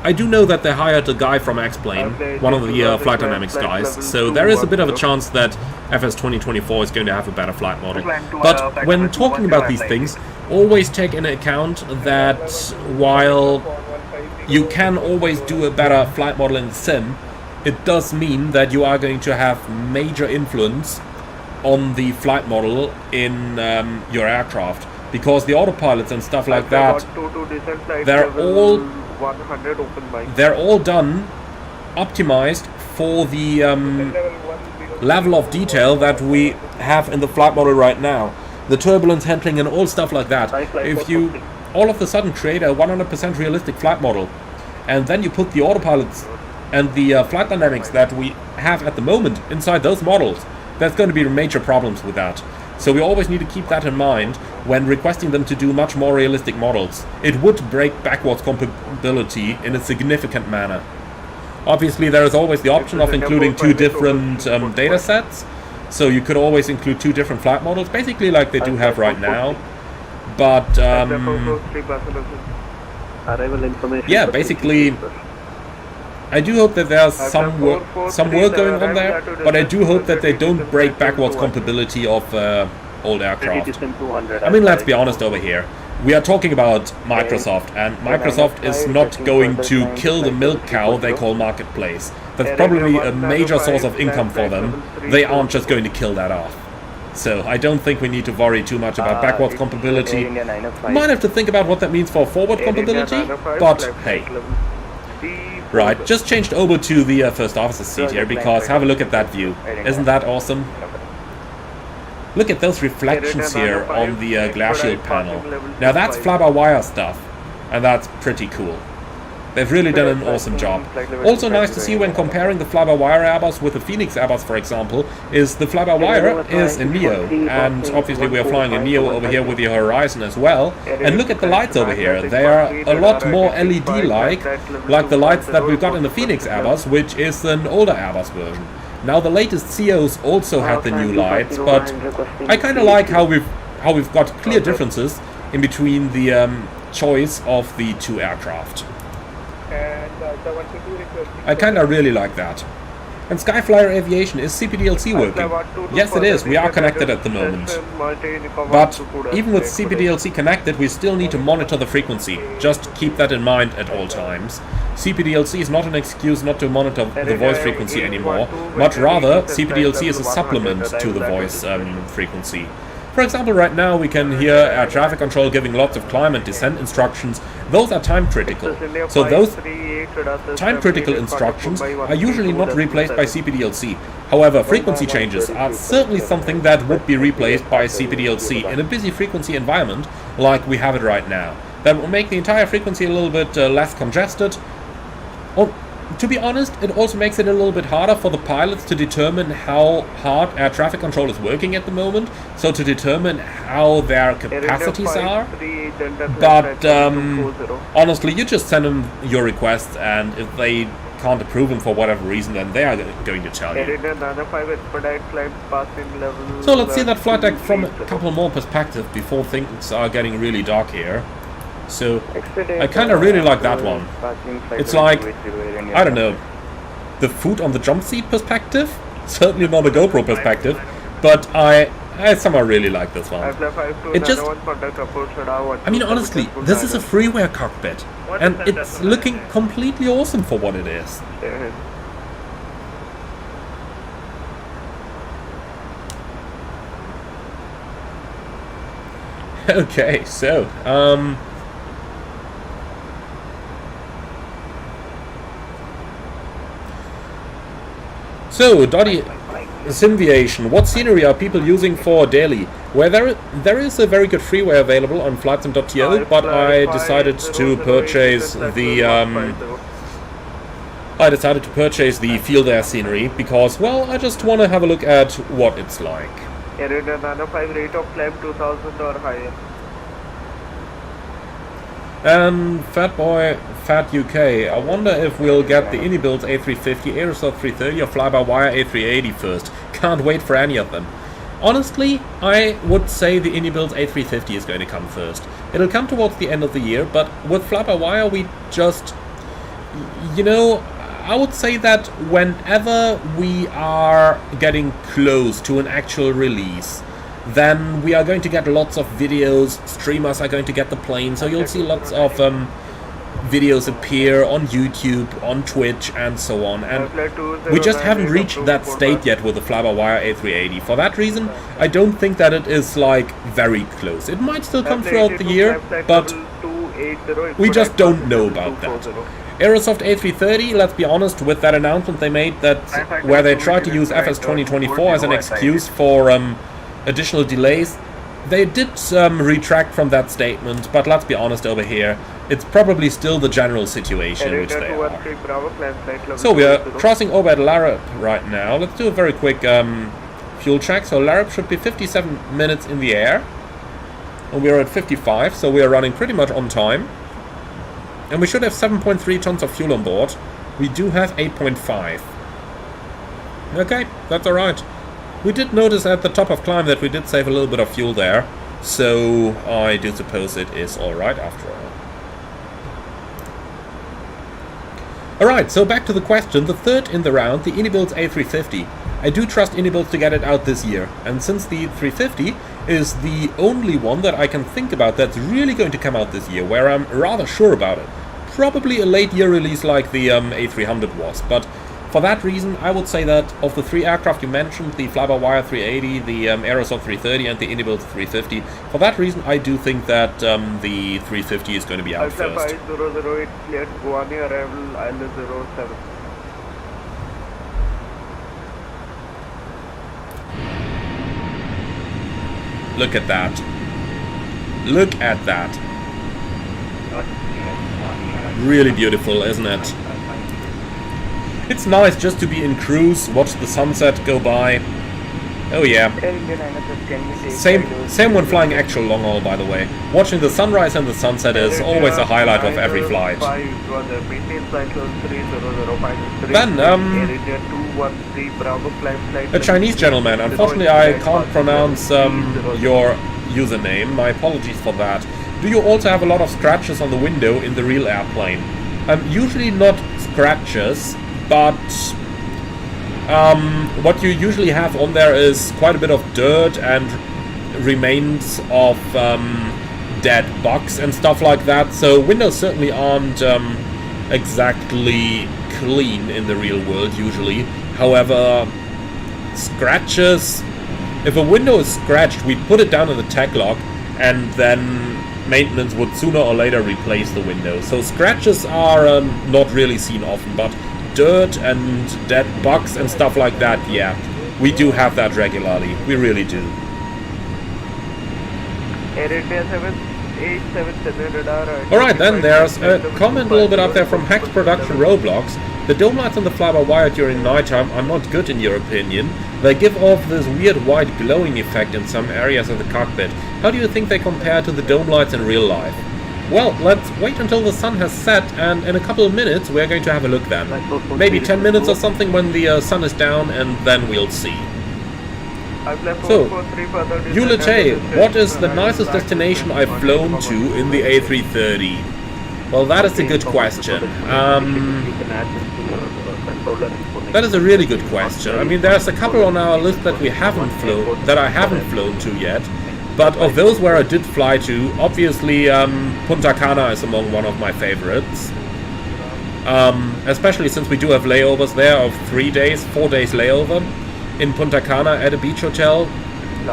I do know that they hired a guy from X-Plane, one of the flight dynamics guys, so there is a bit of a chance that FS 2024 is going to have a better flight model. But when talking about these things, always take into account that while you can always do a better flight model in the sim, it does mean that you are going to have major influence on the flight model in your aircraft. Because the autopilots and stuff like that, they're all done, optimized for the level of detail that we have in the flight model right now. The turbulence handling and all stuff like that. If you all of a sudden create a 100% realistic flight model, and then you put the autopilots and the flight dynamics that we have at the moment inside those models, there's going to be major problems with that. So we always need to keep that in mind when requesting them to do much more realistic models. It would break backwards compatibility in a significant manner. Obviously, there is always the option of including two different data sets, so you could always include two different flight models, basically like they do have right now. But yeah, basically, I do hope that there's some work going on there, but I do hope that they don't break backwards compatibility of old aircraft. I mean, let's be honest over here. We are talking about Microsoft, and Microsoft is not going to kill the milk cow they call Marketplace. That's probably a major source of income for them. They aren't just going to kill that off. So I don't think we need to worry too much about backwards compatibility. Might have to think about what that means for forward compatibility, but hey. Right, just changed over to the first officer's seat here, because have a look at that view. Isn't that awesome? Look at those reflections here on the glacial panel. Now that's fly-by-wire stuff, and that's pretty cool. They've really done an awesome job. Also nice to see when comparing the fly-by-wire Airbus with the Phoenix Airbus, for example, is the fly-by-wire is a Neo, and obviously we are flying a Neo over here with the Horizon as well. And look at the lights over here. They are a lot more LED-like the lights that we've got in the Phoenix Airbus, which is an older Airbus version. Now the latest COs also had the new lights, but I kind of like how we've got clear differences in between the choice of the two aircraft. I kind of really like that. And Skyflyer Aviation, is CPDLC working? Yes, it is. We are connected at the moment. But even with CPDLC connected, we still need to monitor the frequency. Just keep that in mind at all times. CPDLC is not an excuse not to monitor the voice frequency anymore. Much rather, CPDLC is a supplement to the voice frequency. For example, right now we can hear air traffic control giving lots of climb and descent instructions. Those are time critical. So those time critical instructions are usually not replaced by CPDLC. However, frequency changes are certainly something that would be replaced by CPDLC in a busy frequency environment like we have it right now. That will make the entire frequency a little bit less congested. To be honest, it also makes it a little bit harder for the pilots to determine how hard air traffic control is working at the moment, so to determine how their capacities are. But honestly, you just send them your requests, and if they can't approve them for whatever reason, then they are going to tell you. So let's see that flight deck from a couple more perspectives before things are getting really dark here. So, I kind of really like that one. It's like, I don't know, the foot on the jump seat perspective? Certainly not a GoPro perspective, but I somehow really like this one. It just, I mean honestly, this is a freeware cockpit, and it's looking completely awesome for what it is. Okay, so, so, Dottie Simviation, what scenery are people using for daily? Where there is a very good freeware available on flightsim.to, but I decided to purchase the field air scenery because, well, I just want to have a look at what it's like. Area 905 rate of climb 2000 or higher. And Fat UK, I wonder if we'll get the Unibuild A350, Aerosol 330 or fly-by-wire A380 first. Can't wait for any of them. Honestly, I would say the Unibuild A350 is going to come first. It'll come towards the end of the year, but with fly-by-wire we just... You know, I would say that whenever we are getting close to an actual release, then we are going to get lots of videos, streamers are going to get the plane, so you'll see lots of videos appear on YouTube, on Twitch, and so on. And we just haven't reached that state yet with the fly-by-wire A380. For that reason, I don't think that it is, like, very close. It might still come throughout the year, but we just don't know about that. Aerosoft A330, let's be honest, with that announcement they made that where they tried to use FS 2024 as an excuse for additional delays, they did retract from that statement, but let's be honest over here, it's probably still the general situation in which they are. So we are crossing over at Larup right now. Let's do a very quick fuel check. So Larup should be 57 minutes in the air, and we are at 55, so we are running pretty much on time. And we should have 7.3 tons of fuel on board. We do have 8.5. Okay, that's alright. We did notice at the top of climb that we did save a little bit of fuel there, so I do suppose it is alright after all. Alright, so back to the question, the third in the round, the Unibuild A350. I do trust Unibuild to get it out this year, and since the 350 is the only one that I can think about that's really going to come out this year, where I'm rather sure about it. Probably a late year release like the A300 was, but for that reason, I would say that of the three aircraft you mentioned, the fly-by-wire 380, the Aerosol 330 and the Unibuild 350, for that reason I do think that the 350 is going to be out first. 008 cleared Guwani arrival IL 07. Look at that. Look at that. Really beautiful, isn't it? It's nice just to be in cruise, watch the sunset go by. Oh yeah. Same when flying actual long haul, by the way. Watching the sunrise and the sunset is always a highlight of every flight. Then, a Chinese gentleman. Unfortunately, I can't pronounce your username. My apologies for that. Do you also have a lot of scratches on the window in the real airplane? Usually not scratches, but what you usually have on there is quite a bit of dirt and remains of dead bugs and stuff like that. So windows certainly aren't exactly clean in the real world usually. However, scratches, if a window is scratched, we put it down in the tag log and then maintenance would sooner or later replace the window. So scratches are not really seen often, but dirt and dead bugs and stuff like that, yeah, we do have that regularly. We really do. Alright then, there's a comment a little bit up there from Hacked Production Roblox. The dome lights on the fly-by-wire during nighttime are not good in your opinion. They give off this weird white glowing effect in some areas of the cockpit. How do you think they compare to the dome lights in real life? Well, let's wait until the sun has set, and in a couple of minutes we're going to have a look then. Maybe 10 minutes or something when the sun is down, and then we'll see. So, Ulite, what is the nicest destination I've flown to in the A330? Well, that is a good question. That is a really good question. I mean, there's a couple on our list that we haven't flown, that I haven't flown to yet. But of those where I did fly to, obviously Punta Cana is among one of my favorites. Especially since we do have layovers there of 4 days layover in Punta Cana at a beach hotel.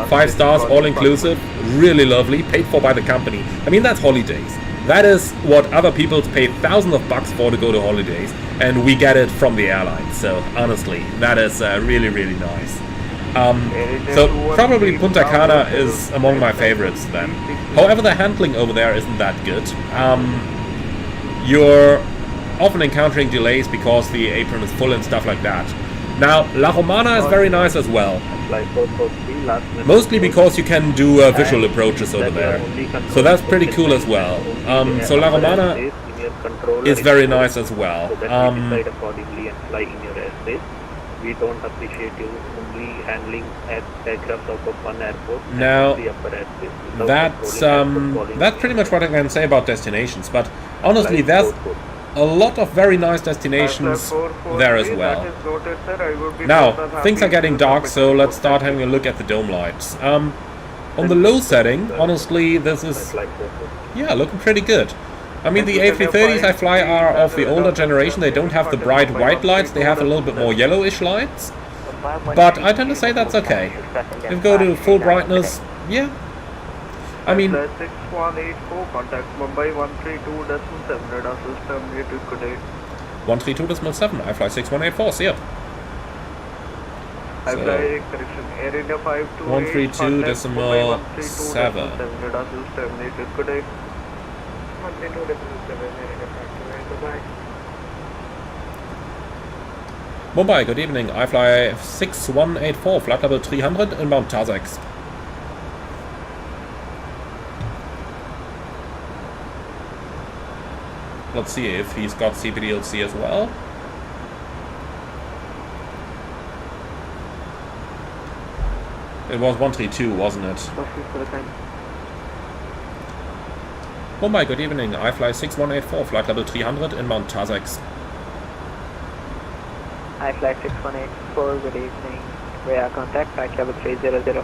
5 stars, all inclusive, really lovely, paid for by the company. I mean, that's holidays. That is what other people pay thousands of bucks for to go to holidays, and we get it from the airline. So honestly, that is really, really nice. So probably Punta Cana is among my favorites then. However, the handling over there isn't that good. You're often encountering delays because the apron is full and stuff like that. Now, La Romana is very nice as well. Mostly because you can do visual approaches over there. So that's pretty cool as well. So La Romana is very nice as well. We don't appreciate you only handling aircraft out of one airport. Now, that's pretty much what I can say about destinations. But honestly, there's a lot of very nice destinations there as well. Now, things are getting dark, so let's start having a look at the dome lights. On the low setting, honestly, this is, yeah, looking pretty good. I mean, the A330s I fly are of the older generation. They don't have the bright white lights. They have a little bit more yellowish lights. But I tend to say that's okay. If you go to full brightness, yeah. I mean, 6184, contact Mumbai 132.7, radar system, native good day. 132.7, I fly 6184, see ya. I fly correction, Air India 528, 132.7. radar system, native good day. 132.7, Mumbai, good evening. I fly 6184, flight level 300, inbound Tazex. Let's see if he's got CPDLC as well. It was 132, wasn't it? Mumbai, good evening. I fly 6184, flight level 300, inbound Tazex. I fly 6184, good evening. We are contact, flight level 300.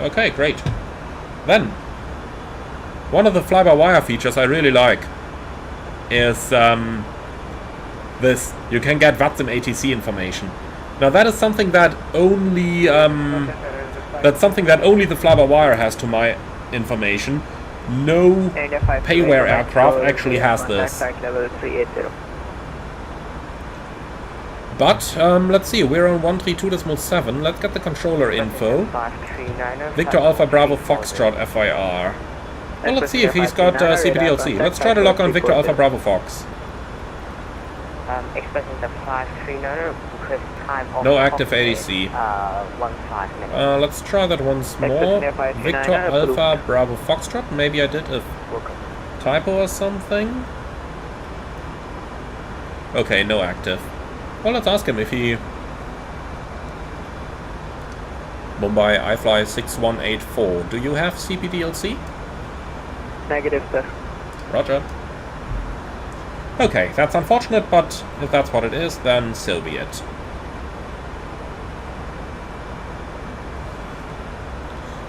Okay, great. Then, one of the fly-by-wire features I really like is this. You can get VATSIM ATC information. Now that is something that only the fly-by-wire has to my information. No payware aircraft actually has this. But let's see, we're on 132.7. Let's get the controller info. Victor Alpha Bravo Foxtrot FIR. Well, let's see if he's got CPDLC. Let's try to lock on Victor Alpha Bravo Fox. Expecting the 539 request time of No active ADC. 15 minutes. Let's try that once more. Victor Alpha Bravo Foxtrot. Maybe I did a typo or something. Okay, no active. Well, let's ask him if he... Mumbai, I fly 6184. Do you have CPDLC? Negative, sir. Roger. Okay, that's unfortunate, but if that's what it is, then so be it.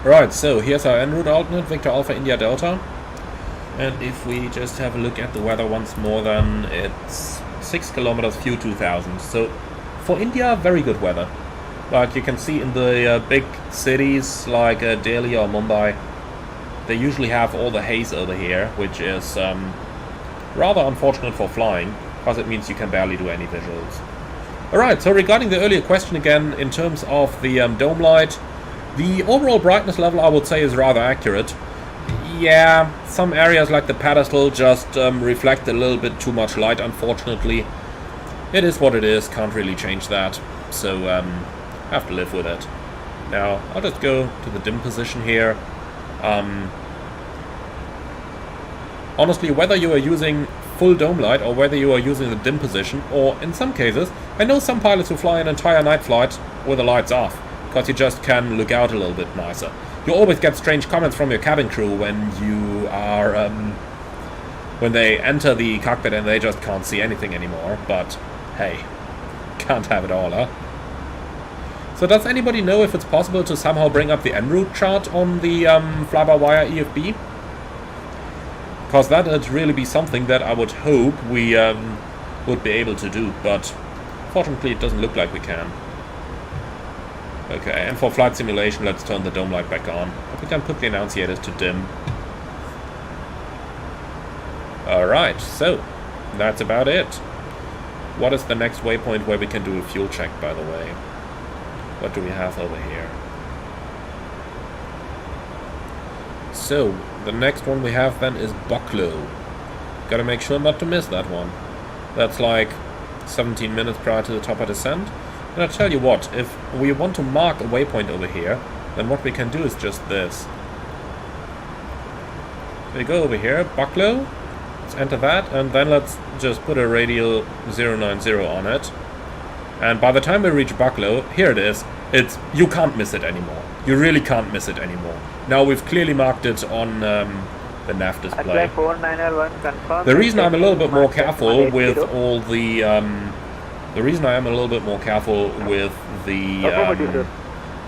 Right, so here's our en route alternate, Victor Alpha India Delta. And if we just have a look at the weather once more, then it's 6 kilometers, few 2000. So for India, very good weather. But you can see in the big cities like Delhi or Mumbai, they usually have all the haze over here, which is rather unfortunate for flying, because it means you can barely do any visuals. Alright, so regarding the earlier question again, in terms of the dome light, the overall brightness level I would say is rather accurate. Yeah, some areas like the pedestal just reflect a little bit too much light, unfortunately. It is what it is, can't really change that, so have to live with it. Now, I'll just go to the dim position here. Honestly, whether you are using full dome light or whether you are using the dim position, or in some cases, I know some pilots who fly an entire night flight with the lights off, because you just can look out a little bit nicer. You always get strange comments from your cabin crew when you are, when they enter the cockpit and they just can't see anything anymore, but hey, can't have it all, huh? So does anybody know if it's possible to somehow bring up the en route chart on the fly-by-wire EFB? Because that would really be something that I would hope we would be able to do, but fortunately it doesn't look like we can. Okay, and for flight simulation, let's turn the dome light back on. But we can put the annunciators to dim. Alright, so that's about it. What is the next waypoint where we can do a fuel check, by the way? What do we have over here? So, the next one we have then is Bucklow. Gotta make sure not to miss that one. That's like 17 minutes prior to the top of descent. And I'll tell you what, if we want to mark a waypoint over here, then what we can do is just this. So we go over here, Bucklow, let's enter that, and then let's just put a radial 090 on it. And by the time we reach Bucklow, here it is, you can't miss it anymore. You really can't miss it anymore. Now we've clearly marked it on the nav display. The reason I'm a little bit more careful with all the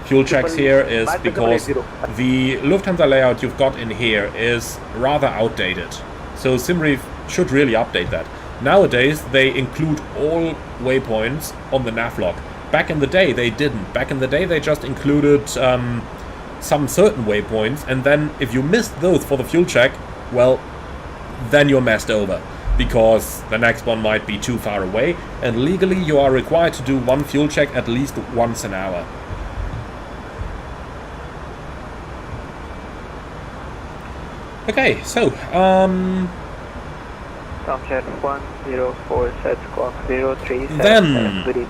fuel checks here is because the Lufthansa layout you've got in here is rather outdated. So Simreef should really update that. Nowadays they include all waypoints on the navlog. Back in the day they didn't. Back in the day they just included some certain waypoints, and then if you missed those for the fuel check, well, then you're messed over, because the next one might be too far away, and legally you are required to do one fuel check at least once an hour. Okay, so Tomcat 104 set squawk 037. Then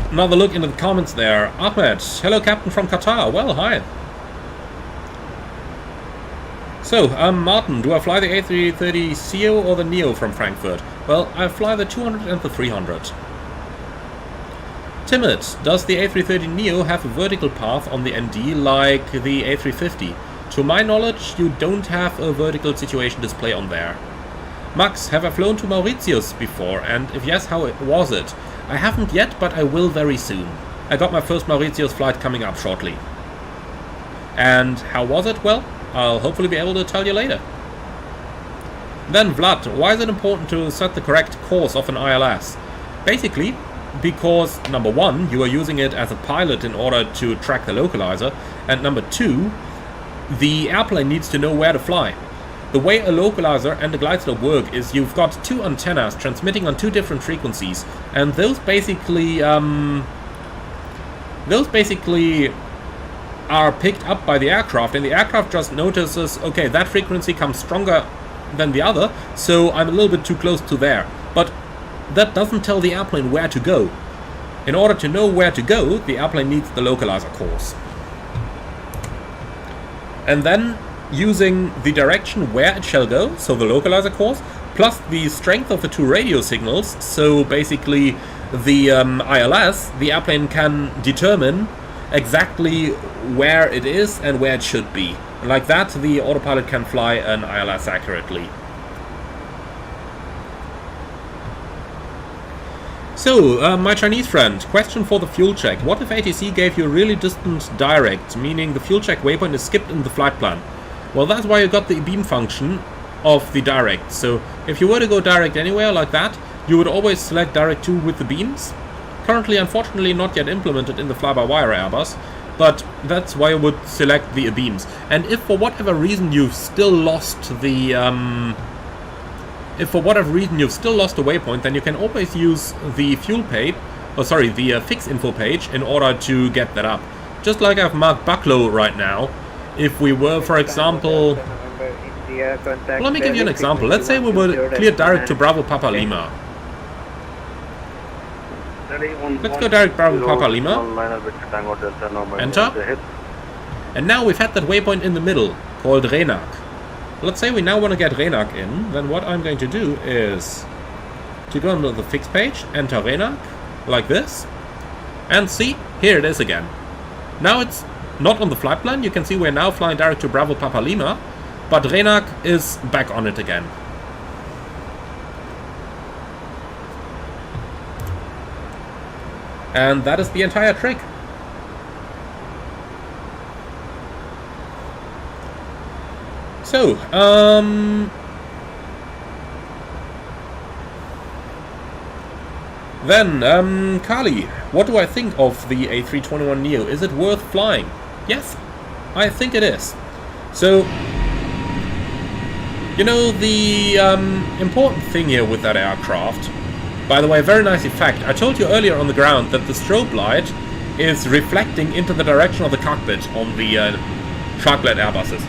another look into the comments there. Ahmed, hello Captain from Qatar. Well, hi. So, Martin, do I fly the A330neo or the Neo from Frankfurt? Well, I fly the 200 and the 300. Timid, does the A330neo have a vertical path on the ND like the A350? To my knowledge, you don't have a vertical situation display on there. Max, have I flown to Mauritius before, and if yes, how was it? I haven't yet, but I will very soon. I got my first Mauritius flight coming up shortly. And how was it? Well, I'll hopefully be able to tell you later. Then Vlad, why is it important to set the correct course of an ILS? Basically, because number one, you are using it as a pilot in order to track the localizer, and number two, the airplane needs to know where to fly. The way a localizer and a glide slope work is you've got two antennas transmitting on two different frequencies, and those basically are picked up by the aircraft, and the aircraft just notices, okay, that frequency comes stronger than the other, so I'm a little bit too close to there. But that doesn't tell the airplane where to go. In order to know where to go, the airplane needs the localizer course. And then using the direction where it shall go, so the localizer course, plus the strength of the two radio signals, so basically the ILS, the airplane can determine exactly where it is and where it should be. And like that, the autopilot can fly an ILS accurately. So, my Chinese friend, question for the fuel check. What if ATC gave you a really distant direct, meaning the fuel check waypoint is skipped in the flight plan? Well, that's why you got the beam function of the direct. So, if you were to go direct anywhere like that, you would always select direct 2 with the beams. Currently, unfortunately, not yet implemented in the fly-by-wire Airbus, but that's why you would select the beams. And if for whatever reason you've still lost the waypoint, then you can always use the fuel page, the fix info page in order to get that up. Just like I've marked Bucklow right now. If we were, for example, let me give you an example. Let's say we were cleared direct to Bravo Papa Lima. Let's go direct Bravo Papa Lima. Enter. And now we've had that waypoint in the middle called Renak. Let's say we now want to get Renak in. Then what I'm going to do is to go into the fix page, enter Renak, like this. And see, here it is again. Now it's not on the flight plan. You can see we're now flying direct to Bravo Papa Lima. But Renak is back on it again. And that is the entire trick. So, then, Kali, what do I think of the A321neo? Is it worth flying? Yes, I think it is. So, you know, the important thing here with that aircraft, by the way, very nice effect. I told you earlier on the ground that the strobe light is reflecting into the direction of the cockpit on the Sharklet Airbuses.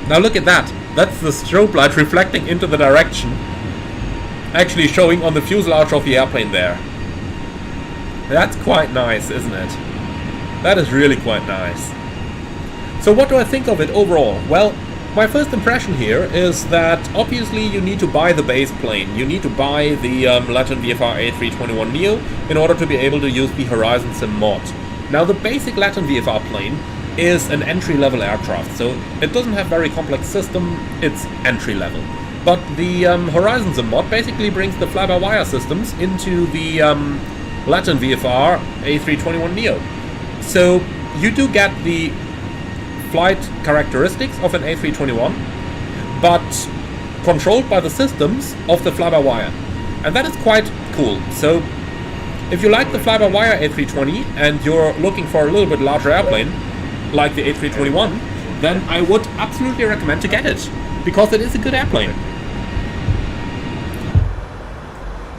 Now look at that. That's the strobe light reflecting into the direction, actually showing on the fuselage of the airplane there. That's quite nice, isn't it? That is really quite nice. So what do I think of it overall? Well, my first impression here is that obviously you need to buy the base plane. You need to buy the Latin VFR A321neo in order to be able to use the Horizon Sim mod. Now the basic Latin VFR plane is an entry-level aircraft, so it doesn't have very complex system, it's entry-level. But the Horizon Sim mod basically brings the fly-by-wire systems into the Latin VFR A321neo. So you do get the flight characteristics of an A321, but controlled by the systems of the fly-by-wire. And that is quite cool. So if you like the fly-by-wire A320 and you're looking for a little bit larger airplane, like the A321, then I would absolutely recommend to get it, because it is a good airplane.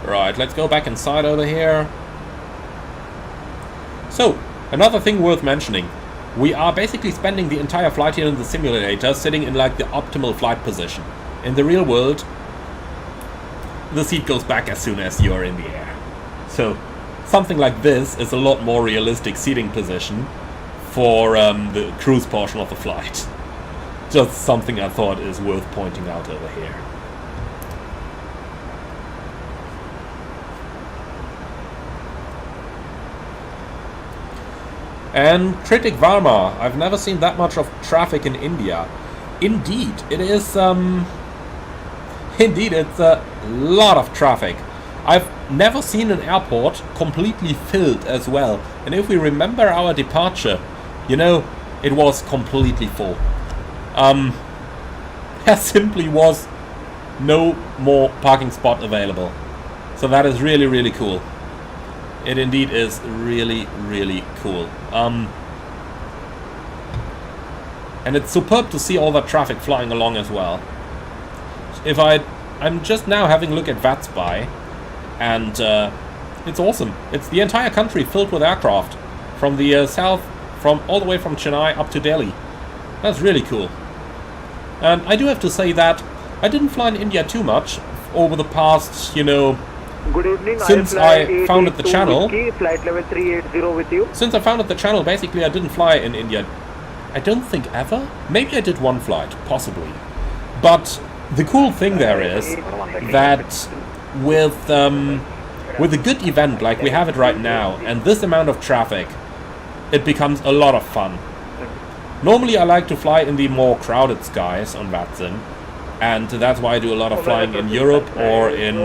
Right, let's go back inside over here. So, another thing worth mentioning. We are basically spending the entire flight here in the simulator sitting in like the optimal flight position. In the real world, the seat goes back as soon as you're in the air. So, something like this is a lot more realistic seating position for the cruise portion of the flight. Just something I thought is worth pointing out over here. And Kritik Varma, I've never seen that much of traffic in India. Indeed, it is, indeed, it's a lot of traffic. I've never seen an airport completely filled as well. And if we remember our departure, you know, it was completely full. There simply was no more parking spot available. So that is really, really cool. It indeed is really, really cool. And it's superb to see all that traffic flying along as well. I'm just now having a look at VATSIM, and it's awesome. It's the entire country filled with aircraft from the south, from all the way from Chennai up to Delhi. That's really cool. And I do have to say that I didn't fly in India too much over the past, you know, Good evening. since I founded the channel. Flight level 380 with you. Since I founded the channel, basically I didn't fly in India. I don't think ever. Maybe I did one flight, possibly. But the cool thing there is that with a good event like we have it right now, and this amount of traffic, it becomes a lot of fun. Normally I like to fly in the more crowded skies on VATSIM, and that's why I do a lot of flying in Europe or in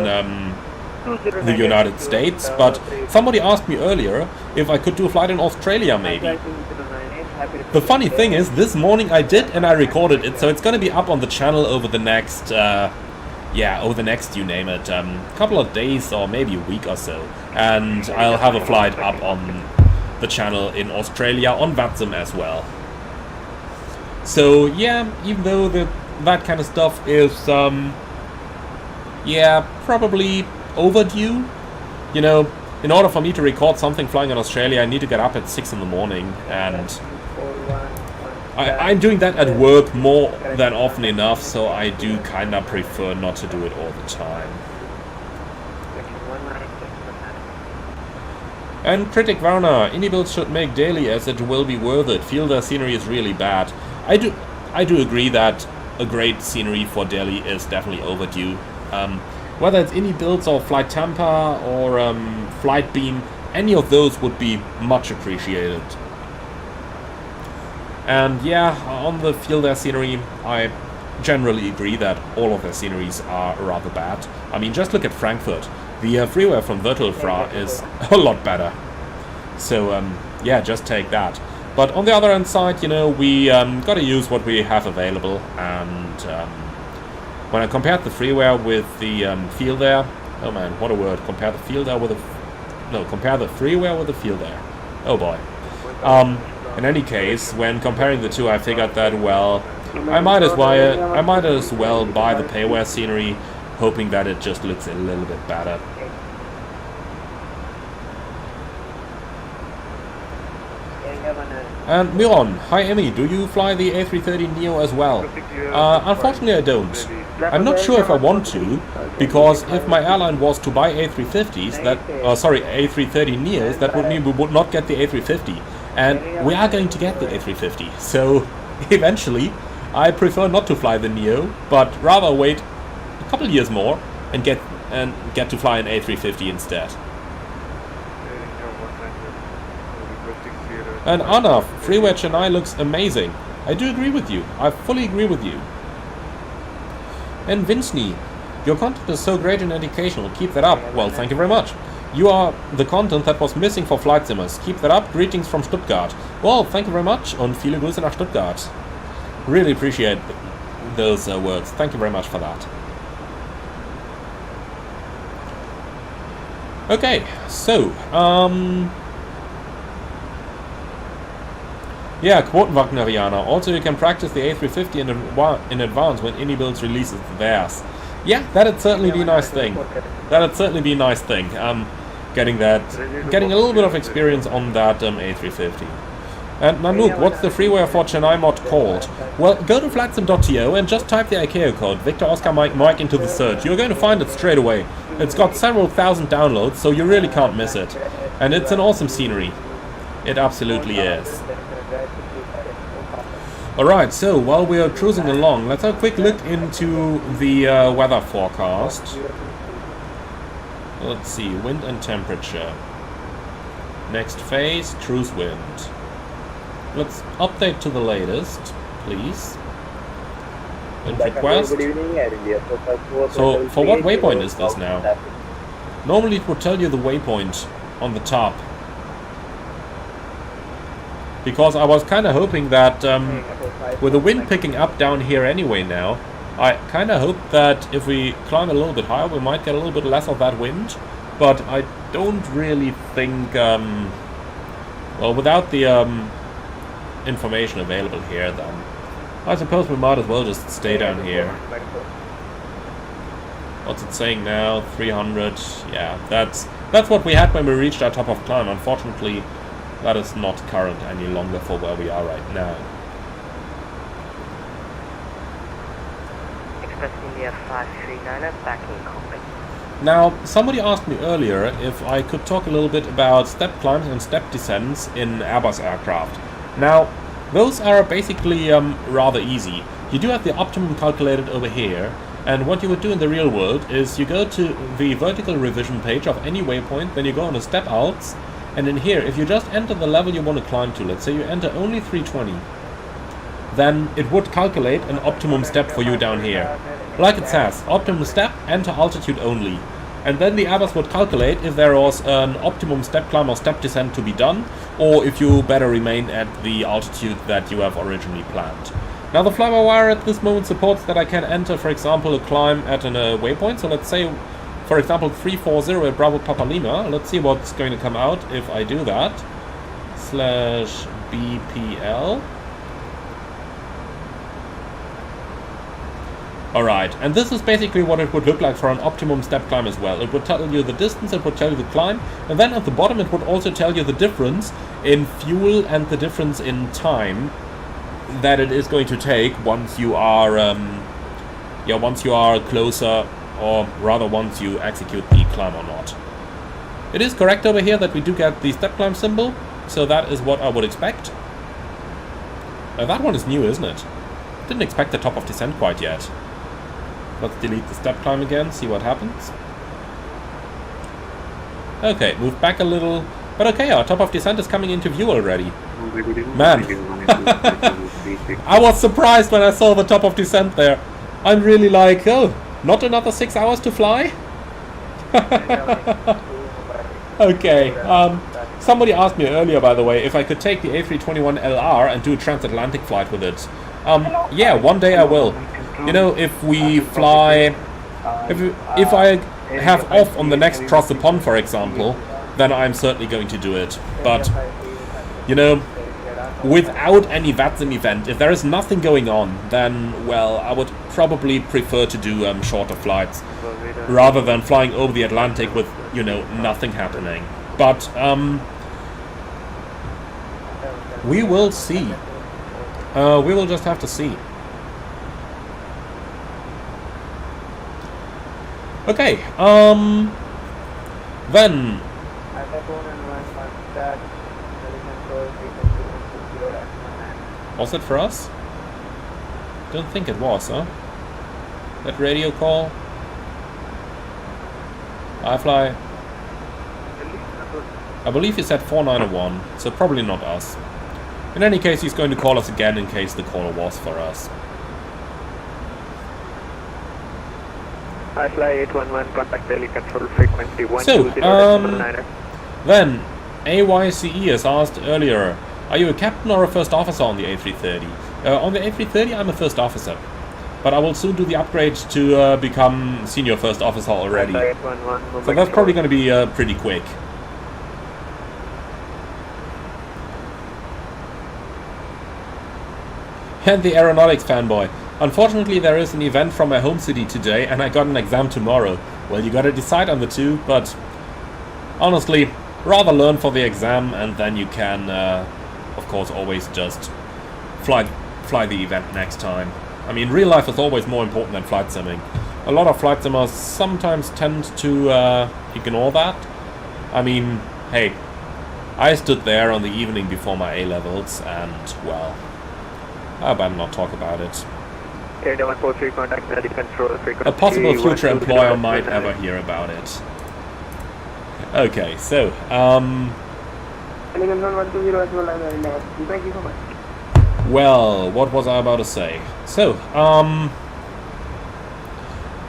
the United States, but somebody asked me earlier if I could do a flight in Australia maybe. The funny thing is, this morning I did and I recorded it, so it's gonna be up on the channel over the next, over the next, you name it, couple of days or maybe a week or so. And I'll have a flight up on the channel in Australia on VATSIM as well. So yeah, even though that kind of stuff is, probably overdue. You know, in order for me to record something flying in Australia, I need to get up at 6 in the morning, and I'm doing that at work more than often enough, so I do kind of prefer not to do it all the time. And Critic Varna, indie builds should make daily as it will be worth it. Feel the scenery is really bad. I do agree that a great scenery for Delhi is definitely overdue. Whether it's indie builds or Flight Tampa or Flight Beam, any of those would be much appreciated. And yeah, on the Feel Their scenery, I generally agree that all of their sceneries are rather bad. I mean, just look at Frankfurt. The freeway from Wörthelfra is a lot better. So yeah, just take that. But on the other hand side, you know, we gotta use what we have available. And when I compared the freeware with the Feel There, oh man, what a word! Compare the Feel There with compare the freeware with the Feel There. Oh boy. In any case, when comparing the two, I figured that, well, I might as well buy the Payware scenery, hoping that it just looks a little bit better. And Miron, hi Emmy, do you fly the A330neo as well? Unfortunately I don't. I'm not sure if I want to, because if my airline was to buy A350s, A330neos, that would mean we would not get the A350. And we are going to get the A350, so eventually I prefer not to fly the Neo, but rather wait a couple years more and get to fly an A350 instead. And Anna, Freeware Chennai looks amazing. I do agree with you. I fully agree with you. And Vincey, your content is so great and educational. Keep that up. Well, thank you very much. You are the content that was missing for Flight Simmers. Keep that up. Greetings from Stuttgart. Well, thank you very much und viele Grüße nach Stuttgart. Really appreciate those words. Thank you very much for that. Okay, so, yeah, Quotenwagnerianer. Also, you can practice the A350 in advance when Indie Builds releases theirs. Yeah, that'd certainly be a nice thing. Getting a little bit of experience on that A350. And Nanook, what's the freeware for Chennai mod called? Well, go to flightsim.to and just type the ICAO code, Victor Oscar Mike into the search. You're going to find it straight away. It's got several thousand downloads, so you really can't miss it. And it's an awesome scenery. It absolutely is. Alright, so while we are cruising along, let's have a quick look into the weather forecast. Let's see, wind and temperature. Next phase, cruise wind. Let's update to the latest, please. Wind request. So, for what waypoint is this now? Normally it would tell you the waypoint on the top. Because I was kind of hoping that, with the wind picking up down here anyway now, I kind of hope that if we climb a little bit higher, we might get a little bit less of that wind. But I don't really think, well, without the information available here, then I suppose we might as well just stay down here. What's it saying now? 300. Yeah, that's what we had when we reached our top of climb. Unfortunately, that is not current any longer for where we are right now. Express India 539 back in cockpit. Now, somebody asked me earlier if I could talk a little bit about step climbs and step descents in Airbus aircraft. Now, those are basically rather easy. You do have the optimum calculated over here, and what you would do in the real world is you go to the vertical revision page of any waypoint, then you go on to step outs, and in here, if you just enter the level you want to climb to, let's say you enter only 320, then it would calculate an optimum step for you down here. Like it says, optimum step, enter altitude only. and then the Airbus would calculate if there was an optimum step climb or step descent to be done, or if you better remain at the altitude that you have originally planned. Now the fly-by-wire at this moment supports that I can enter, for example, a climb at an waypoint. So let's say, for example, 340 at Bravo Papa Lima. Let's see what's going to come out if I do that. /BPL. Alright, and this is basically what it would look like for an optimum step climb as well. It would tell you the distance, it would tell you the climb, and then at the bottom it would also tell you the difference in fuel and the difference in time that it is going to take once you are closer, or rather once you execute the climb or not. It is correct over here that we do get the step climb symbol, so that is what I would expect. That one is new, isn't it? Didn't expect the top of descent quite yet. Let's delete the step climb again, see what happens. Okay, move back a little. But okay, our top of descent is coming into view already. Man, I was surprised when I saw the top of descent there. I'm really like, oh, not another 6 hours to fly? Okay, somebody asked me earlier, by the way, if I could take the A321LR and do a transatlantic flight with it. Yeah, one day I will. You know, if we fly, if I have off on the next cross the pond, for example, then I'm certainly going to do it. But, you know, without any VATSIM event, if there is nothing going on, then, well, I would probably prefer to do shorter flights rather than flying over the Atlantic with, you know, nothing happening. But, we will see. We will just have to see. Okay, then... Was it for us? Don't think it was, huh? That radio call? iFly? I believe he said 4901, so probably not us. In any case, he's going to call us again in case the call was for us. iFly 811, contact daily control frequency 120.9. So, then, AYCE has asked earlier, are you a captain or a first officer on the A330? On the A330, I'm a first officer. But I will soon do the upgrade to become senior first officer already. So that's probably going to be pretty quick. And the aeronautics fanboy. Unfortunately, there is an event from my home city today, and I got an exam tomorrow. Well, you gotta decide on the two, but honestly, rather learn for the exam, and then you can, of course, always just fly the event next time. I mean, real life is always more important than flight simming. A lot of flight simmers sometimes tend to ignore that. I mean, hey, I stood there on the evening before my A-levels, and, well, I better not talk about it. A possible future employer might ever hear about it. Okay, so, well, what was I about to say? So,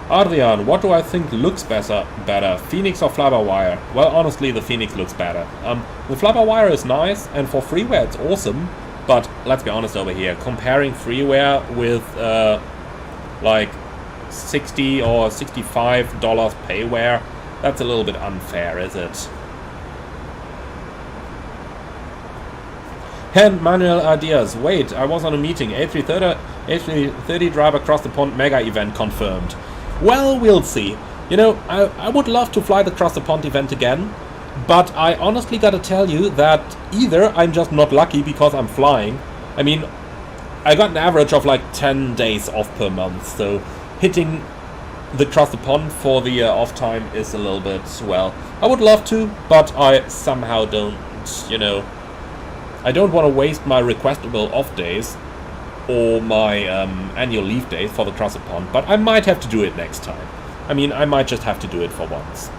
Adrian, what do I think looks better, Phoenix or fly-by-wire? Well, honestly, the Phoenix looks better. The fly-by-wire is nice, and for freeware it's awesome. But let's be honest over here, comparing freeware with like $60 or $65 payware, that's a little bit unfair, is it? And Manuel Ideas, wait, I was on a meeting, A330 drive across the pond mega event confirmed. Well, we'll see. You know, I would love to fly the cross the pond event again. But I honestly gotta tell you that either I'm just not lucky because I'm flying. I mean, I got an average of like 10 days off per month, so hitting the cross the pond for the off time is a little bit, well, I would love to, but I somehow don't, you know, I don't want to waste my requestable off days or my annual leave days for the cross the pond, but I might have to do it next time. I mean, I might just have to do it for once.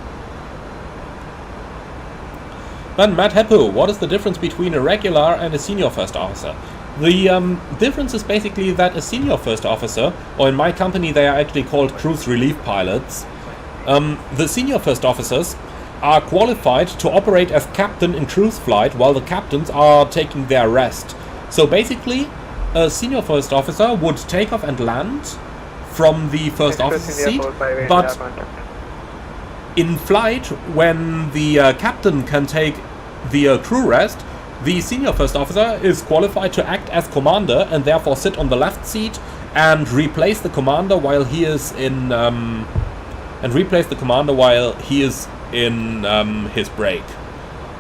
Then Matt Heppo, what is the difference between a regular and a senior first officer? The difference is basically that a senior first officer, or in my company they are actually called cruise relief pilots, the senior first officers are qualified to operate as captain in cruise flight while the captains are taking their rest. So basically, a senior first officer would take off and land from the first officer seat, but in flight, when the captain can take the crew rest, the senior first officer is qualified to act as commander and therefore sit on the left seat and replace the commander while he is in his break.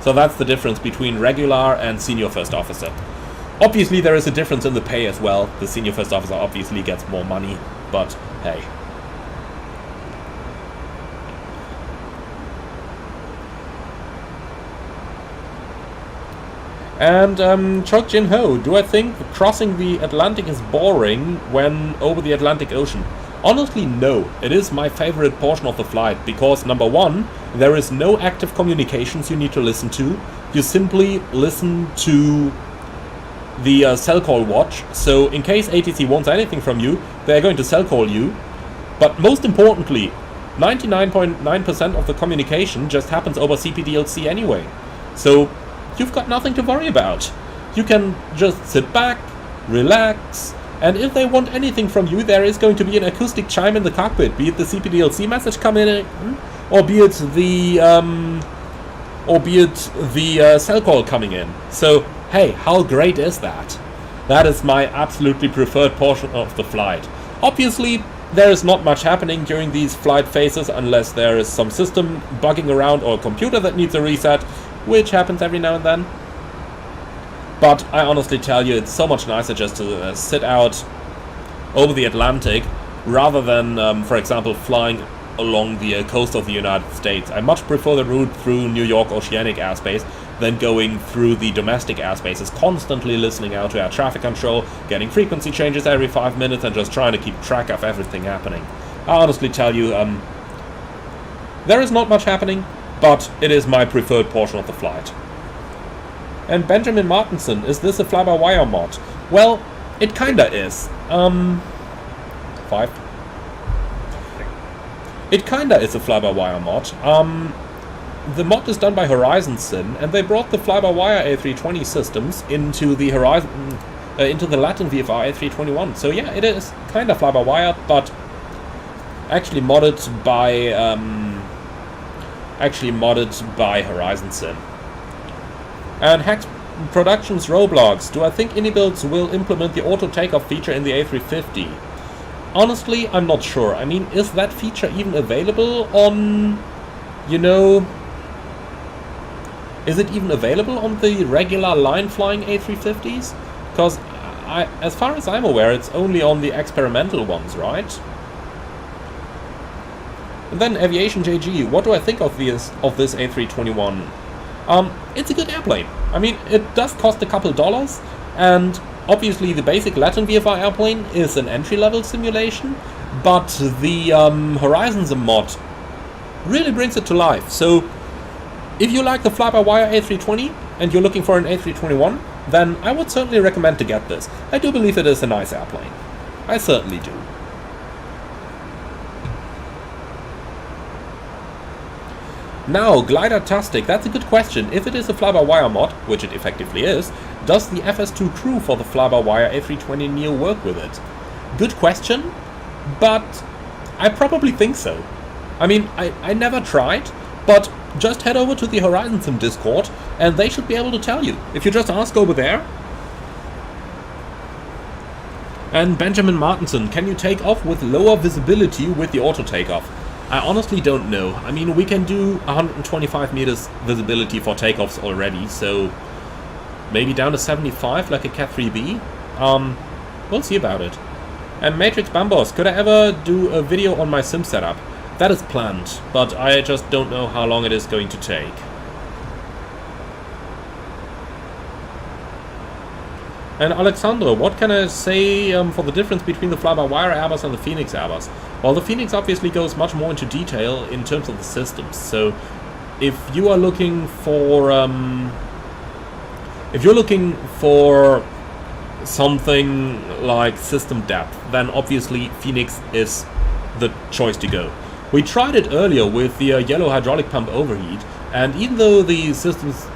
So that's the difference between regular and senior first officer. Obviously there is a difference in the pay as well. The senior first officer obviously gets more money, but hey. And Chok Jin Ho, do I think crossing the Atlantic is boring when over the Atlantic Ocean? Honestly, no. It is my favorite portion of the flight because, number one, there is no active communications you need to listen to. You simply listen to the cell call watch. So in case ATC wants anything from you, they're going to cell call you. But most importantly, 99.9% of the communication just happens over CPDLC anyway. So you've got nothing to worry about. You can just sit back, relax, and if they want anything from you, there is going to be an acoustic chime in the cockpit, be it the CPDLC message coming in, or be it the cell call coming in. So hey, how great is that? That is my absolutely preferred portion of the flight. Obviously, there is not much happening during these flight phases unless there is some system bugging around or a computer that needs a reset, which happens every now and then. But I honestly tell you, it's so much nicer just to sit out over the Atlantic rather than, for example, flying along the coast of the United States. I much prefer the route through New York oceanic airspace than going through the domestic airspaces, constantly listening out to air traffic control, getting frequency changes every 5 minutes and just trying to keep track of everything happening. I honestly tell you, there is not much happening, but it is my preferred portion of the flight. And Benjamin Martinson, is this a fly-by-wire mod? Well, it kinda is. 5. It kinda is a fly-by-wire mod. The mod is done by Horizon Sim, and they brought the fly-by-wire A320 systems into the Latin VFR A321. So yeah, it is kinda fly-by-wire, but actually modded by Horizon Sim. And Hex Productions Roblox, do I think Inibuilds will implement the auto takeoff feature in the A350? Honestly, I'm not sure. I mean, is that feature even available on, is it even available on the regular line-flying A350s? Because, as far as I'm aware, it's only on the experimental ones, right? And then Aviation JG, what do I think of this A321? It's a good airplane. I mean, it does cost a couple dollars, and obviously the basic Latin VFR airplane is an entry-level simulation, but the Horizon Sim mod really brings it to life. So if you like the fly-by-wire A320 and you're looking for an A321, then I would certainly recommend to get this. I do believe it is a nice airplane. I certainly do. Now, Glider-tastic, that's a good question. If it is a fly-by-wire mod, which it effectively is, does the FS2 crew for the fly-by-wire A320neo work with it? Good question, but I probably think so. I mean, I never tried, but just head over to the Horizon Sim Discord and they should be able to tell you. If you just ask over there. And Benjamin Martinson, can you take off with lower visibility with the auto takeoff? I honestly don't know. I mean, we can do 125 meters visibility for takeoffs already, so maybe down to 75 like a Cat 3B. We'll see about it. And Matrix Bambos, could I ever do a video on my sim setup? That is planned, but I just don't know how long it is going to take. And Alexandro, what can I say for the difference between the fly-by-wire Airbus and the Phoenix Airbus? Well, the Phoenix obviously goes much more into detail in terms of the systems. So, if you are looking for something like system depth, then obviously Phoenix is the choice to go. We tried it earlier with the yellow hydraulic pump overheat, and even though the systems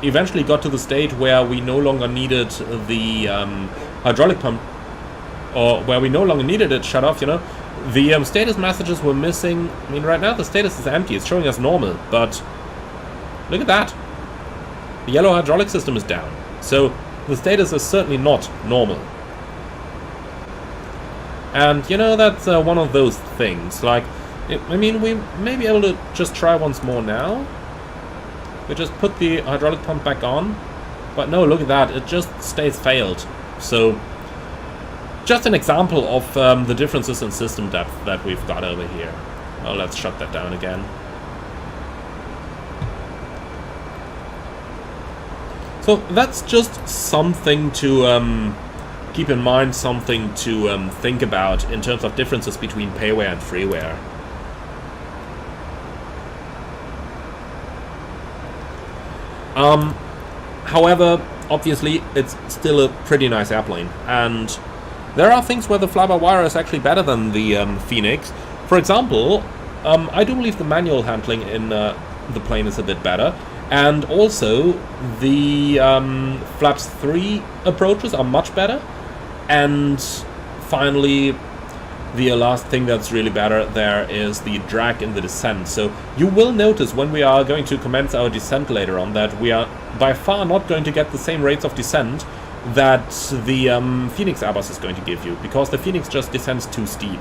eventually got to the state where we no longer needed the hydraulic pump, or where we no longer needed it shut off, you know, the status messages were missing. I mean, right now the status is empty, it's showing us normal, but look at that. The yellow hydraulic system is down, so the status is certainly not normal. And, you know, that's one of those things, like, I mean, we may be able to just try once more now. We just put the hydraulic pump back on, but no, look at that, it just stays failed. So, just an example of the differences in system depth that we've got over here. Oh, let's shut that down again. So that's just something to keep in mind, something to think about in terms of differences between payware and freeware. However, obviously, it's still a pretty nice airplane, and there are things where the fly-by-wire is actually better than the Phoenix. For example, I do believe the manual handling in the plane is a bit better, and also the flaps 3 approaches are much better. And finally, the last thing that's really better there is the drag in the descent. So you will notice when we are going to commence our descent later on that we are by far not going to get the same rates of descent that the Phoenix Airbus is going to give you, because the Phoenix just descends too steep.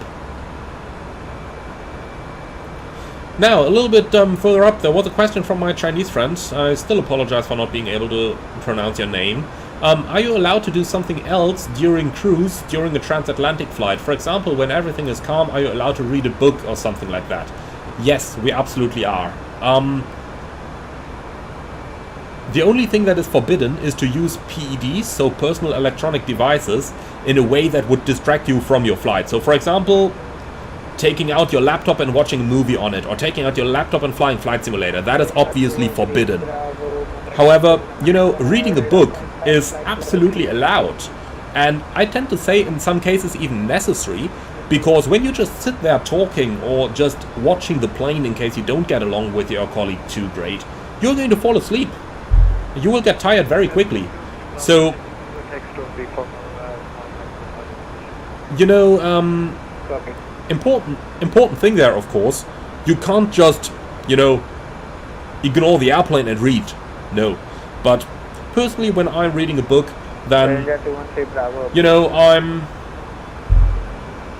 Now, a little bit further up, there was a question from my Chinese friends. I still apologize for not being able to pronounce your name. Are you allowed to do something else during cruise, during a transatlantic flight? For example, when everything is calm, are you allowed to read a book or something like that? Yes, we absolutely are. The only thing that is forbidden is to use PEDs, so personal electronic devices, in a way that would distract you from your flight. So, for example, taking out your laptop and watching a movie on it, or taking out your laptop and flying Flight Simulator. That is obviously forbidden. However, you know, reading a book is absolutely allowed, and I tend to say in some cases even necessary, because when you just sit there talking or just watching the plane in case you don't get along with your colleague too great, you're going to fall asleep. You will get tired very quickly. So, you know, important thing there, of course, you can't just, you know, ignore the airplane and read. No. But personally, when I'm reading a book, then, you know, I'm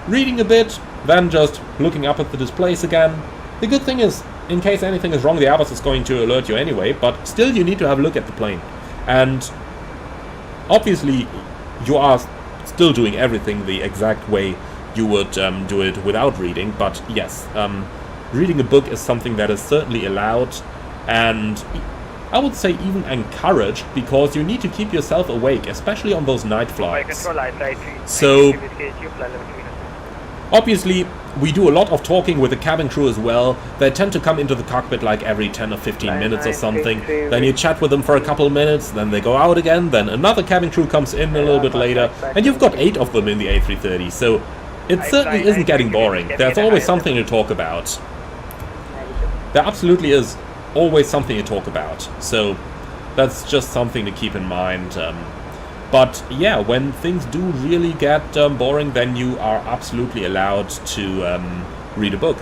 reading a bit, then just looking up at the displays again. The good thing is, in case anything is wrong, the Airbus is going to alert you anyway, but still you need to have a look at the plane. And obviously, you are still doing everything the exact way you would do it without reading, but yes, reading a book is something that is certainly allowed, and I would say even encouraged, because you need to keep yourself awake, especially on those night flights. So, obviously, we do a lot of talking with the cabin crew as well. They tend to come into the cockpit like every 10 or 15 minutes or something. Then you chat with them for a couple of minutes, then they go out again, then another cabin crew comes in a little bit later, and you've got 8 of them in the A330, so it certainly isn't getting boring. There's always something to talk about. There absolutely is always something to talk about, so that's just something to keep in mind. But yeah, when things do really get boring, then you are absolutely allowed to read a book.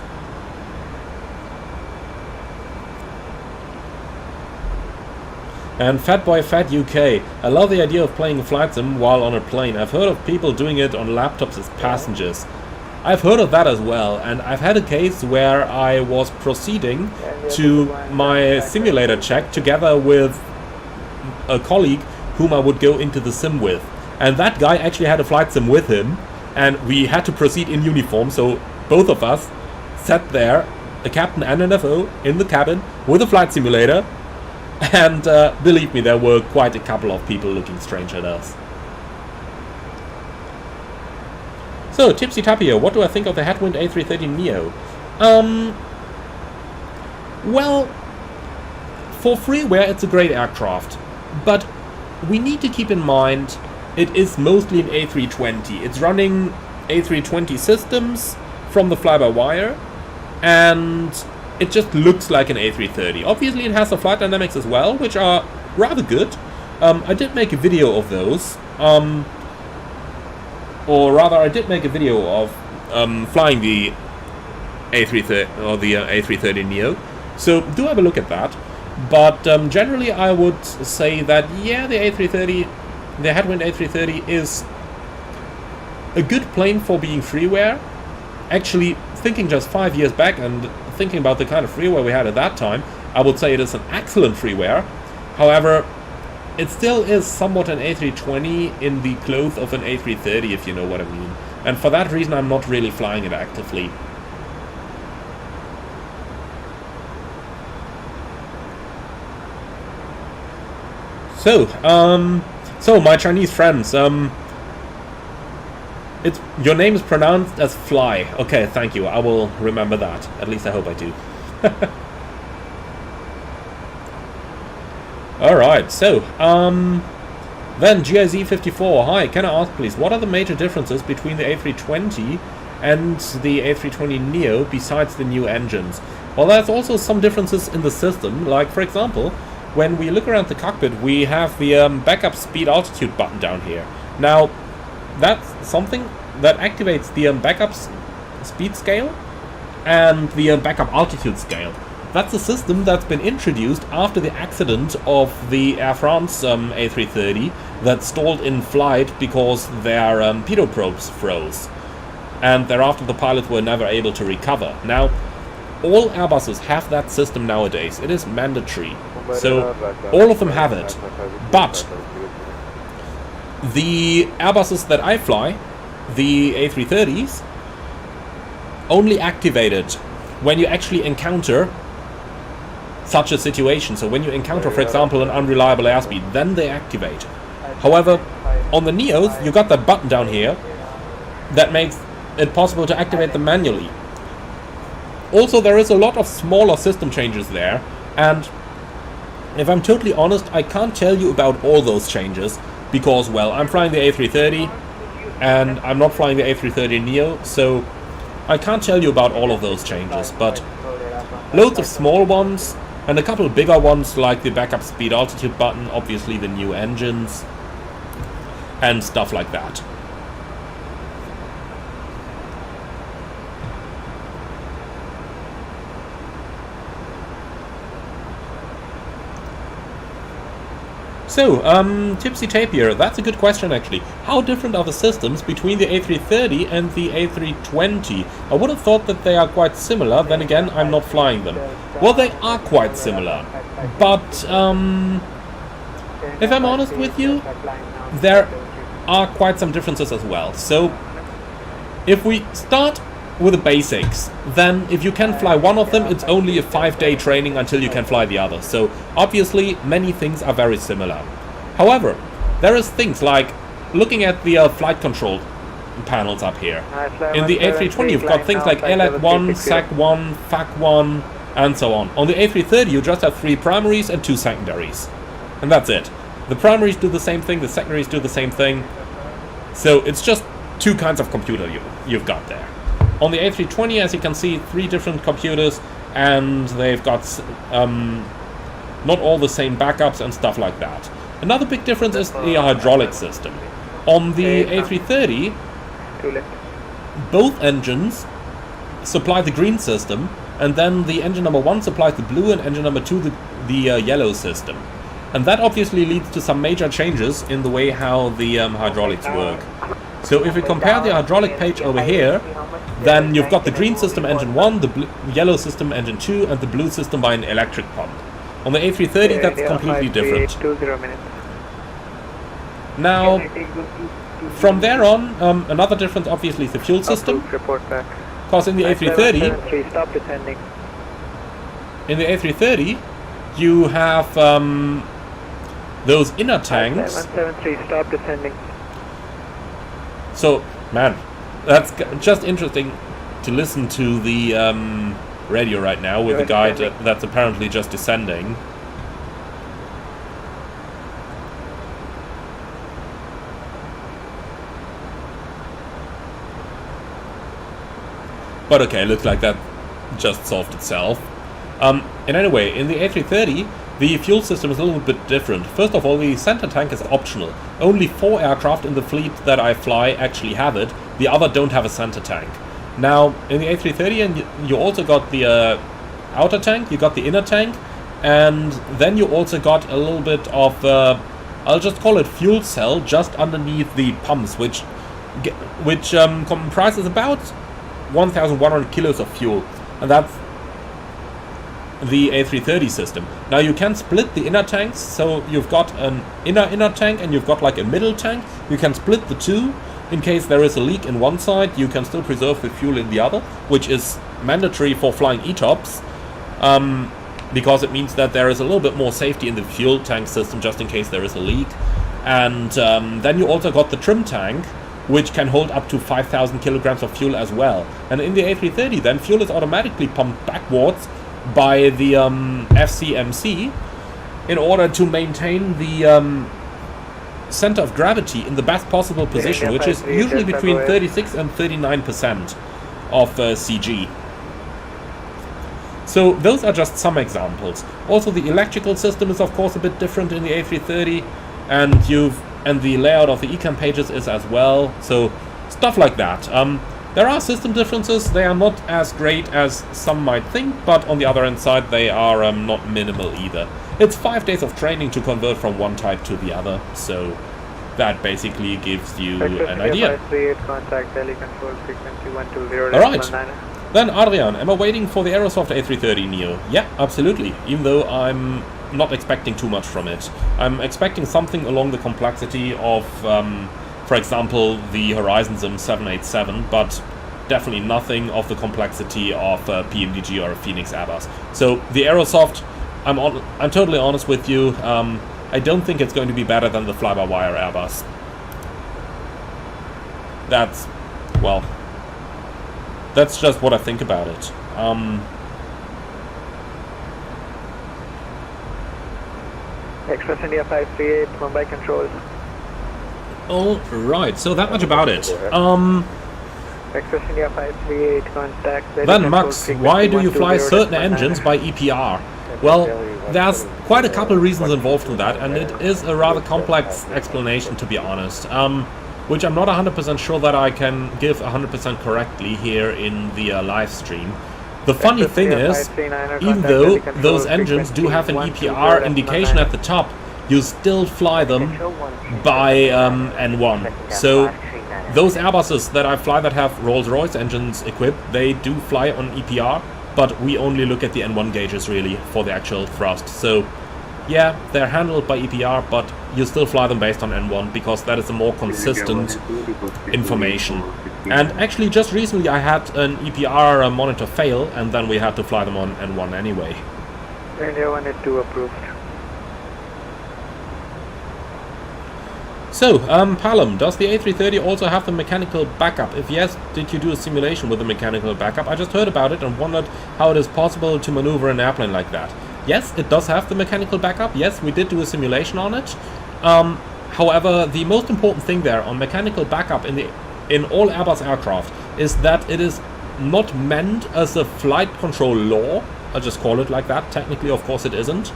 And Fatboy Fat UK, I love the idea of playing a flight sim while on a plane. I've heard of people doing it on laptops as passengers. I've heard of that as well, and I've had a case where I was proceeding to my simulator check together with a colleague whom I would go into the sim with. And that guy actually had a flight sim with him, and we had to proceed in uniform, so both of us sat there, a captain and an FO, in the cabin with a flight simulator, and believe me, there were quite a couple of people looking strange at us. So, Tipsy Tapio, what do I think of the headwind A321neo? Well, for freeware it's a great aircraft, but we need to keep in mind it is mostly an A320. It's running A320 systems from the fly-by-wire, and it just looks like an A330. Obviously it has the flight dynamics as well, which are rather good. I did make a video of those, or rather I did make a video of flying the A330 or the A330neo, so do have a look at that. But generally I would say that, yeah, the A330, the Headwind A330 is a good plane for being freeware. Actually, thinking just 5 years back and thinking about the kind of freeware we had at that time, I would say it is an excellent freeware. However, it still is somewhat an A320 in the clothes of an A330, if you know what I mean. And for that reason, I'm not really flying it actively. So my Chinese friends, your name is pronounced as Fly. Okay, thank you. I will remember that. At least I hope I do. Alright, so, then GIZ54. Hi, can I ask please, what are the major differences between the A320 and the A320neo besides the new engines? Well, there's also some differences in the system. Like, for example, when we look around the cockpit, we have the backup speed altitude button down here. Now, that's something that activates the backup speed scale and the backup altitude scale. That's a system that's been introduced after the accident of the Air France A330 that stalled in flight because their pitot probes froze. And thereafter the pilots were never able to recover. Now, all Airbuses have that system nowadays. It is mandatory. So, all of them have it. But the Airbuses that I fly, the A330s, only activate it when you actually encounter such a situation. So when you encounter, for example, an unreliable airspeed, then they activate. However, on the Neos, you got that button down here that makes it possible to activate them manually. Also, there is a lot of smaller system changes there, and if I'm totally honest, I can't tell you about all those changes because, well, I'm flying the A330 and I'm not flying the A330neo, so I can't tell you about all of those changes, but loads of small ones and a couple of bigger ones like the backup speed altitude button, obviously the new engines and stuff like that. So, Tipsy Tapier, that's a good question actually. How different are the systems between the A330 and the A320? I would have thought that they are quite similar, then again, I'm not flying them. Well, they are quite similar, but if I'm honest with you, there are quite some differences as well. So, if we start with the basics, then if you can fly one of them, it's only a 5-day training until you can fly the other. So obviously many things are very similar. However, there is things like looking at the flight control panels up here. In the A320 you've got things like ALAT1, SAC1, FAC1 and so on. On the A330 you just have 3 primaries and 2 secondaries. And that's it. The primaries do the same thing, the secondaries do the same thing. So it's just 2 kinds of computer you've got there. On the A320, as you can see, 3 different computers, and they've got not all the same backups and stuff like that. Another big difference is the hydraulic system. On the A330, both engines supply the green system, and then the engine number 1 supplies the blue, and engine number 2 the yellow system. And that obviously leads to some major changes in the way how the hydraulics work. So if we compare the hydraulic page over here, then you've got the green system engine 1, the yellow system engine 2, and the blue system by an electric pump. On the A330 that's completely different. Now, from there on, another difference obviously is the fuel system. Because in the A330, you have those inner tanks. 173, stop descending. So, man, that's just interesting to listen to the radio right now with a guy that's apparently just descending. But okay, looks like that just solved itself. And anyway, in the A330, the fuel system is a little bit different. First of all, the center tank is optional. Only 4 aircraft in the fleet that I fly actually have it. The other don't have a center tank. Now, in the A330, and you also got the outer tank, you got the inner tank, and then you also got a little bit of, I'll just call it fuel cell, just underneath the pumps, which comprises about 1,100 kilos of fuel, and that's the A330 system. Now you can split the inner tanks, so you've got an inner tank and you've got like a middle tank. You can split the two. In case there is a leak in one side, you can still preserve the fuel in the other, which is mandatory for flying ETOPS, because it means that there is a little bit more safety in the fuel tank system just in case there is a leak. And then you also got the trim tank, which can hold up to 5,000 kilograms of fuel as well. And in the A330, then fuel is automatically pumped backwards by the FCMC in order to maintain the center of gravity in the best possible position, which is usually between 36 and 39% of CG. So those are just some examples. Also, the electrical system is of course a bit different in the A330, and the layout of the ECAM pages is as well. So stuff like that. There are system differences. They are not as great as some might think, but on the other hand side, they are not minimal either. It's 5 days of training to convert from one type to the other, so that basically gives you an idea. Alright, then Adrian, am I waiting for the Aerosoft A330neo? Yeah, absolutely, even though I'm not expecting too much from it. I'm expecting something along the complexity of, for example, the Horizon Sim 787, but definitely nothing of the complexity of PMDG or a Phoenix Airbus. So the Aerosoft, I'm totally honest with you, I don't think it's going to be better than the fly-by-wire Airbus. That's just what I think about it. Express India 538, Mumbai controls. Alright, so that much about it. Express India 538, contact. Then Max, why do you fly certain engines by EPR? Well, there's quite a couple reasons involved in that, and it is a rather complex explanation, to be honest, which I'm not 100% sure that I can give 100% correctly here in the live stream. The funny thing is, even though those engines do have an EPR indication at the top, you still fly them by N1. So those Airbuses that I fly that have Rolls-Royce engines equipped, they do fly on EPR, but we only look at the N1 gauges really for the actual thrust. So yeah, they're handled by EPR, but you still fly them based on N1 because that is a more consistent information. And actually just recently I had an EPR monitor fail, and then we had to fly them on N1 anyway. India 182 approved. So, Palom, does the A330 also have the mechanical backup? If yes, did you do a simulation with the mechanical backup? I just heard about it and wondered how it is possible to maneuver an airplane like that. Yes, it does have the mechanical backup. Yes, we did do a simulation on it. However, the most important thing there on mechanical backup in all Airbus aircraft is that it is not meant as a flight control law. I'll just call it like that. Technically, of course, it isn't.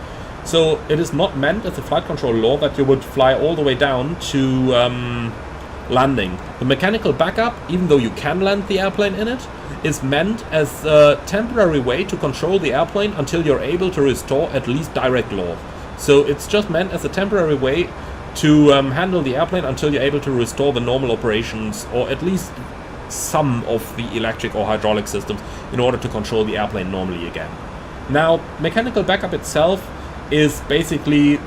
So it is not meant as a flight control law that you would fly all the way down to landing. The mechanical backup, even though you can land the airplane in it, is meant as a temporary way to control the airplane until you're able to restore at least direct law. So it's just meant as a temporary way to handle the airplane until you're able to restore the normal operations, or at least some of the electric or hydraulic systems, in order to control the airplane normally again. Now, mechanical backup itself is basically,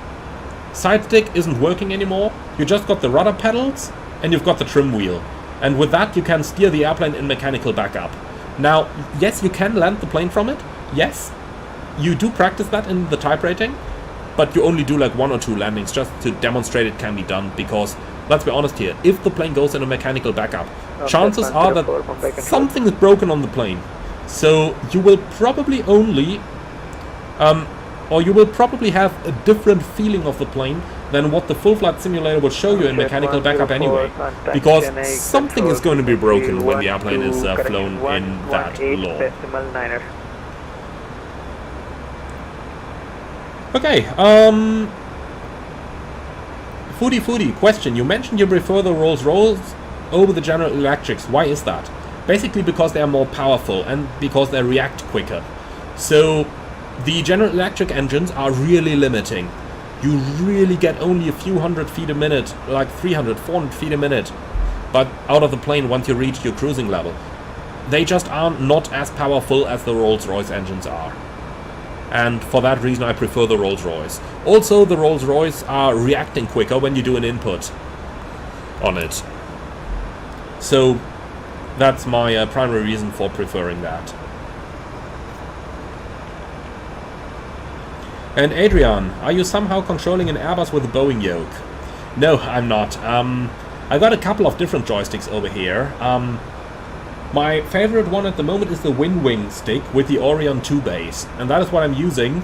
side stick isn't working anymore, you just got the rudder pedals and you've got the trim wheel, and with that you can steer the airplane in mechanical backup. Now, yes, you can land the plane from it, yes, you do practice that in the type rating, but you only do like 1 or 2 landings just to demonstrate it can be done, because, let's be honest here, if the plane goes in a mechanical backup, chances are that something is broken on the plane. So you will probably only or you will probably have a different feeling of the plane than what the full flight simulator would show you in mechanical backup anyway, because something is going to be broken when the airplane is flown in that low. Okay, Foodie, question. You mentioned you prefer the Rolls-Royce over the General Electrics. Why is that? Basically because they are more powerful and because they react quicker. So the General Electric engines are really limiting. You really get only a few hundred feet a minute, like 300, 400 feet a minute, but out of the plane once you reach your cruising level. They just are not as powerful as the Rolls-Royce engines are. And for that reason I prefer the Rolls-Royce. Also, the Rolls-Royce are reacting quicker when you do an input on it. So that's my primary reason for preferring that. And Adrian, are you somehow controlling an Airbus with a Boeing yoke? No, I'm not. I got a couple of different joysticks over here. My favorite one at the moment is the WinWings stick with the Orion 2 base, and that is what I'm using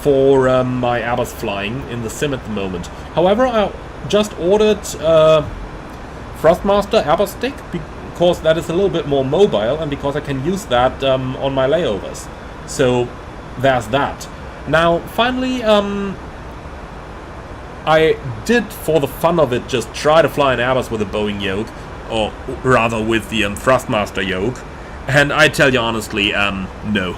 for my Airbus flying in the sim at the moment. However, I just ordered Thrustmaster Airbus stick because that is a little bit more mobile and because I can use that on my layovers. So there's that. Now, finally, I did, for the fun of it, just try to fly an Airbus with a Boeing yoke, or rather with the Thrustmaster yoke, and I tell you honestly, no.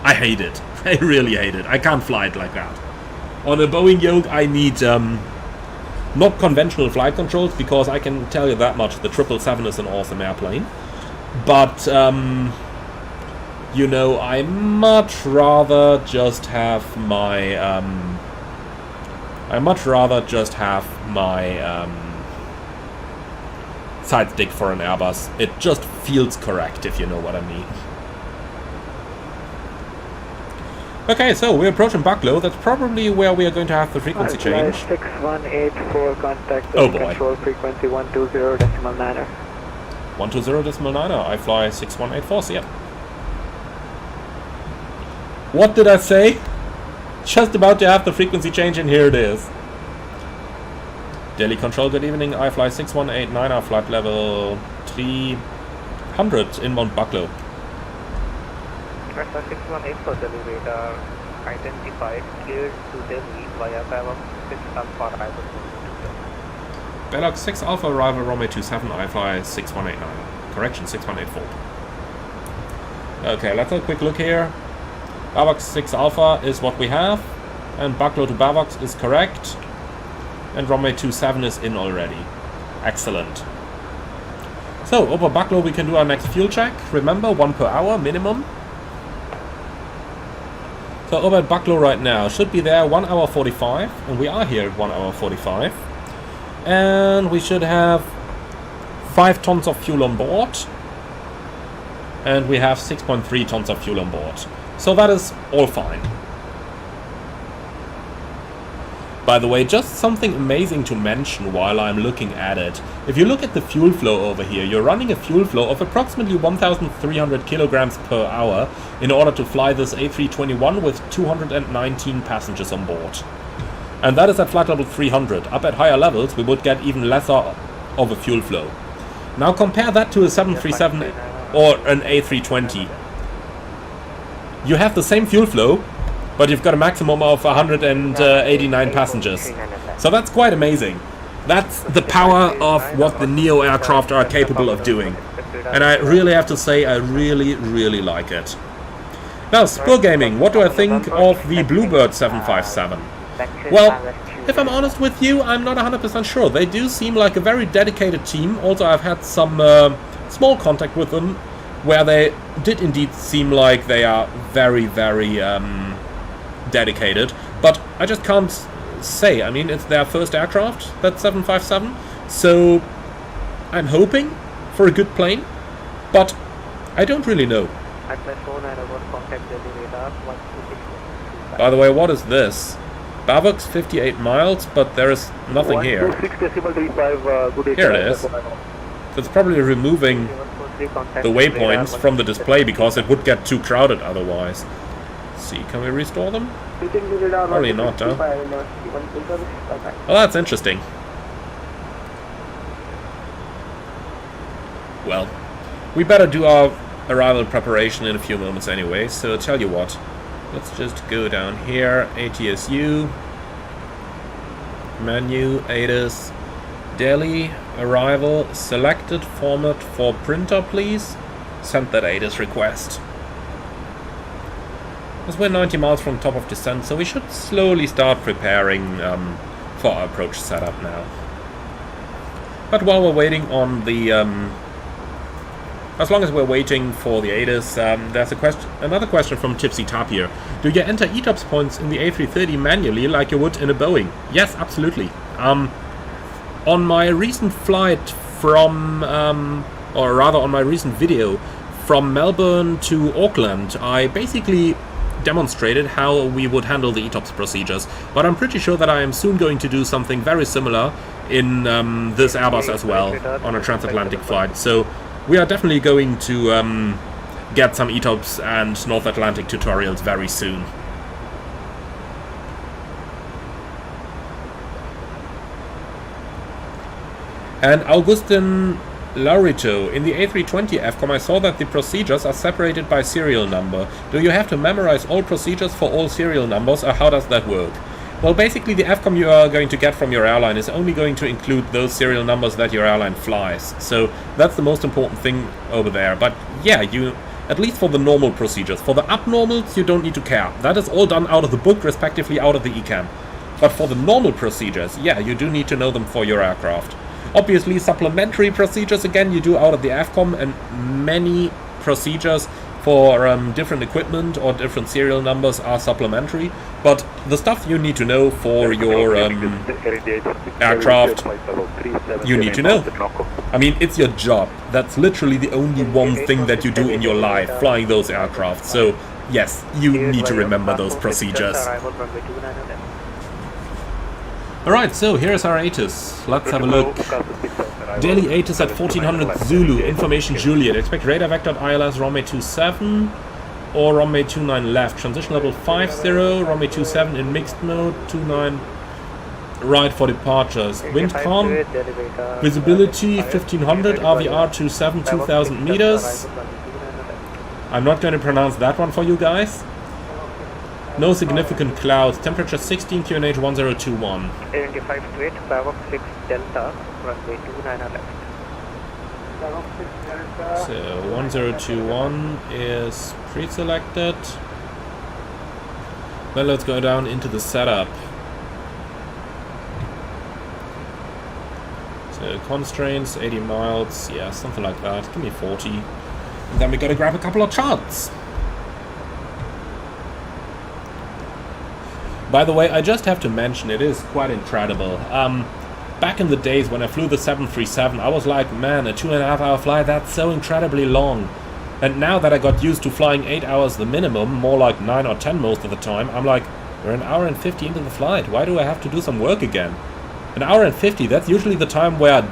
I hate it. I really hate it. I can't fly it like that. On a Boeing yoke, I need not conventional flight controls, because I can tell you that much, the 777 is an awesome airplane, but you know, I much rather just have my side stick for an Airbus. It just feels correct, if you know what I mean. Okay, so we're approaching Bucklow. That's probably where we are going to have the frequency change. 6184, contact oh boy. Control frequency 120.9er. 120.9er. I fly 6184, so yeah. What did I say? Just about to have the frequency change, and here it is. Delhi Control, good evening. I fly 6189, flight level 300 inbound Bucklow. 6184 Delhi radar identified, cleared to Delhi via Belloc 6 Alpha arrival. Belloc 6 Alpha arrival runway 27, I fly 6189. Correction, 6184. Okay, let's have a quick look here. Bavox 6 Alpha is what we have, and Bucklow to Bavox is correct, and runway 27 is in already. Excellent. So, over Bucklow we can do our next fuel check. Remember, 1 per hour minimum. So over at Bucklow right now, should be there 1 hour 45, and we are here at 1 hour 45. And we should have 5 tons of fuel on board, and we have 6.3 tons of fuel on board. So that is all fine. By the way, just something amazing to mention while I'm looking at it. If you look at the fuel flow over here, you're running a fuel flow of approximately 1,300 kilograms per hour in order to fly this A321 with 219 passengers on board. And that is at flight level 300. Up at higher levels, we would get even lesser of a fuel flow. Now compare that to a 737 or an A320. You have the same fuel flow, but you've got a maximum of 189 passengers. So that's quite amazing. That's the power of what the Neo aircraft are capable of doing. And I really have to say, I really, really like it. Now, Spur Gaming, what do I think of the Bluebird 757? Well, if I'm honest with you, I'm not 100% sure. They do seem like a very dedicated team. Also, I've had some small contact with them, where they did indeed seem like they are very, very dedicated, but I just can't say. I mean, it's their first aircraft, that 757, so I'm hoping for a good plane, but I don't really know. By the way, what is this? Bavox 58 miles, but there is nothing here. Here it is. So it's probably removing the waypoints from the display because it would get too crowded otherwise. Let's see, can we restore them? Probably Probably not, though. Well, that's interesting. Well, we better do our arrival preparation in a few moments anyway, so tell you what. Let's just go down here, ATSU, menu, ATIS, Delhi, arrival, selected, format for printer please. Send that ATIS request. As we're 90 miles from top of descent, so we should slowly start preparing for our approach setup now. But while we're waiting on the as long as we're waiting for the ATIS, there's another question from Tipsy Tapir. Do you enter ETOPS points in the A330 manually like you would in a Boeing? Yes, absolutely. On my recent flight from, or rather on my recent video from Melbourne to Auckland, I basically demonstrated how we would handle the ETOPS procedures. But I'm pretty sure that I am soon going to do something very similar in this Airbus as well, on a transatlantic flight. So we are definitely going to get some ETOPS and North Atlantic tutorials very soon. And Augustin Laurito, in the A320 FCOM I saw that the procedures are separated by serial number. Do you have to memorize all procedures for all serial numbers, or how does that work? Well, basically the FCOM you are going to get from your airline is only going to include those serial numbers that your airline flies. So that's the most important thing over there. But yeah, you, at least for the normal procedures. For the abnormals, you don't need to care. That is all done out of the book, respectively out of the ECAM. But for the normal procedures, yeah, you do need to know them for your aircraft. Obviously, supplementary procedures, again, you do out of the AFCOM, and many procedures for different equipment or different serial numbers are supplementary. But the stuff you need to know for your aircraft, you need to know. I mean, it's your job. That's literally the only one thing that you do in your life, flying those aircraft. So, yes, you need to remember those procedures. Alright, so here's our ATIS. Let's have a look. Daily ATIS at 1400 Zulu, information Juliet. Expect radar vector at ILS runway 27 or runway 29 left. Transition level 50, runway 27 in mixed mode, 29 right for departures. Wind calm, visibility 1500, RVR 27, 2000 meters. I'm not going to pronounce that one for you guys. No significant clouds. Temperature 16, QNH 1021. 7528, Bravo 6 Delta, runway 29 left. So 1021 is pre-selected. Well, let's go down into the setup. So constraints, 80 miles, yeah, something like that. Give me 40. And then we gotta grab a couple of charts. By the way, I just have to mention, it is quite incredible. Back in the days when I flew the 737, I was like, man, a 2.5 hour flight, that's so incredibly long. And now that I got used to flying 8 hours the minimum, more like 9 or 10 most of the time, I'm like, we're an hour and 50 into the flight. Why do I have to do some work again? An hour and 50, that's usually the time where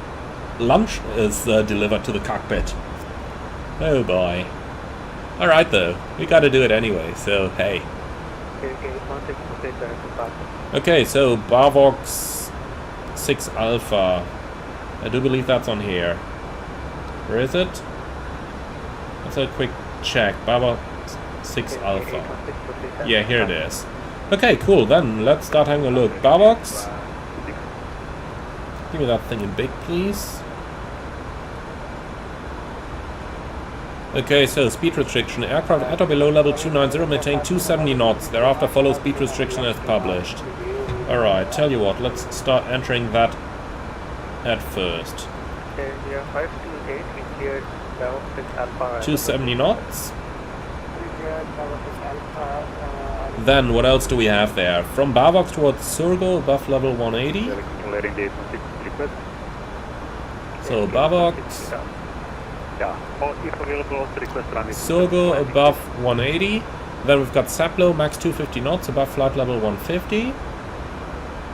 lunch is delivered to the cockpit. Oh boy. Alright though, we gotta do it anyway, so hey. Okay, so Barvox 6 Alpha. I do believe that's on here. Where is it? Let's have a quick check. Barvox 6 Alpha. Yeah, here it is. Okay, cool. Then let's start having a look. Barvox. Give me that thing in big, please. Okay, so speed restriction. Aircraft at or below level 290, maintain 270 knots. Thereafter follow speed restriction as published. Alright, tell you what, let's start entering that at first. Okay, we are 528, we cleared Bravo 6 Alpha. 270 knots. Then what else do we have there? From Barvox towards Surgo, above level 180. So Barvox. Surgo above 180. Then we've got Saplo, max 250 knots, above flight level 150.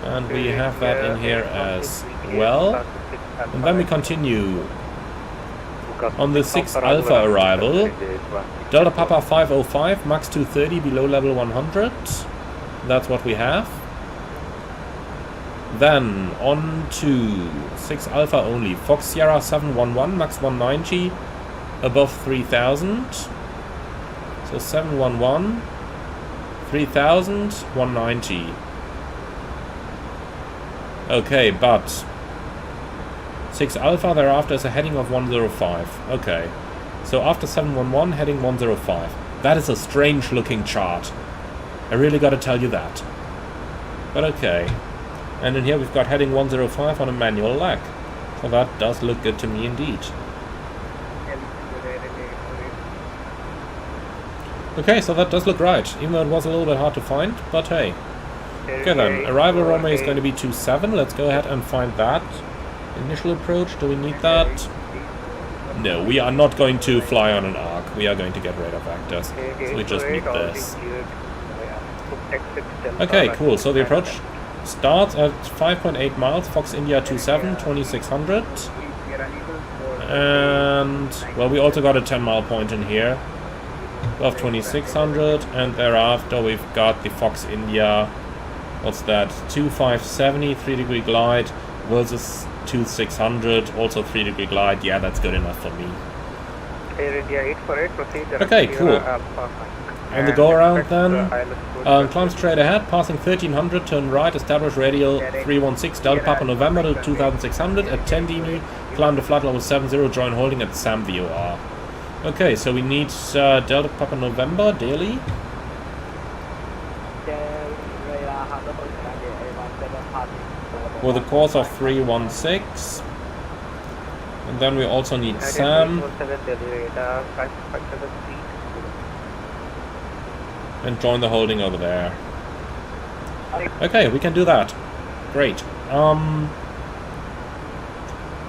And we have that in here as well. And then we continue. On the 6 Alpha arrival, Delta Papa 505, max 230, below level 100. That's what we have. Then on to 6 Alpha only, Fox Sierra 711, max 190, above 3000. So 711, 3000, 190. Okay, but 6 Alpha thereafter is a heading of 105. Okay, so after 711, heading 105. That is a strange looking chart. I really gotta tell you that. But okay. And in here we've got heading 105 on a manual lag. So that does look good to me indeed. Okay, so that does look right, even though it was a little bit hard to find, but hey. Okay then, arrival runway is going to be 27, let's go ahead and find that. Initial approach, do we need that? No, we are not going to fly on an arc, we are going to get radar vectors, so we just need this. Okay, cool, so the approach starts at 5.8 miles, Fox India 27, 2600. And, well, we also got a 10-mile point in here of 2600, and thereafter we've got the Fox India, what's that, 2570, 3-degree glide versus 2600, also 3-degree glide. Yeah, that's good enough for me. Air India 848, proceed. Okay, cool. On the go around then, climb straight ahead, passing 1300, turn right, establish radial 316, Delta Papa November to 2600 at 10 dB, climb to flight level 70, join holding at SAM VOR. Okay, so we need Delta Papa November daily. With a course of 316. And then we also need SAM. And join the holding over there. Okay, we can do that. Great.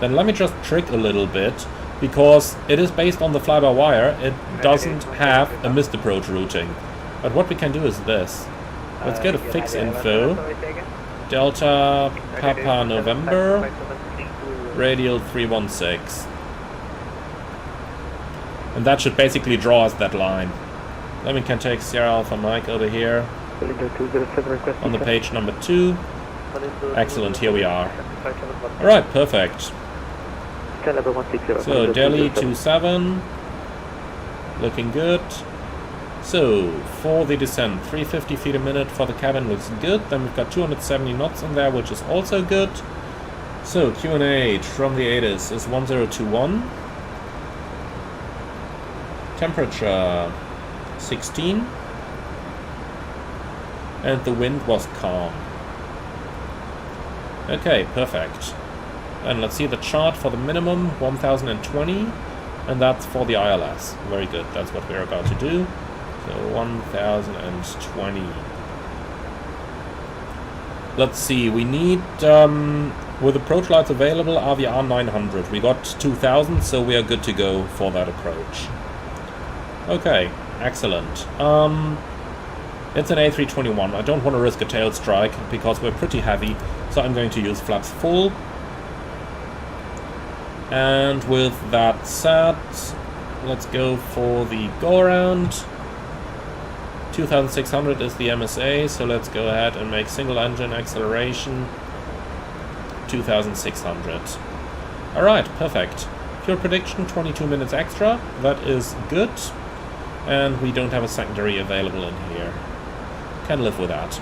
Then let me just trick a little bit, because it is based on the fly-by-wire, it doesn't have a missed approach routing. But what we can do is this. Let's go to fix info. Delta Papa November, radial 316. And that should basically draw us that line. Then we can take Sierra Alpha Mike over here on the page number 2. Excellent, here we are. Alright, perfect. So Delhi 27, looking good. So for the descent, 350 feet a minute for the cabin looks good. Then we've got 270 knots in there, which is also good. So QNH from the ATIS is 1021. Temperature 16. And the wind was calm. Okay, perfect. And let's see the chart for the minimum, 1020. And that's for the ILS. Very good, that's what we're about to do. So 1020. Let's see, we need, with approach lights available, RVR 900. We got 2000, so we are good to go for that approach. Okay, excellent. It's an A321. I don't want to risk a tail strike because we're pretty heavy, so I'm going to use flaps full. And with that said, let's go for the go-around. 2600 is the MSA, so let's go ahead and make single engine acceleration 2600. Alright, perfect. Fuel prediction, 22 minutes extra. That is good. And we don't have a secondary available in here. Can live with that.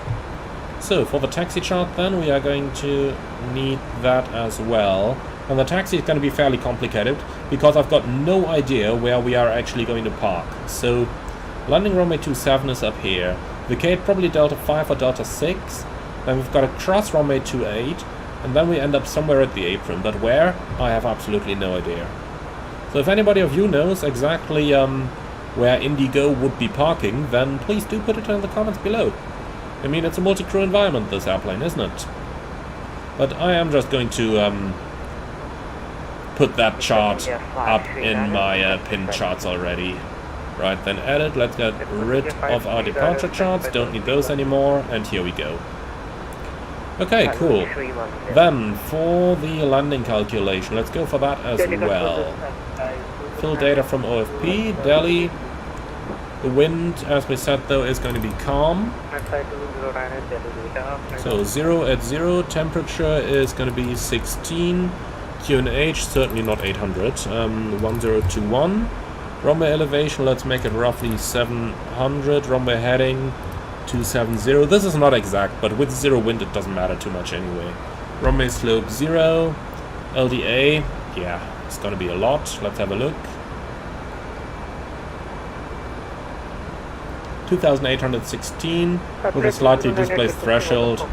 So, for the taxi chart then, we are going to need that as well. And the taxi is going to be fairly complicated, because I've got no idea where we are actually going to park. So, landing runway 27 is up here. Vacate probably Delta 5 or Delta 6. Then we've got a cross runway 28. And then we end up somewhere at the apron. But where? I have absolutely no idea. So if anybody of you knows exactly where Indigo would be parking, then please do put it in the comments below. I mean, it's a multi-crew environment, this airplane, isn't it? But I am just going to put that chart up in my pinned charts already. Right, then edit, let's get rid of our departure charts, don't need those anymore, and here we go. Okay, cool. Then, for the landing calculation, let's go for that as well. full data from OFP, Delhi. The wind, as we said though, is going to be calm. So 0 at 0, temperature is going to be 16. QNH, certainly not 800. 1021. Runway elevation, let's make it roughly 700. Runway heading 270. This is not exact, but with 0 wind it doesn't matter too much anyway. Runway slope 0. LDA, yeah, it's going to be a lot. Let's have a look. 2,816 with a slightly displaced threshold.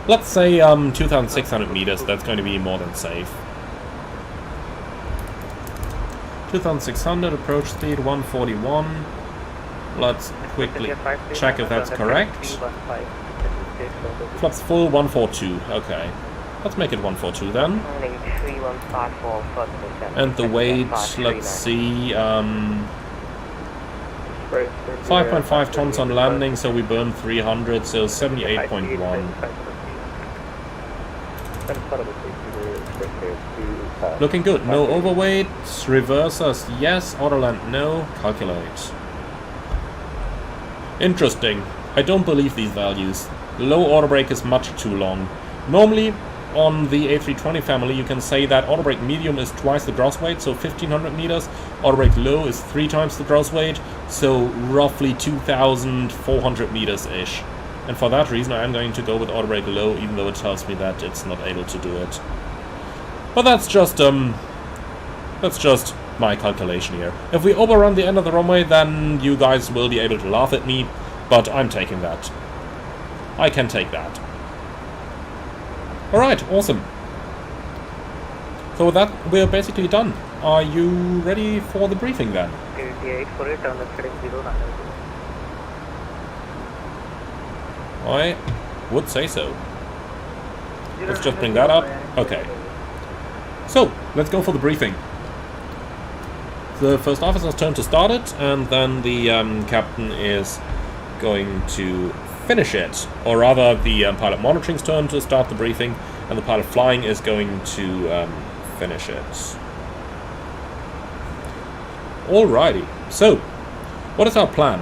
Let's say 2,600 meters, that's going to be more than safe. 2,600, approach speed 141. Let's quickly check if that's correct. Flaps full 142, okay. Let's make it 142 then. And the weight, let's see, 5.5 tons on landing, so we burned 300, so 78.1. Looking good. No overweight. Reversers, yes. Autoland, no. Calculate. Interesting. I don't believe these values. Low auto brake is much too long. Normally, on the A320 family, you can say that auto brake medium is twice the gross weight, so 1,500 meters. Auto brake low is 3 times the gross weight, so roughly 2,400 meters-ish. And for that reason, I am going to go with auto brake low, even though it tells me that it's not able to do it. But that's just my calculation here. If we overrun the end of the runway, then you guys will be able to laugh at me, but I'm taking that. I can take that. Alright, awesome. So with that, we're basically done. Are you ready for the briefing then? I would say so. Let's just bring that up. Okay. So, let's go for the briefing. The first officer's turn to start it, and then the captain is going to finish it. Or rather, the pilot monitoring's turn to start the briefing, and the pilot flying is going to finish it. Alrighty. So, what is our plan?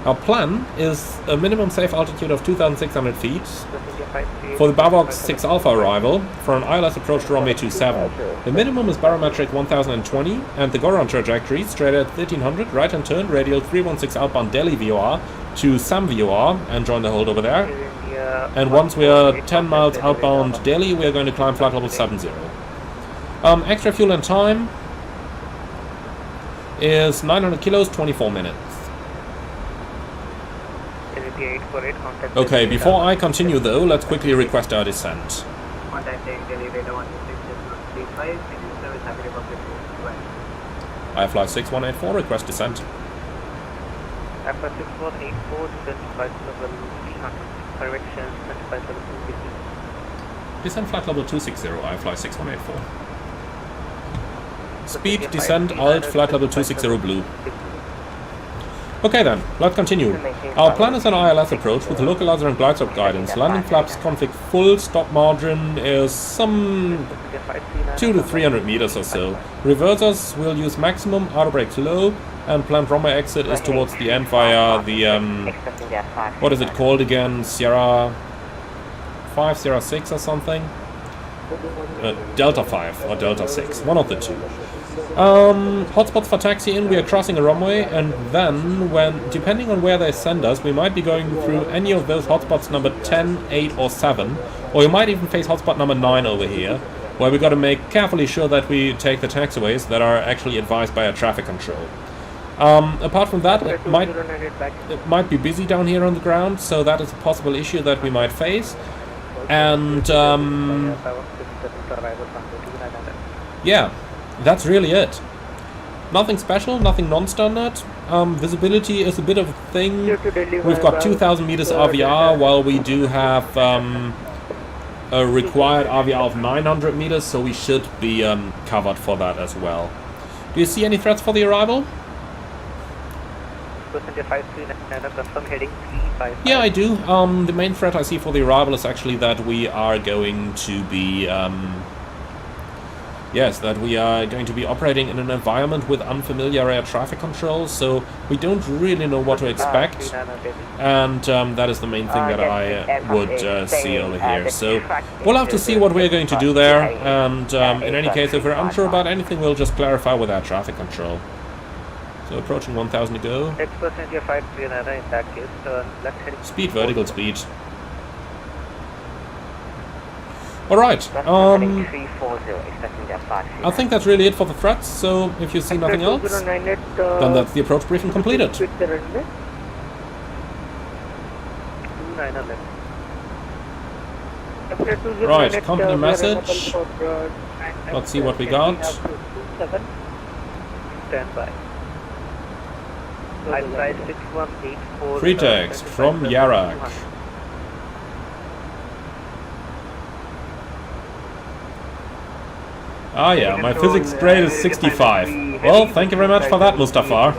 Our plan is a minimum safe altitude of 2,600 feet for the Bavox 6 Alpha arrival for an ILS approach to runway 27. The minimum is barometric 1020 and the go-around trajectory straight at 1300, right hand turn, radial 316 outbound Delhi VOR to Sam VOR and join the hold over there. And once we are 10 miles outbound Delhi, we are going to climb flight level 70. Extra fuel and time is 900 kilos, 24 minutes. Okay, before I continue though, let's quickly request our descent. I fly 6184, request descent. Flight 6184, descent flight level 300, correction, descent flight level 260. Descent flight level 260, I fly 6184. Speed, descent, alt, flight level 260 blue. Okay then, let's continue. Our plan is an ILS approach with localizer and glide slope guidance. Landing flaps config full, stop margin is some 200 to 300 meters or so. Reversers will use maximum, auto brake low, and planned runway exit is towards the end via the, what is it called again? Sierra 5, Sierra 6 or something? Delta 5 or Delta 6, one of the two. Hotspots for taxi in, we are crossing a runway, and then, depending on where they send us, we might be going through any of those hotspots number 10, 8 or 7, or you might even face hotspot number 9 over here, where we got to make carefully sure that we take the taxiways that are actually advised by our traffic control. Apart from that, it might be busy down here on the ground, so that is a possible issue that we might face. And yeah, that's really it. Nothing special, nothing non-standard. Visibility is a bit of a thing. We've got 2,000 meters RVR, while we do have a required RVR of 900 meters, so we should be covered for that as well. Do you see any threats for the arrival? Yeah, I do. The main threat I see for the arrival is actually that we are going to be Yes, that we are going to be operating in an environment with unfamiliar air traffic control, so we don't really know what to expect, and that is the main thing that I would see over here. So we'll have to see what we're going to do there, and in any case, if we're unsure about anything, we'll just clarify with our traffic control. So approaching 1000 to go. 6% your 539 in that case, left heading. Speed, vertical speed. Alright, I think that's really it for the threats, so if you see nothing else, then that's the approach briefing completed. 29 Right, company message. Let's see what we got. Stand by. I 6184. Free text from Yarak. Ah yeah, my physics grade is 65. Well, thank you very much for that, Mustafa.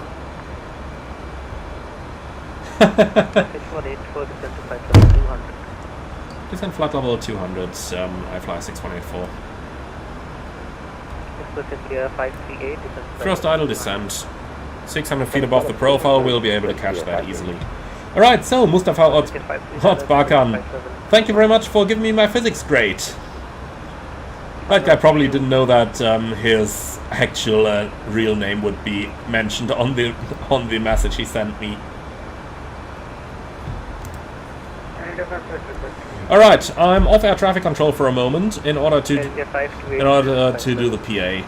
6184 descent to flight level 200. Descent flight level 200, I fly 6184. 6% clear 538 descent. First idle descent. 600 feet above the profile, we'll be able to catch that easily. Alright, so Mustafa Bakan, thank you very much for giving me my physics grade. That guy probably didn't know that his actual real name would be mentioned on the message he sent me. Alright, I'm off air traffic control for a moment in order to do the PA.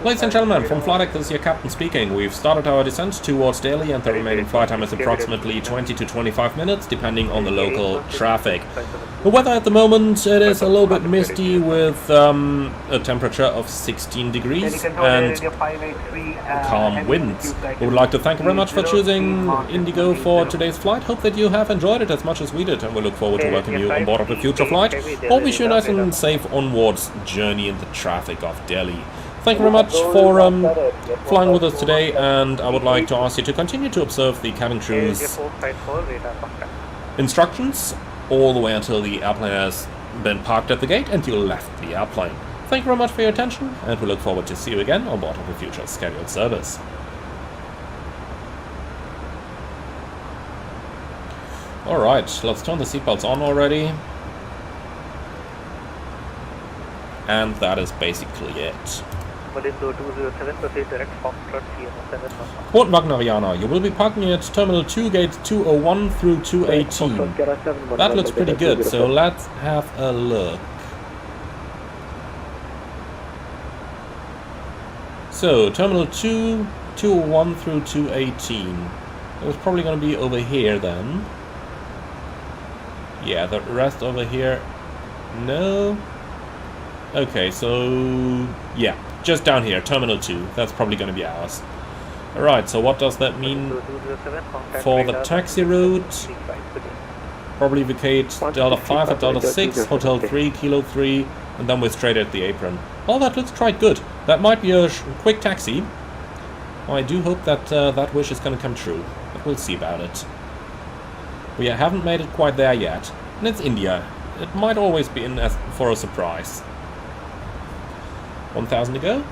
Ladies and gentlemen, from flight deck, this is your captain speaking. We've started our descent towards Delhi and the remaining flight time is approximately 20 to 25 minutes, depending on the local traffic. The weather at the moment, it is a little bit misty with a temperature of 16 degrees and calm winds. We would like to thank you very much for choosing Indigo for today's flight. Hope that you have enjoyed it as much as we did, and we look forward to welcoming you on board of a future flight or wish you a nice and safe onwards journey in the traffic of Delhi. Thank you very much for flying with us today, and I would like to ask you to continue to observe the cabin crew's instructions all the way until the airplane has been parked at the gate and you left the airplane. Thank you very much for your attention, and we look forward to see you again on board of a future scheduled service. Alright, let's turn the seatbelts on already. And that is basically it. Port Wagneriana, you will be parking at Terminal 2, Gate 201 through 218. That looks pretty good, so let's have a look. So, Terminal 2, 201 through 218. It was probably going to be over here then. Yeah, the rest over here. No. Okay, so yeah, just down here, Terminal 2. That's probably going to be ours. Alright, so what does that mean for the taxi route? Probably vacate Delta 5 at Delta 6, Hotel 3, Kilo 3, and then we're straight at the apron. Oh, that looks quite good. That might be a quick taxi. I do hope that that wish is going to come true, but we'll see about it. We haven't made it quite there yet, and it's India. It might always be in for a surprise. 1000 to go.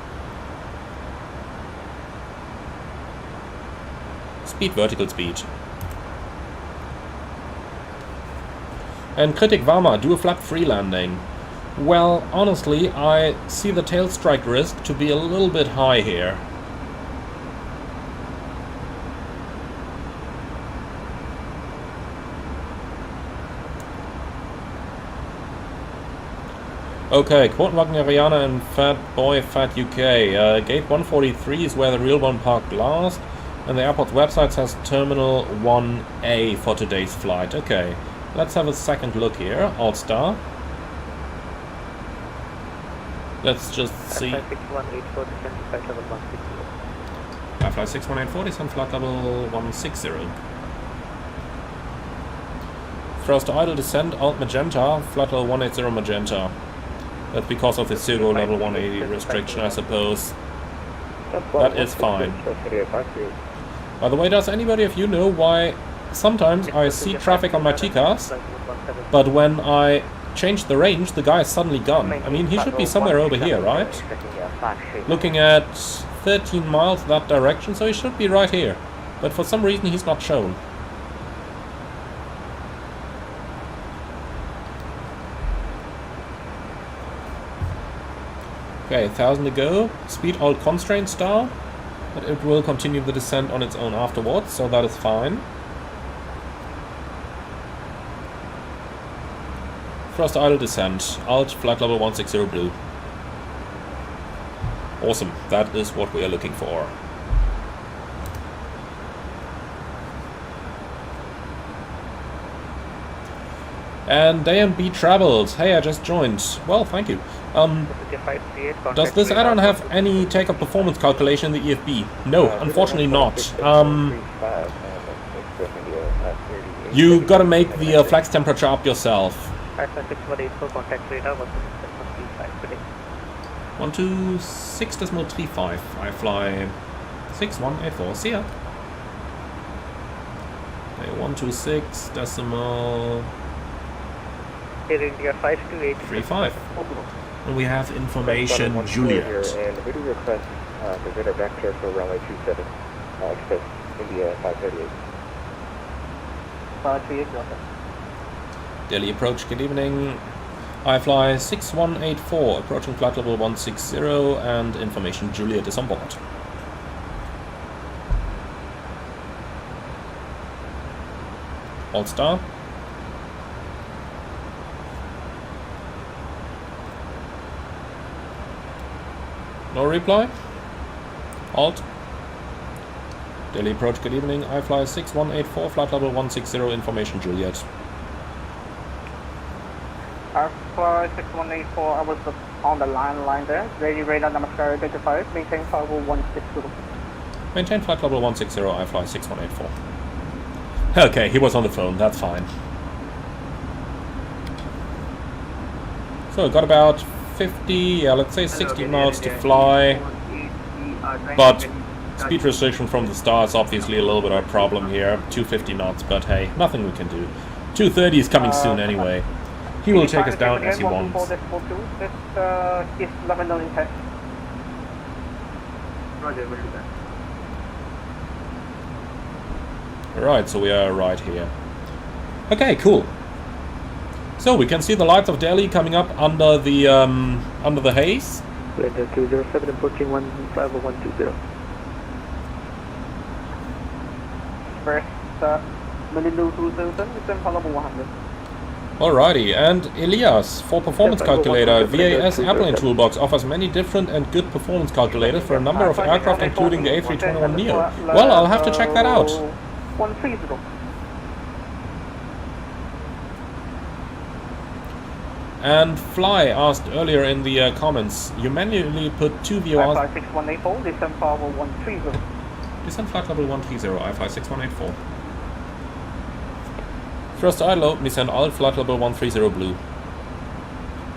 Speed, vertical speed. And Kritik Varma, do a flap free landing. Well, honestly, I see the tail strike risk to be a little bit high here. Okay, Quote Wagneriana and Fat Boy Fat UK. Gate 143 is where the real one parked last, and the airport's website says Terminal 1A for today's flight. Okay, let's have a second look here. Alt Star. Let's just see. Flight 6184 descent to flight level 160. Flight 6184 descent flight level 160. First idle descent, Alt Magenta, flight level 180 Magenta. That's because of the Zero level 180 restriction, I suppose. That is fine. By the way, does anybody of you know why sometimes I see traffic on my TCAS, but when I changed the range, the guy is suddenly gone. I mean, he should be somewhere over here, right? Looking at 13 miles that direction, so he should be right here. But for some reason he's not shown. Okay, 1,000 to go. Speed all constraint star. But it will continue the descent on its own afterwards, so that is fine. Thrust idle descent. Alt flight level 160 blue. Awesome. That is what we are looking for. And DMB traveled. Hey, I just joined. Well, thank you. Does this add-on have any takeoff performance calculation in the EFB? No, unfortunately not. You gotta make the flex temperature up yourself. 126.35. I fly 6184. See ya. Okay, 126 decimal. Air India 52835. And we have information Juliet. And we do request presenter vector for runway 27, express India 538. 538. Delhi approach, good evening. I fly 6184, approaching flight level 160, and information Juliet is on board. All star. No reply. Alt. Delhi approach, good evening. I fly 6184, flight level 160, information Juliet. I fly 6184, I was on the line there. Ready radar namaskar 35, maintain flight level 160. Maintain flight level 160, I fly 6184. Okay, he was on the phone, that's fine. So, got about 50, yeah, let's say 60 miles to fly. But speed restriction from the start is obviously a little bit of a problem here. 250 knots, but hey, nothing we can do. 230 is coming soon anyway. He will take us down as he wants. Right, so we are right here. Okay, cool. So we can see the lights of Delhi coming up under the haze. Blender 207 approaching 15120. First, Blender 207, it's in level 100. Alrighty, and Elias, for performance calculator, VAS Airplane Toolbox offers many different and good performance calculators for a number of aircraft, including the A321neo. Well, I'll have to check that out. 130. And Fly asked earlier in the comments, you manually put 2 VORs... I fly 6184, descent flight level 130. Descent flight level 130, I fly 6184. Thrust idle open, descent alt flight level 130 blue.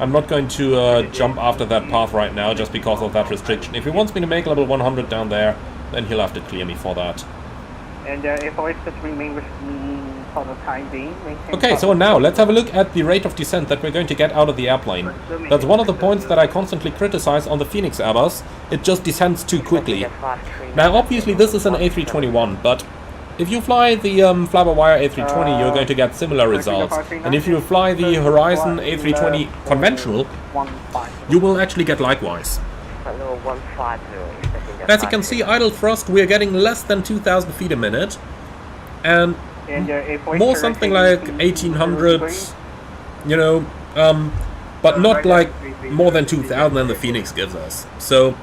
I'm not going to jump after that path right now just because of that restriction. If he wants me to make level 100 down there, then he'll have to clear me for that. And if I just remain with me for the time being. Okay, so now let's have a look at the rate of descent that we're going to get out of the airplane. That's one of the points that I constantly criticize on the Phoenix Airbus. It just descends too quickly. Now obviously this is an A321, but if you fly the fly-by-wire A320, you're going to get similar results. And if you fly the Horizon A320 conventional, you will actually get likewise. As you can see, idle thrust, we're getting less than 2,000 feet a minute. And more something like 1,800, you know, but not like more than 2,000 than the Phoenix gives us. So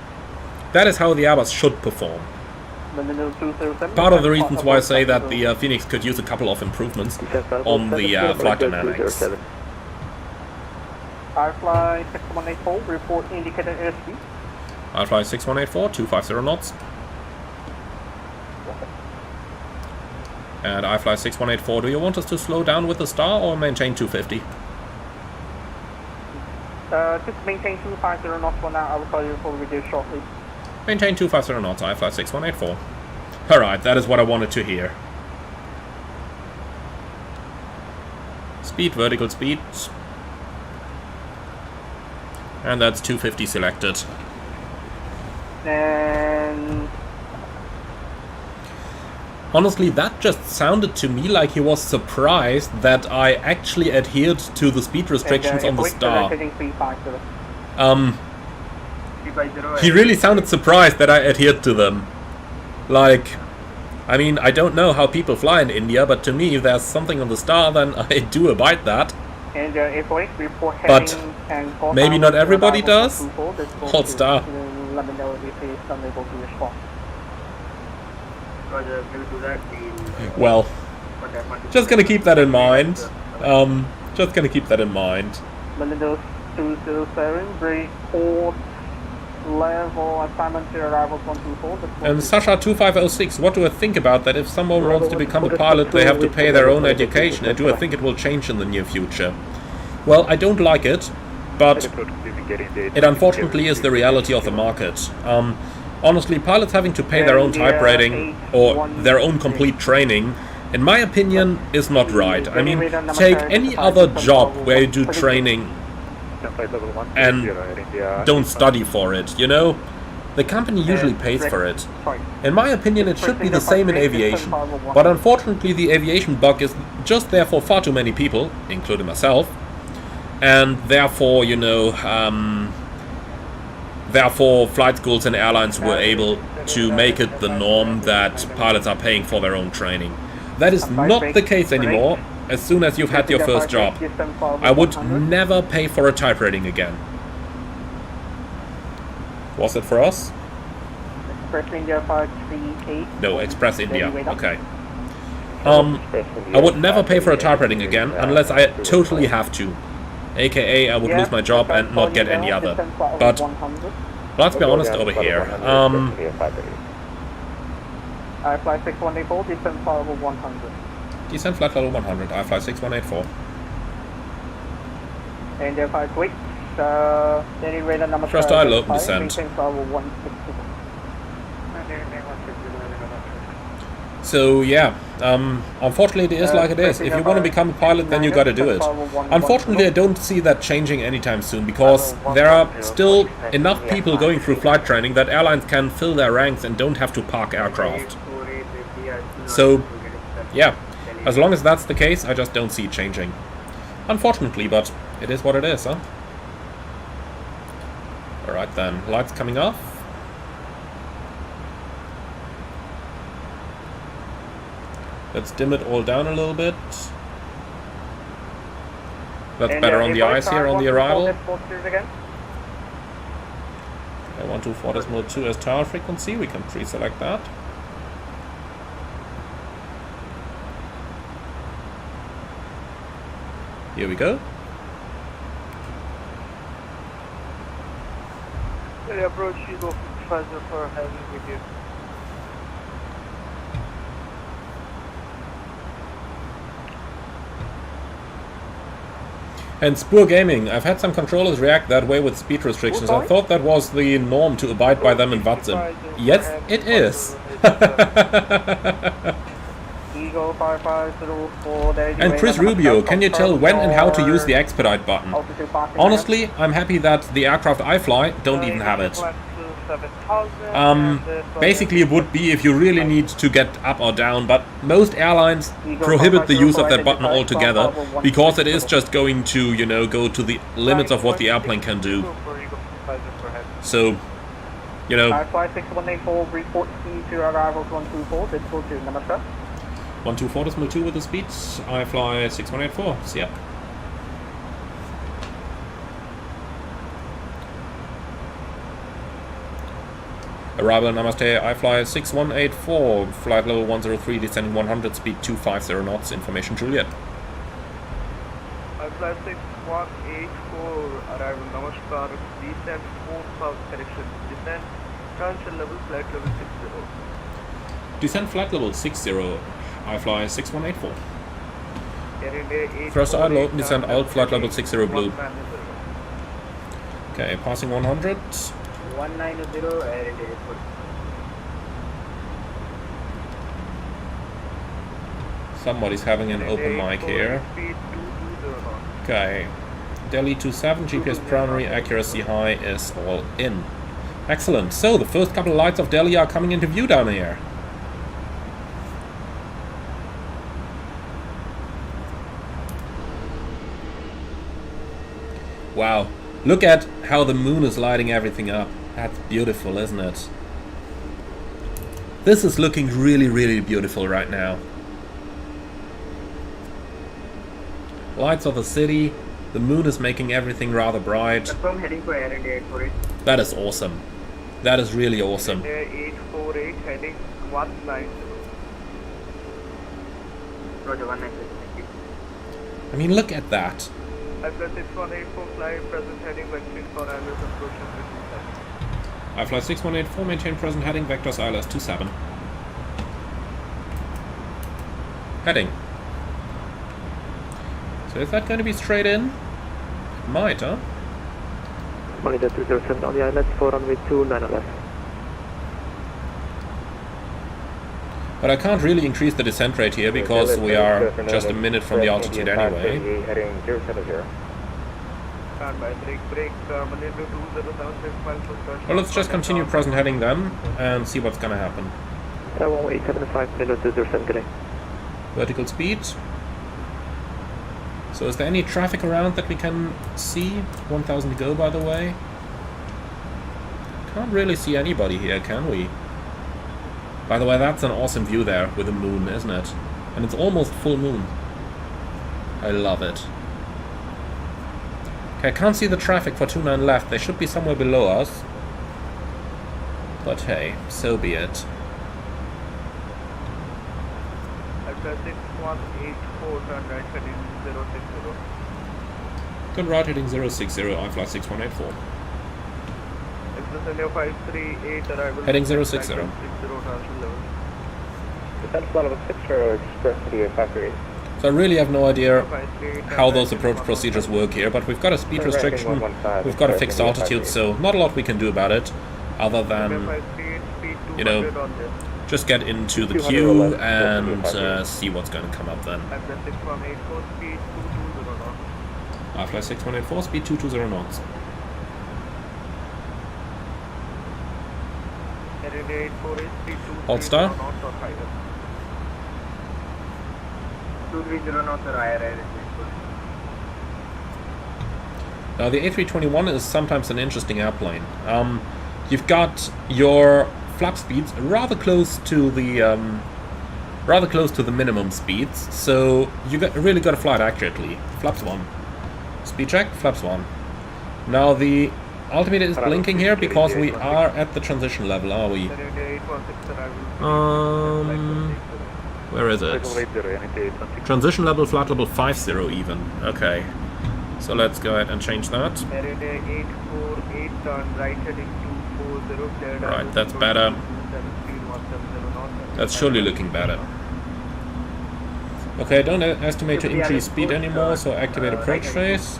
that is how the Airbus should perform. Part of the reasons why I say that the Phoenix could use a couple of improvements on the flight dynamics. I fly 6184, report indicated airspeed. I fly 6184, 250 knots. And I fly 6184. Do you want us to slow down with the star or maintain 250? Just maintain 250 knots for now. I will call you for reduce shortly. Maintain 250 knots. I fly 6184. Alright, that is what I wanted to hear. Speed, vertical speed. And that's 250 selected. And Honestly, that just sounded to me like he was surprised that I actually adhered to the speed restrictions on the star. He really sounded surprised that I adhered to them. Like, I mean, I don't know how people fly in India, but to me, if there's something on the star, then I do abide that. But maybe not everybody does. Hold star. Well, just gonna keep that in mind. Just gonna keep that in mind. Windows 207, report level assignment to arrivals 124. And Sasha 2506, what do I think about that? If someone wants to become a pilot, they have to pay their own education, and do I think it will change in the near future? Well, I don't like it, but it unfortunately is the reality of the market. Honestly, pilots having to pay their own type rating or their own complete training, in my opinion, is not right. I mean, take any other job where you do training and don't study for it, you know? The company usually pays for it. In my opinion, it should be the same in aviation. But unfortunately, the aviation bug is just there for far too many people, including myself. And therefore, you know, therefore flight schools and airlines were able to make it the norm that pilots are paying for their own training. That is not the case anymore. As soon as you've had your first job, I would never pay for a type rating again. Was it for us? Express India 538. No, Express India. Okay. I would never pay for a type rating again unless I totally have to. AKA, I would lose my job and not get any other. But let's be honest over here. I fly 6184, descent flight level 100. Descent flight level 100, I fly 6184. And if I switch, any radar number Thrust I low descent. maintain flight level 160. So yeah, unfortunately it is like it is. If you want to become a pilot, then you gotta do it. Unfortunately, I don't see that changing anytime soon, because there are still enough people going through flight training that airlines can fill their ranks and don't have to park aircraft. So yeah, as long as that's the case, I just don't see it changing. Unfortunately, but it is what it is, huh? Alright then, lights coming off. Let's dim it all down a little bit. That's better on the eyes here on the arrival. Okay, 124.2 as tower frequency, we can pre-select that. Here we go. Approach you go faster for having with you. And Spur Gaming, I've had some controllers react that way with speed restrictions. I thought that was the norm to abide by them in VATSIM. Yes, it is. And Chris Rubio, can you tell when and how to use the expedite button? Honestly, I'm happy that the aircraft I fly don't even have it. Basically it would be if you really need to get up or down, but most airlines prohibit the use of that button altogether, because it is just going to, you know, go to the limits of what the airplane can do. So, you know... 6184, report to arrivals 124, Decimal 2, namaskar. 124 Decimal 2 with the speed, I fly 6184, see ya. Arrival Namaste, I fly 6184, flight level 103, descending 100, speed 250 knots, information Juliet. I fly 6184, arrival Namaskar, descent 4 direction, descent, transfer level, flight level 60. Descent flight level 60, I fly 6184. Thrust I low, descent alt, flight level 60 blue. Okay, passing 100. 190 air India report. Somebody's having an open mic here. Okay. Delhi 27, GPS primary, accuracy high is all in. Excellent. So the first couple of lights of Delhi are coming into view down here. Wow. Look at how the moon is lighting everything up. That's beautiful, isn't it? This is looking really, really beautiful right now. Lights of the city. The moon is making everything rather bright. Confirm heading for Air India 848. That is awesome. That is really awesome. Air 848 heading 190. Roger 196. Thank you. I mean, look at that. Airbus 6184 fly present heading vectoring for Airbus approaching 57. I fly 6184, maintain present heading, vectors ILS 27. Heading. So is that going to be straight in? It might, huh? Monitor 307 on the ILS 4 runway 29 left. But I can't really increase the descent rate here because we are just a minute from the altitude anyway. Heading 070. Standby, break, Monitor 2076 miles per second. Well, let's just continue present heading then and see what's gonna happen. 1875, Monitor 207 delay. Vertical speed. So is there any traffic around that we can see? 1000 to go, by the way. Can't really see anybody here, can we? By the way, that's an awesome view there with the moon, isn't it? And it's almost full moon. I love it. Okay, I can't see the traffic for 29 left. They should be somewhere below us. But hey, so be it. Airbus 6184 turn right heading 060. Good route heading 060, I fly 6184. Airbus 538 arrival. Heading 060. 60 transfer level. Descent level 6 for Express City 538. So I really have no idea how those approach procedures work here, but we've got a speed restriction, we've got a fixed altitude, so not a lot we can do about it, other than, you know, just get into the queue and see what's going to come up then. I fly 6184, speed 220 knots. Hold star. 230 knots or higher. Now the A321 is sometimes an interesting airplane. You've got your flap speeds rather close to the minimum speeds, so you really got to fly it accurately. Flaps 1. Speed check, flaps 1. Now the altimeter is blinking here because we are at the transition level, are we? Where is it? Transition level, flight level 50 even. Okay. So let's go ahead and change that. Right, that's better. That's surely looking better. Okay, don't estimate to increase speed anymore, so activate approach phase.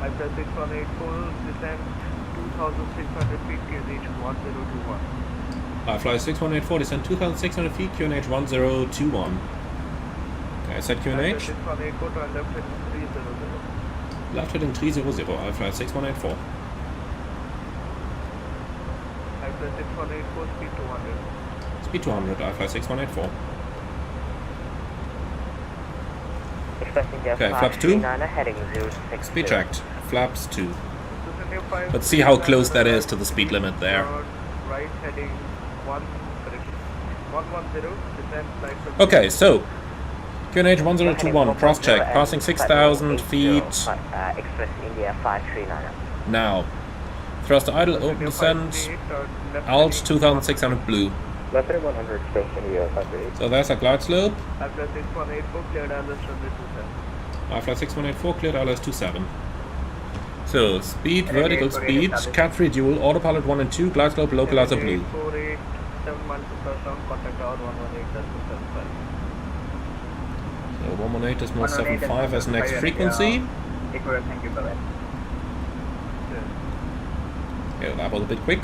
Airbus 6184 descent 2,600 feet QNH 1021. I fly 6184, descend 2,600 feet, QNH 1021. Okay, I set QNH. 6184 to left heading 300. Left heading 300, I fly 6184. Airbus 6184 speed 200. Speed 200, I fly 6184. Okay, flaps 2. Speed checked. Flaps 2. Let's see how close that is to the speed limit there. Right heading 110, descent flight. Okay, so QNH 1021, cross check, passing 6,000 feet. Express India 539. Now, thrust idle, open descent, alt 2,600 blue. Left heading 100, Express India 538. So there's a glide slope. Airbus 6184 cleared ILS runway 27. I fly 6184, cleared ILS 27. So, speed, vertical speed, Cat 3 dual, autopilot 1 and 2, glide slope, localizer blue. 848, 7 miles per sound, contact hour 118.75. So 118.75 as next frequency. Thank you, bye-bye. Okay, that was a bit quick.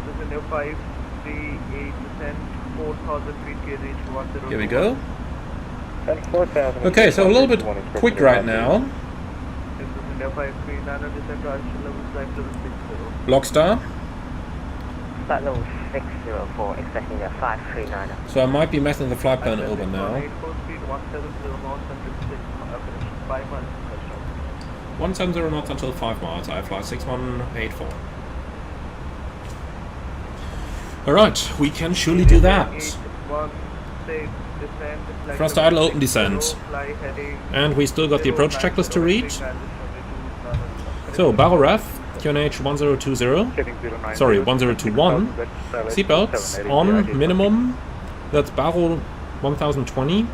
This is 538 descent, 4,000 feet, gear reach 10. Here we go. And 4,000. Okay, so a little bit quick right now. This is 539 descent to altitude level, flight level 60. Lockstar. Flight level 60 for expecting a 539. So I might be messing the flight plan over now. 84 speed, 170 knots until 6, 5 miles. 170 knots until 5 miles. I fly 6184. Alright, we can surely do that. Thrust idle open descent. And we still got the approach checklist to reach. So, barrel ref, QNH 1020. Sorry, 1021. Seatbelts on minimum. That's barrel 1020.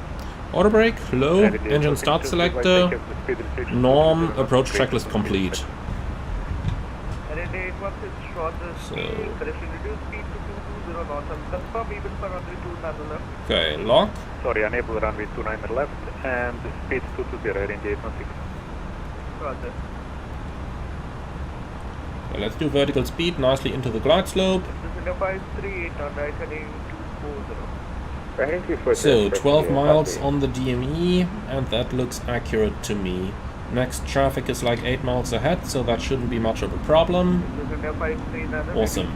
Auto brake, low, engine start selector, norm, approach checklist complete. So, okay, lock. Sorry, enable runway 29 left and speed 220, range 816. Roger. So let's do vertical speed nicely into the glide slope. This is 538 on right heading 240. So 12 miles on the DME, and that looks accurate to me. Next traffic is like 8 miles ahead, so that shouldn't be much of a problem. Awesome.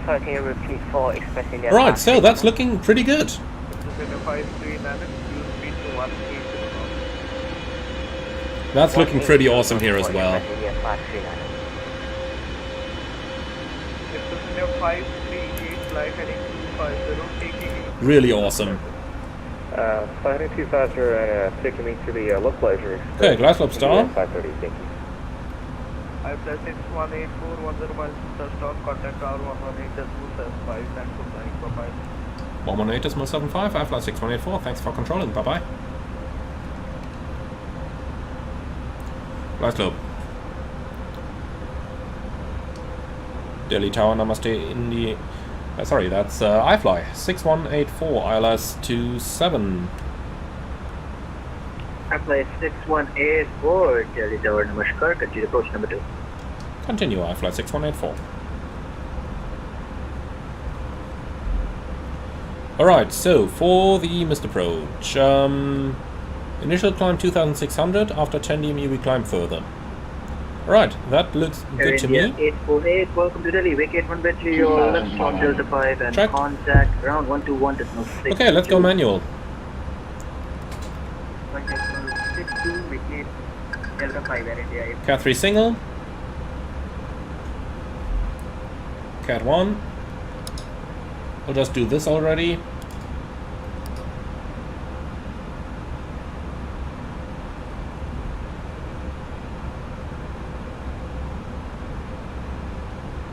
Sorry, can you repeat for expressing the Right, so that's looking pretty good. That's looking pretty awesome here as well. Really awesome. Flying too faster and taking me to the localizer. Okay, glide slope star. 530, thank you. I plus 6184, 10 miles touchdown, contact R118.75, thanks for flying, bye-bye. 118.75, I fly 6184, thanks for controlling, bye-bye. Glide slope. Delhi Tower, Namaste, Indy. Sorry, that's iFly 6184, ILS 27. iFly 6184, Delhi Tower, Namaskar, continue approach number 2. Continue, iFly 6184. Alright, so for the missed approach, initial climb 2600, after 10 DME we climb further. Alright, that looks good to me. 848, welcome to Delhi, vacate 1 battery, your left on Delta 5 and check. Contact ground 121.6. Okay, let's go manual. 162, vacate Delta 5 and India. Cat 3 single. Cat 1. We'll just do this already.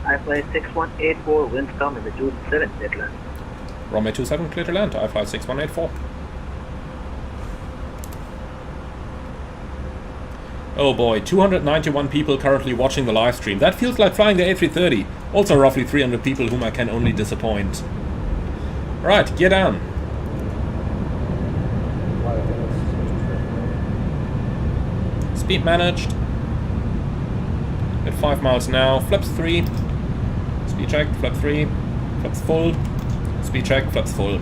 iFly 6184, winds coming with 27, clear to land. Runway 27, clear to land, iFly 6184. Oh boy, 291 people currently watching the live stream. That feels like flying the A330. Also roughly 300 people whom I can only disappoint. Right, gear down. Speed managed. At 5 miles now, flaps 3. Speed check, flap 3. Flaps full. Speed check, flaps full.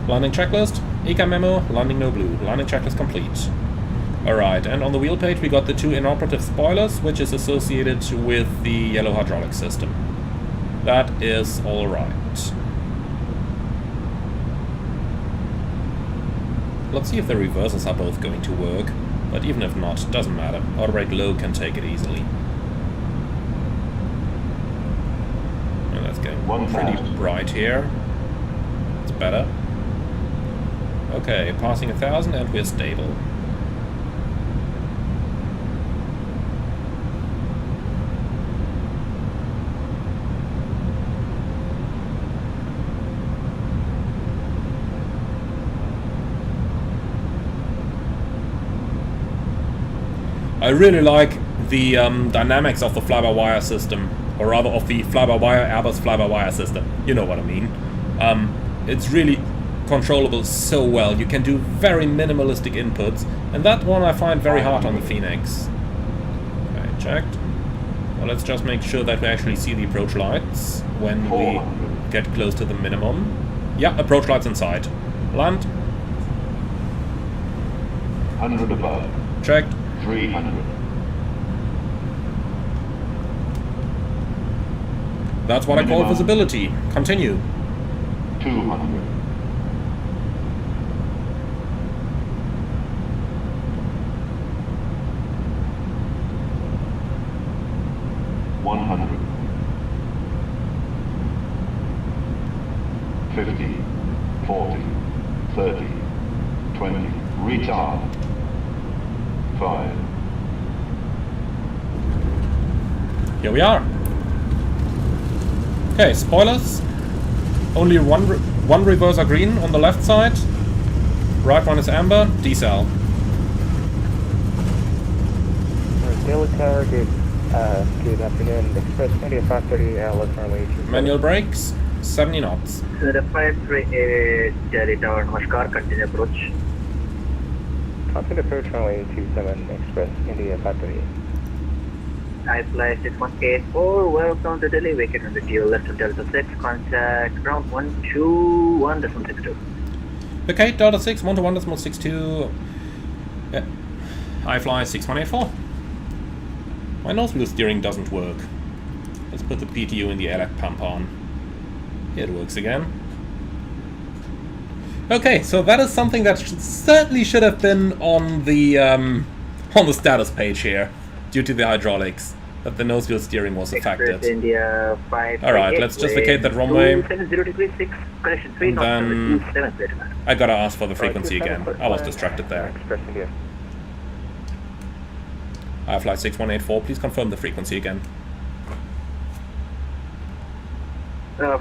Landing checklist, ECA memo, landing no blue, landing checklist complete. Alright, and on the wheel page we got the 2 inoperative spoilers, which is associated with the yellow hydraulic system. That is alright. Let's see if the reversers are both going to work, but even if not, doesn't matter. Auto brake low can take it easily. And that's getting pretty bright here. It's better. Okay, passing 1,000 and we're stable. I really like the dynamics of the fly-by-wire system, or rather of the fly-by-wire Airbus fly-by-wire system. You know what I mean. It's really controllable so well. You can do very minimalistic inputs, and that one I find very hard on the Phoenix. Okay, checked. Well, let's just make sure that we actually see the approach lights when we get close to the minimum. Yeah, approach lights inside. Land. 100 above. Checked. 300. That's what I call Minimum. visibility. Continue. 200. 100. 50. 40. 30. 20. Retard. 5. Here we are. Okay, spoilers. Only one reverse are green on the left side. Right one is amber. Decel. Delta, good afternoon. Express India 530, left runway 27. Manual brakes. 70 knots. The 538 Delhi Tower, Namaskar, continue approach. Continue approach runway 27, Express India 538. I fly 6184, welcome to Delhi, vacate on the deal left of Delta 6, contact ground 121.62. Okay, Delta 6, 121.62. Yeah. I fly 6184. My nose wheel steering doesn't work. Let's put the PTU in the elect pump on. Here it works again. Okay, so that is something that certainly should have been on the status page here, due to the hydraulics, that the nose wheel steering was affected. Express India 5. Alright, let's just vacate that runway. 70 degrees 6, connection 3, And not then 27, clear to land. I gotta ask for the frequency again. I was distracted there. Express India. I fly 6184, please confirm the frequency again.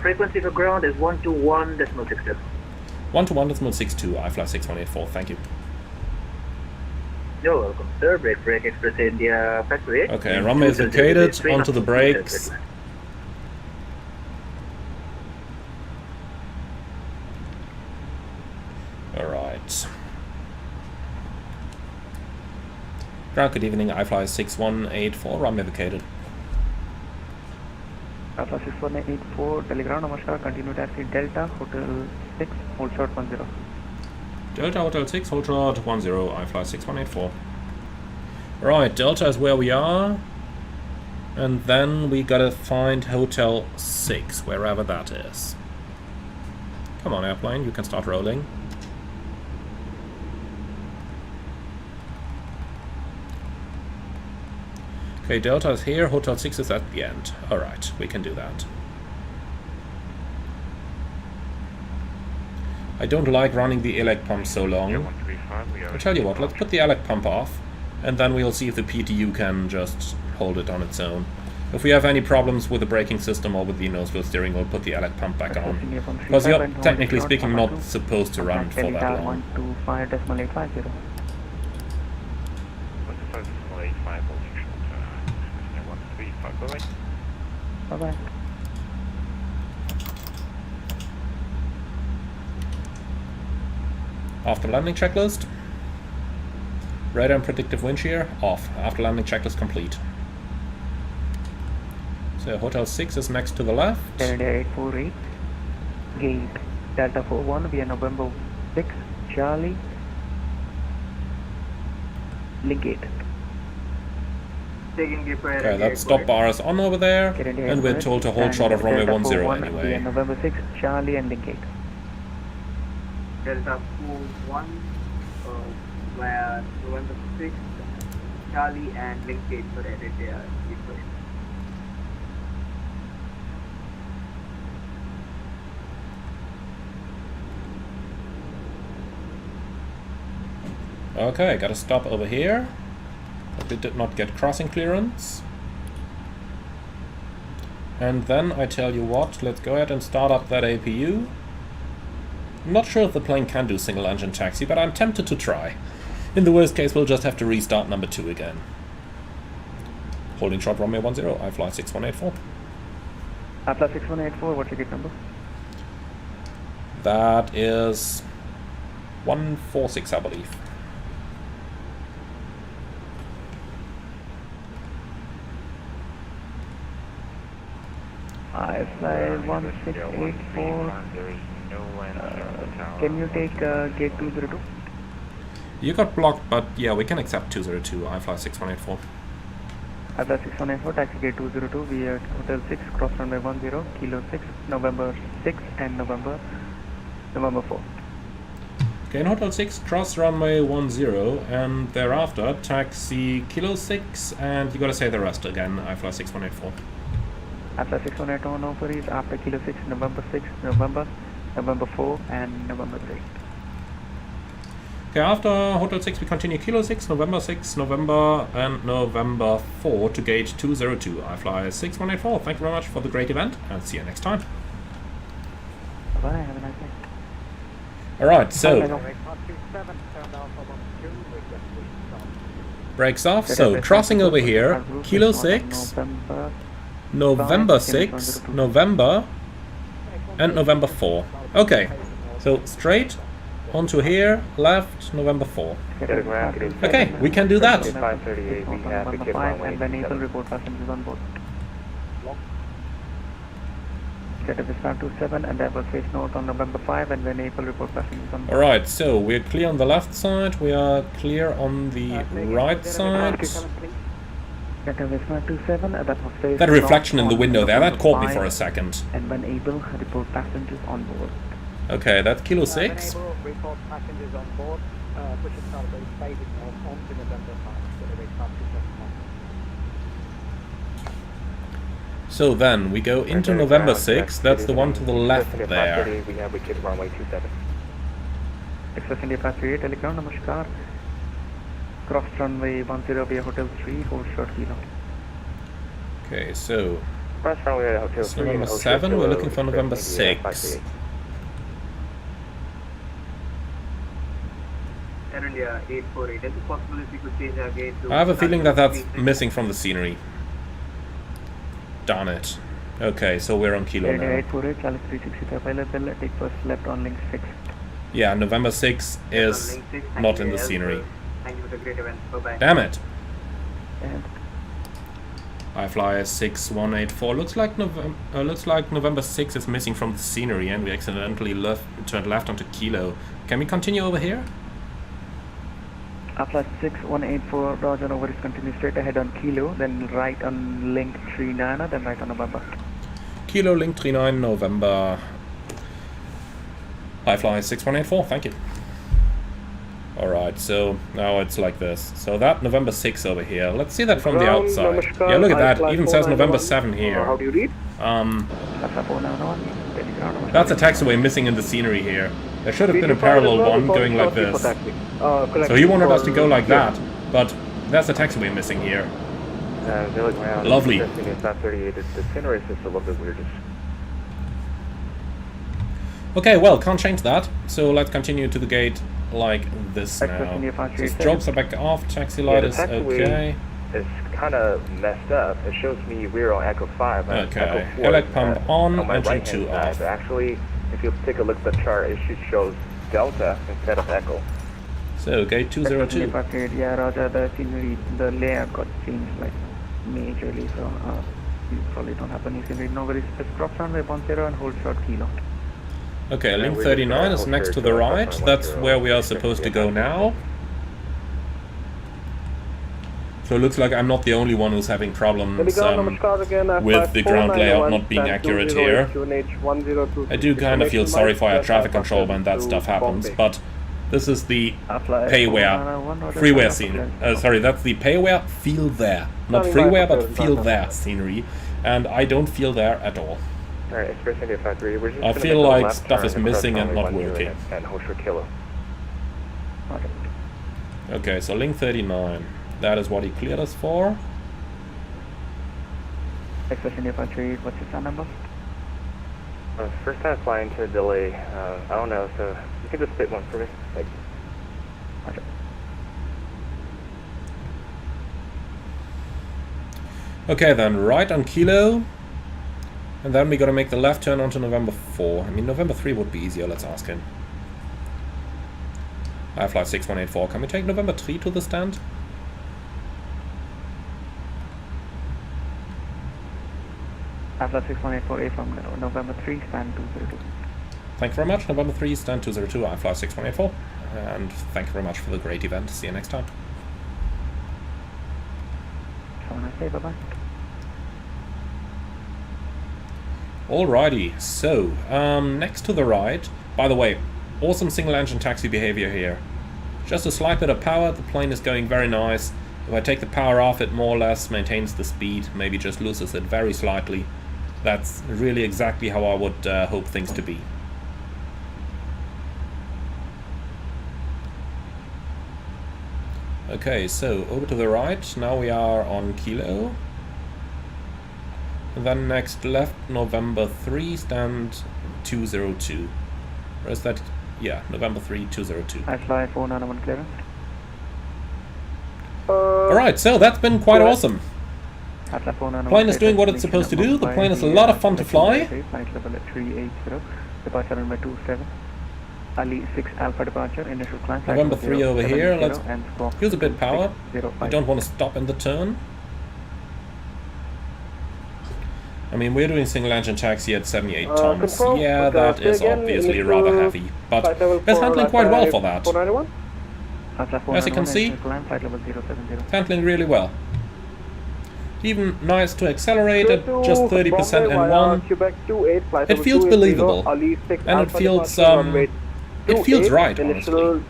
Frequency for ground is 121.62. 121.62, I fly 6184, thank you. You're welcome, sir. Brake, Express India Factory 8. Okay, runway is vacated, onto the brakes. Alright. Ground, good evening, I fly 6184, runway vacated. Alpha 6184, Telegram, Namaskar, continue taxi Delta, Hotel 6, hold short 10. Delta Hotel 6, hold short 10, I fly 6184. Right, Delta is where we are. And then we gotta find Hotel 6, wherever that is. Come on, airplane, you can start rolling. Okay, Delta is here, Hotel 6 is at the end. Alright, we can do that. I don't like running the elect pump so long. I'll tell you what, let's put the elect pump off, and then we'll see if the PTU can just hold it on its own. If we have any problems with the braking system or with the nose wheel steering, we'll put the elect pump back on. Because you're, technically speaking, not supposed to run for that long. 125.850. Bye-bye. After landing checklist. Radar and predictive wind shear off. After landing checklist complete. So Hotel 6 is next to the left. Delta 848, gate Delta 41 via November 6, Charlie, link gate. Okay, that stop bar is on over there, and we're told to hold short of runway 10 anyway. Via November 6, Charlie and link gate. Delta 41 via November 6, Charlie and link gate for edit there. Okay, gotta stop over here. But we did not get crossing clearance. And then I tell you what, let's go ahead and start up that APU. I'm not sure if the plane can do single engine taxi, but I'm tempted to try. In the worst case, we'll just have to restart number 2 again. Holding short runway 10, I fly 6184. Atlas 6184, what's your gate number? That is 146, I believe. I fly 1684. Can you take gate 202? You got blocked, but yeah, we can accept 202. I fly 6184. I fly 6184, taxi gate 202. We are at Hotel 6, cross runway 10, Kilo 6, November 6 and November 4. Okay, in Hotel 6, cross runway 10, and thereafter taxi Kilo 6, and you gotta say the rest again. I fly 6184. I fly 6181, no worries. After Kilo 6, November 6, November 4 and November 3. Okay, after Hotel 6 we continue Kilo 6, November 6, November and November 4 to gate 202. I fly 6184. Thank you very much for the great event, and see you next time. Bye, have a nice day. Alright, so brakes off, so crossing over here, Kilo 6, November 6, November and November 4. Okay, so straight onto here, left, November 4. Okay, we can do that. 538, we have the 5 and then able report passengers on board. Get a Vista 27 and that will face north on November 5 and then able report passengers on board. Alright, so we're clear on the left side, we are clear on the right side. Get a Vista 27 that will face That reflection in the window there, that caught me 5, for a second. And when able, report passengers on board. Okay, that's Kilo 6. Report passengers on board. Push it start by fading north onto November 5. So then we go into November 6, that's the one to the left there. We have wicket runway 27. Express India 538, Telegram, Namaskar. Cross runway 10 via Hotel 3, hold short Kilo. Okay, so Cross runway at Hotel it's 3. November 7, we're looking for November 6. Air India 848, is it possible if you could change our gate to... I have a feeling that that's missing from the scenery. Darn it. Okay, so we're on Kilo Air India now. 848, Charlie 365, pilot Bell, take first left on link 6. Yeah, November 6 is not in the scenery. Thank you for the great event. Bye-bye. Damn it. And I fly 6184. Looks like November 6 is missing from the scenery and we accidentally turned left onto Kilo. Can we continue over here? After 6184, Roger, over is continue straight ahead on Kilo, then right on link 39, then right on November. Kilo link 39 November. I fly 6184, thank you. Alright, so now it's like this. So that November 6 over here, let's see that from the outside. Yeah, look at that, it even says November 7 here. How do you read? That's a taxiway missing in the scenery here. There should have been a parallel one going like this. So he wanted us to go like that, but that's a taxiway missing here. Lovely. The scenery is just a little bit weird. Okay, well, can't change that. So let's continue to the gate like this now. So strobes are back off, taxi light is okay. It's kind of messed up. It shows me we're on Echo 5. Okay, Echo 4, headlight pump on, my engine right-hand 2 side. off. Actually, if you take a look at the chart, it should show Delta instead of Echo. So gate 202. Yeah, Roger, the scenery, the layout got changed like majorly, so you probably don't have any scenery. No worries, just drop runway 10 and hold short Kilo. Okay, link 39 is next to the right. That's where we are supposed to go now. So it looks like I'm not the only one who's having problems with the ground layout not being accurate here. I do kind of feel sorry for our traffic control when that stuff happens, but this is the freeware scene. Sorry, that's the payware feel there. Not freeware, but feel there scenery. And I don't feel there at all. Alright, Express India 53. We're just I feel like stuff is missing and not working. And hold short Kilo. Okay, so link 39. That is what he cleared us for. Express India 53, what's your phone number? First time flying to a delay. I don't know, so you can just spit one for me. Thank you. Okay. Okay then, right on Kilo. And then we gotta make the left turn onto November 4. I mean, November 3 would be easier, let's ask him. Flight 6184, can we take November 3 to the stand? Flight 6184A from November 3, stand 202. Thank you very much, November 3, stand 202, Flight 6184. And thank you very much for the great event. See you next time. Have a nice day, bye-bye. Alrighty, so, next to the right, by the way, awesome single engine taxi behavior here. Just a slight bit of power, the plane is going very nice. If I take the power off, it more or less maintains the speed, maybe just loses it very slightly. That's really exactly how I would hope things to be. Okay, so over to the right, now we are on Kilo. And then next left, November 3, stand 202. Or is that? Yeah, November 3, 202. I fly 491 clearance. Alright, so that's been quite awesome. I fly 491 Plane is doing what it's supposed to do. The plane is a lot of fun to fly. Flight level at 380, departure runway 27. Ali 6 Alpha departure, initial climb. November 3 over here, let's use a bit of power. I don't want to stop in the turn. I mean, we're doing single engine taxi at 78 tons. Yeah, that is obviously rather heavy, but it's handling quite well for that. As you can see, handling really well. Even nice to accelerate at just 30% N1. It feels believable, and it feels right, honestly.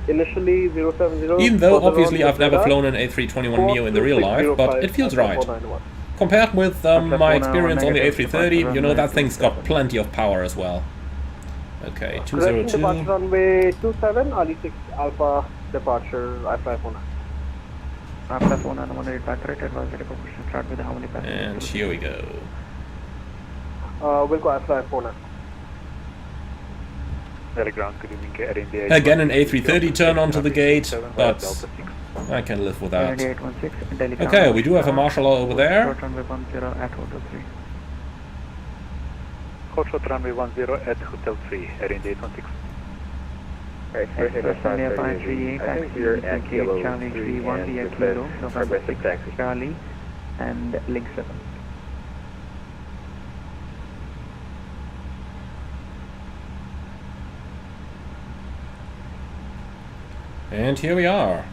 Even though obviously I've never flown an A321neo in the real life, but it feels right. Compared with my experience on the A330, you know, that thing's got plenty of power as well. Okay, 202. Runway 27, Ali 6 Alpha departure, I fly 49. I fly 49, accurate, advise the question start with how many passengers. And here we go. We'll go I fly 49. Again an A330 turn onto the gate, but I can live with that. Okay, we do have a marshal law over there. Runway 10 at Hotel 3. Hotshot runway 10 at Hotel 3, Air India 816. Express India 538, taxi, Gate Charlie 31 via Kilo, November 6, Charlie, and Link 7. And here we are.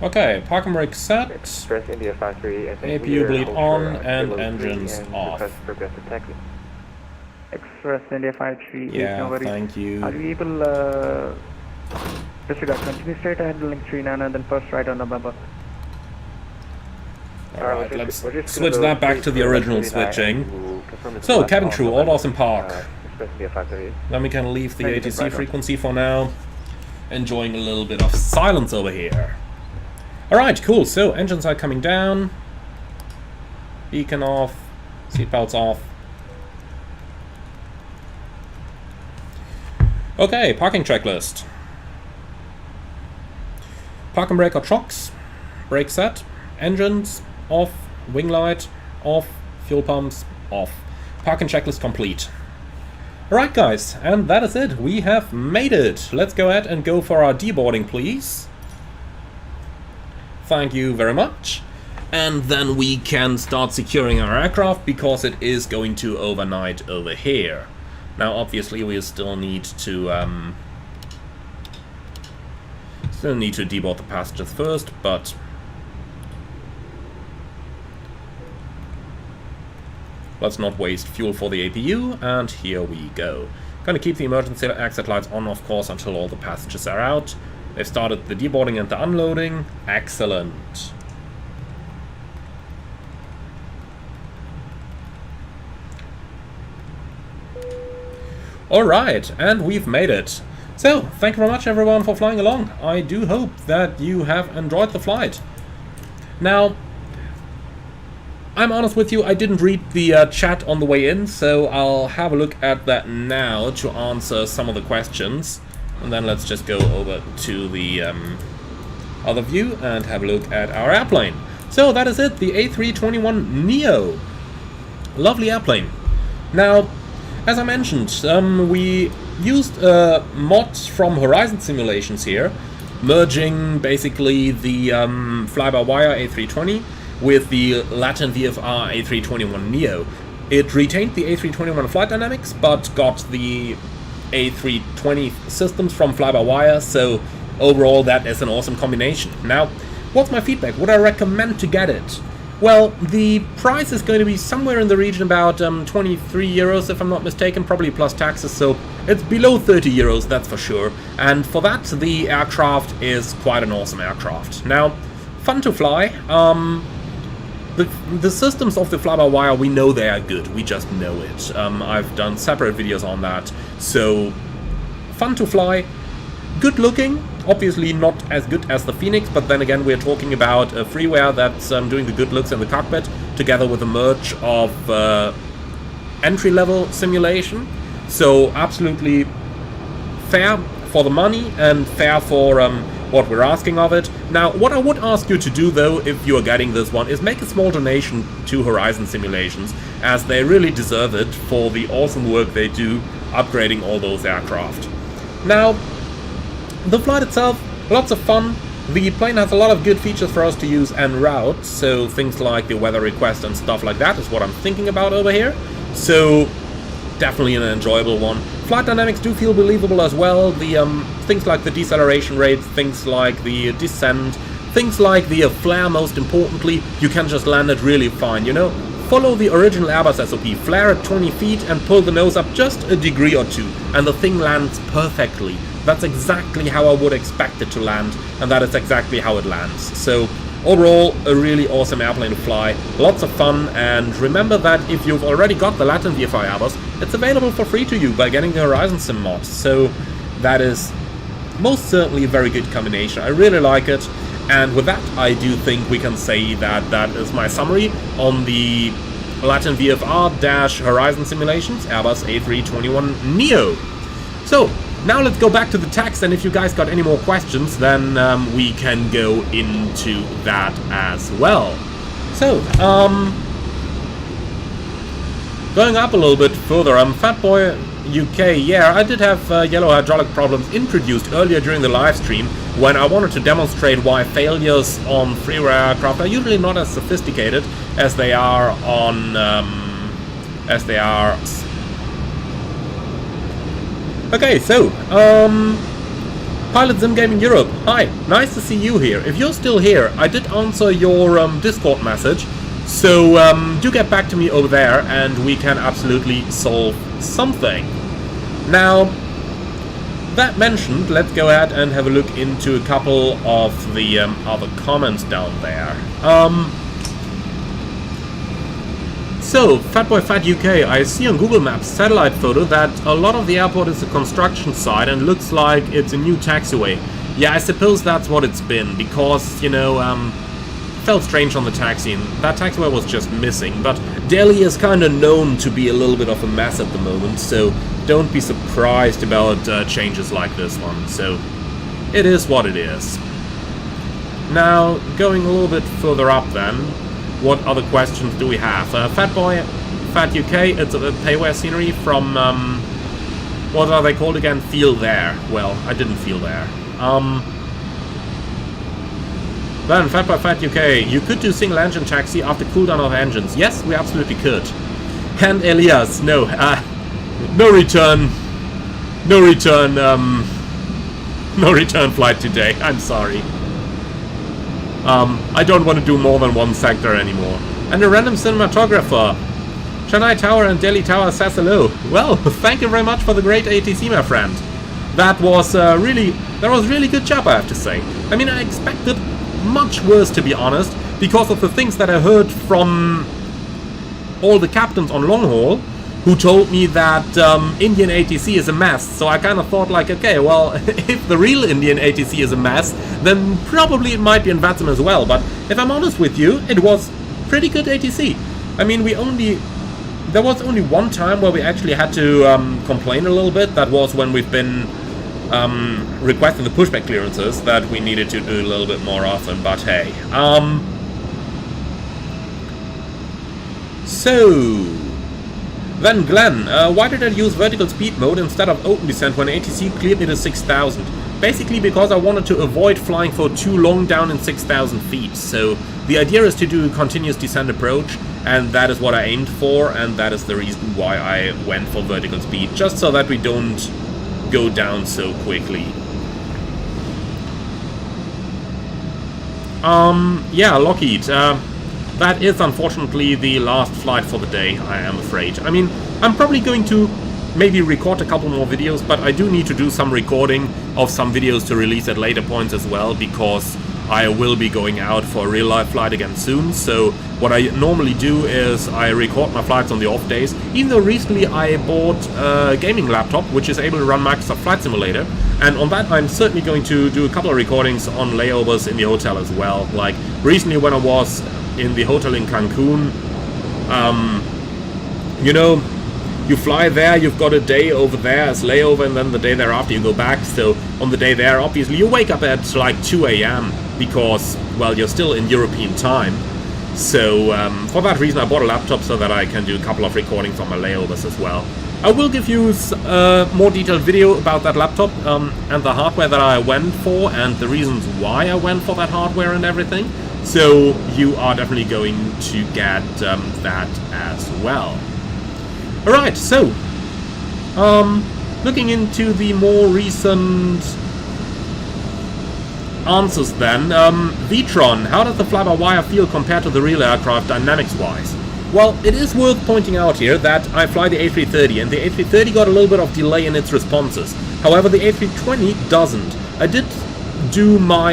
Okay, parking brake set, Express India 538, APU bleed on, and engines off. Express India 538, Yeah, no worries. thank you. Are you able, disregard, continue straight ahead, link 39 and then first right on November. Alright, let's switch that back to the original switching. So, cabin crew, all doors in park. Then we can leave the ATC frequency for now. Enjoying a little bit of silence over here. Alright, cool, so engines are coming down. Beacon off, seatbelts off. Okay, parking checklist. Park and brake or chocks. Brake set. Engines off. Wing light off. Fuel pumps off. Parking checklist complete. Alright guys, and that is it. We have made it. Let's go ahead and go for our deboarding, please. Thank you very much. And then we can start securing our aircraft because it is going to overnight over here. Now obviously we still need to deboard the passengers first, but let's not waste fuel for the APU, and here we go. Gonna keep the emergency exit lights on, of course, until all the passengers are out. They've started the deboarding and the unloading. Excellent. Alright, and we've made it. So, thank you very much everyone for flying along. I do hope that you have enjoyed the flight. Now, I'm honest with you, I didn't read the chat on the way in, so I'll have a look at that now to answer some of the questions. And then let's just go over to the other view and have a look at our airplane. So that is it, the A321neo. Lovely airplane. Now, as I mentioned, we used mods from Horizon Simulations here, merging basically the fly-by-wire A320 with the Latin VFR A321neo. It retained the A321 flight dynamics, but got the A320 systems from fly-by-wire, so overall that is an awesome combination. Now, what's my feedback? Would I recommend to get it? Well, the price is going to be somewhere in the region about 23 euros, if I'm not mistaken, probably plus taxes, so it's below 30 euros, that's for sure. And for that, the aircraft is quite an awesome aircraft. Now, fun to fly. The systems of the fly-by-wire, we know they are good, we just know it. I've done separate videos on that, so fun to fly, good looking. Obviously not as good as the Phoenix, but then again we're talking about a freeware that's doing the good looks in the cockpit, together with a merge of entry-level simulation. So absolutely fair for the money and fair for what we're asking of it. Now, what I would ask you to do though, if you are getting this one, is make a small donation to Horizon Simulations, as they really deserve it for the awesome work they do upgrading all those aircraft. Now, the flight itself, lots of fun. The plane has a lot of good features for us to use en route, so things like the weather request and stuff like that is what I'm thinking about over here. So definitely an enjoyable one. Flight dynamics do feel believable as well. The things like the deceleration rate, things like the descent, things like the flare, most importantly, you can just land it really fine, you know? Follow the original Airbus SOP, flare at 20 feet and pull the nose up just a degree or two, and the thing lands perfectly. That's exactly how I would expect it to land, and that is exactly how it lands. So overall, a really awesome airplane to fly, lots of fun, and remember that if you've already got the Latin VFR Airbus, it's available for free to you by getting the Horizon Sim mod. So that is most certainly a very good combination. I really like it, and with that I do think we can say that that is my summary on the Latin VFR-Horizon Simulations Airbus A321neo. So now let's go back to the text, and if you guys got any more questions, then we can go into that as well. So, going up a little bit further, Fatboy UK, yeah, I did have yellow hydraulic problems introduced earlier during the live stream when I wanted to demonstrate why failures on freeware aircraft are usually not as sophisticated as they are on, Okay, so, Pilot Sim Gaming Europe, hi, nice to see you here. If you're still here, I did answer your Discord message, so do get back to me over there and we can absolutely solve something. Now, that mentioned, let's go ahead and have a look into a couple of the other comments down there. So, Fatboy Fat UK, I see on Google Maps satellite photo that a lot of the airport is a construction site and looks like it's a new taxiway. Yeah, I suppose that's what it's been, because, you know, felt strange on the taxi, and that taxiway was just missing, but Delhi is kind of known to be a little bit of a mess at the moment, so don't be surprised about changes like this one, so it is what it is. Now, going a little bit further up then, what other questions do we have? Fatboy Fat UK, it's a payware scenery from, what are they called again? Feel There. Well, I didn't feel there. Then, Fatboy Fat UK, you could do single engine taxi after cooldown of engines. Yes, we absolutely could. And Elias, no, no return flight today, I'm sorry. I don't want to do more than one sector anymore. And a random cinematographer, Chennai Tower and Delhi Tower says hello. Well, thank you very much for the great ATC, my friend. That was really good job, I have to say. I mean, I expected much worse, to be honest, because of the things that I heard from all the captains on long haul, who told me that Indian ATC is a mess. So I kind of thought like, okay, well, if the real Indian ATC is a mess, then probably it might be in VATSIM as well. But if I'm honest with you, it was pretty good ATC. I mean, there was only one time where we actually had to complain a little bit. That was when we've been requesting the pushback clearances that we needed to do a little bit more often, but hey. So Then Glenn, why did I use vertical speed mode instead of open descent when ATC cleared me to 6,000? Basically because I wanted to avoid flying for too long down in 6,000 feet. So the idea is to do a continuous descent approach, and that is what I aimed for, and that is the reason why I went for vertical speed, just so that we don't go down so quickly. Yeah, Lockheed, that is unfortunately the last flight for the day, I am afraid. I mean, I'm probably going to maybe record a couple more videos, but I do need to do some recording of some videos to release at later points as well, because I will be going out for a real-life flight again soon. So what I normally do is I record my flights on the off days, even though recently I bought a gaming laptop which is able to run Microsoft Flight Simulator, and on that I'm certainly going to do a couple of recordings on layovers in the hotel as well. Like recently when I was in the hotel in Cancun, you know, you fly there, you've got a day over there as layover, and then the day thereafter you go back. So on the day there, obviously, you wake up at like 2 AM because, well, you're still in European time. So for that reason, I bought a laptop so that I can do a couple of recordings on my layovers as well. I will give you a more detailed video about that laptop and the hardware that I went for and the reasons why I went for that hardware and everything. So you are definitely going to get that as well. Alright, so, looking into the more recent answers then, Vitron, how does the fly-by-wire feel compared to the real aircraft dynamics-wise? Well, it is worth pointing out here that I fly the A330, and the A330 got a little bit of delay in its responses. However, the A320 doesn't. I did do my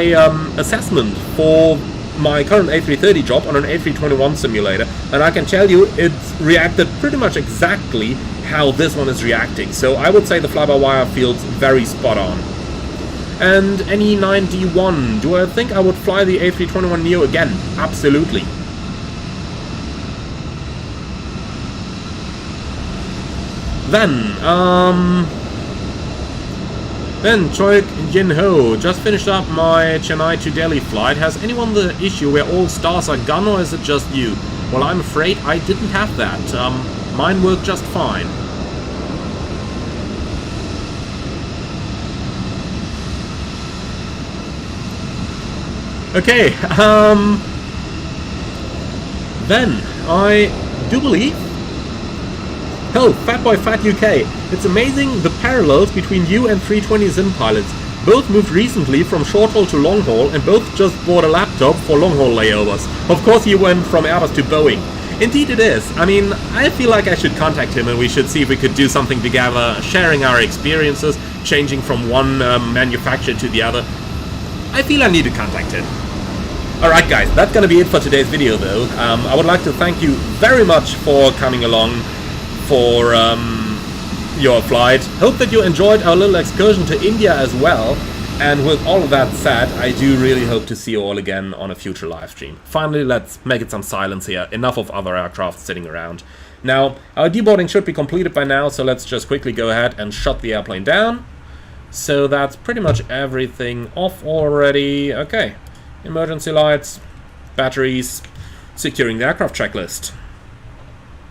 assessment for my current A330 job on an A321 simulator, and I can tell you it's reacted pretty much exactly how this one is reacting. So I would say the fly-by-wire feels very spot on. And NE9D1, do I think I would fly the A321neo again? Absolutely. Then Choi Jin Ho, just finished up my Chennai to Delhi flight. Has anyone the issue where all stars are gone, or is it just you? Well, I'm afraid I didn't have that. Mine worked just fine. Okay, then I do believe. Oh, Fatboy Fat UK. It's amazing the parallels between you and 320 Zim pilots. Both moved recently from short haul to long haul, and both just bought a laptop for long haul layovers. Of course you went from Airbus to Boeing. Indeed it is. I mean, I feel like I should contact him and we should see if we could do something together, sharing our experiences, changing from one manufacturer to the other. I feel I need to contact him. Alright guys, that's gonna be it for today's video though. I would like to thank you very much for coming along for your flight. Hope that you enjoyed our little excursion to India as well. And with all of that said, I do really hope to see you all again on a future live stream. Finally, let's make it some silence here. Enough of other aircraft sitting around. Now, our deboarding should be completed by now, so let's just quickly go ahead and shut the airplane down. So that's pretty much everything off already. Okay, emergency lights, batteries, securing the aircraft checklist.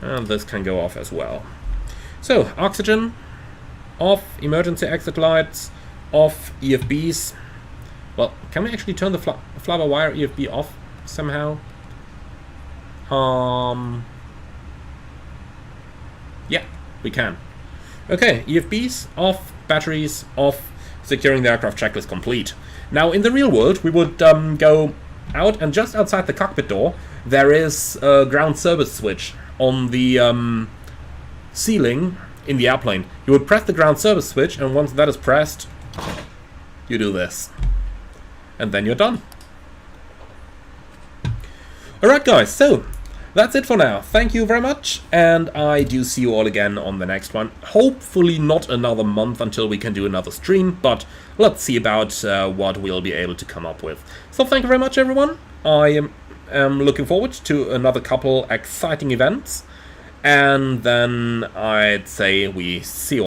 And this can go off as well. So, oxygen, off, emergency exit lights, off, EFBs. Well, can we actually turn the fly-by-wire EFB off somehow? Yeah, we can. Okay, EFBs off, batteries off, securing the aircraft checklist complete. Now, in the real world, we would go out, and just outside the cockpit door, there is a ground service switch on the ceiling in the airplane. You would press the ground service switch, and once that is pressed, you do this. And then you're done. Alright guys, so that's it for now. Thank you very much, and I do see you all again on the next one. Hopefully not another month until we can do another stream, but let's see about what we'll be able to come up with. So thank you very much everyone. I am looking forward to another couple exciting events, and then I'd say we see you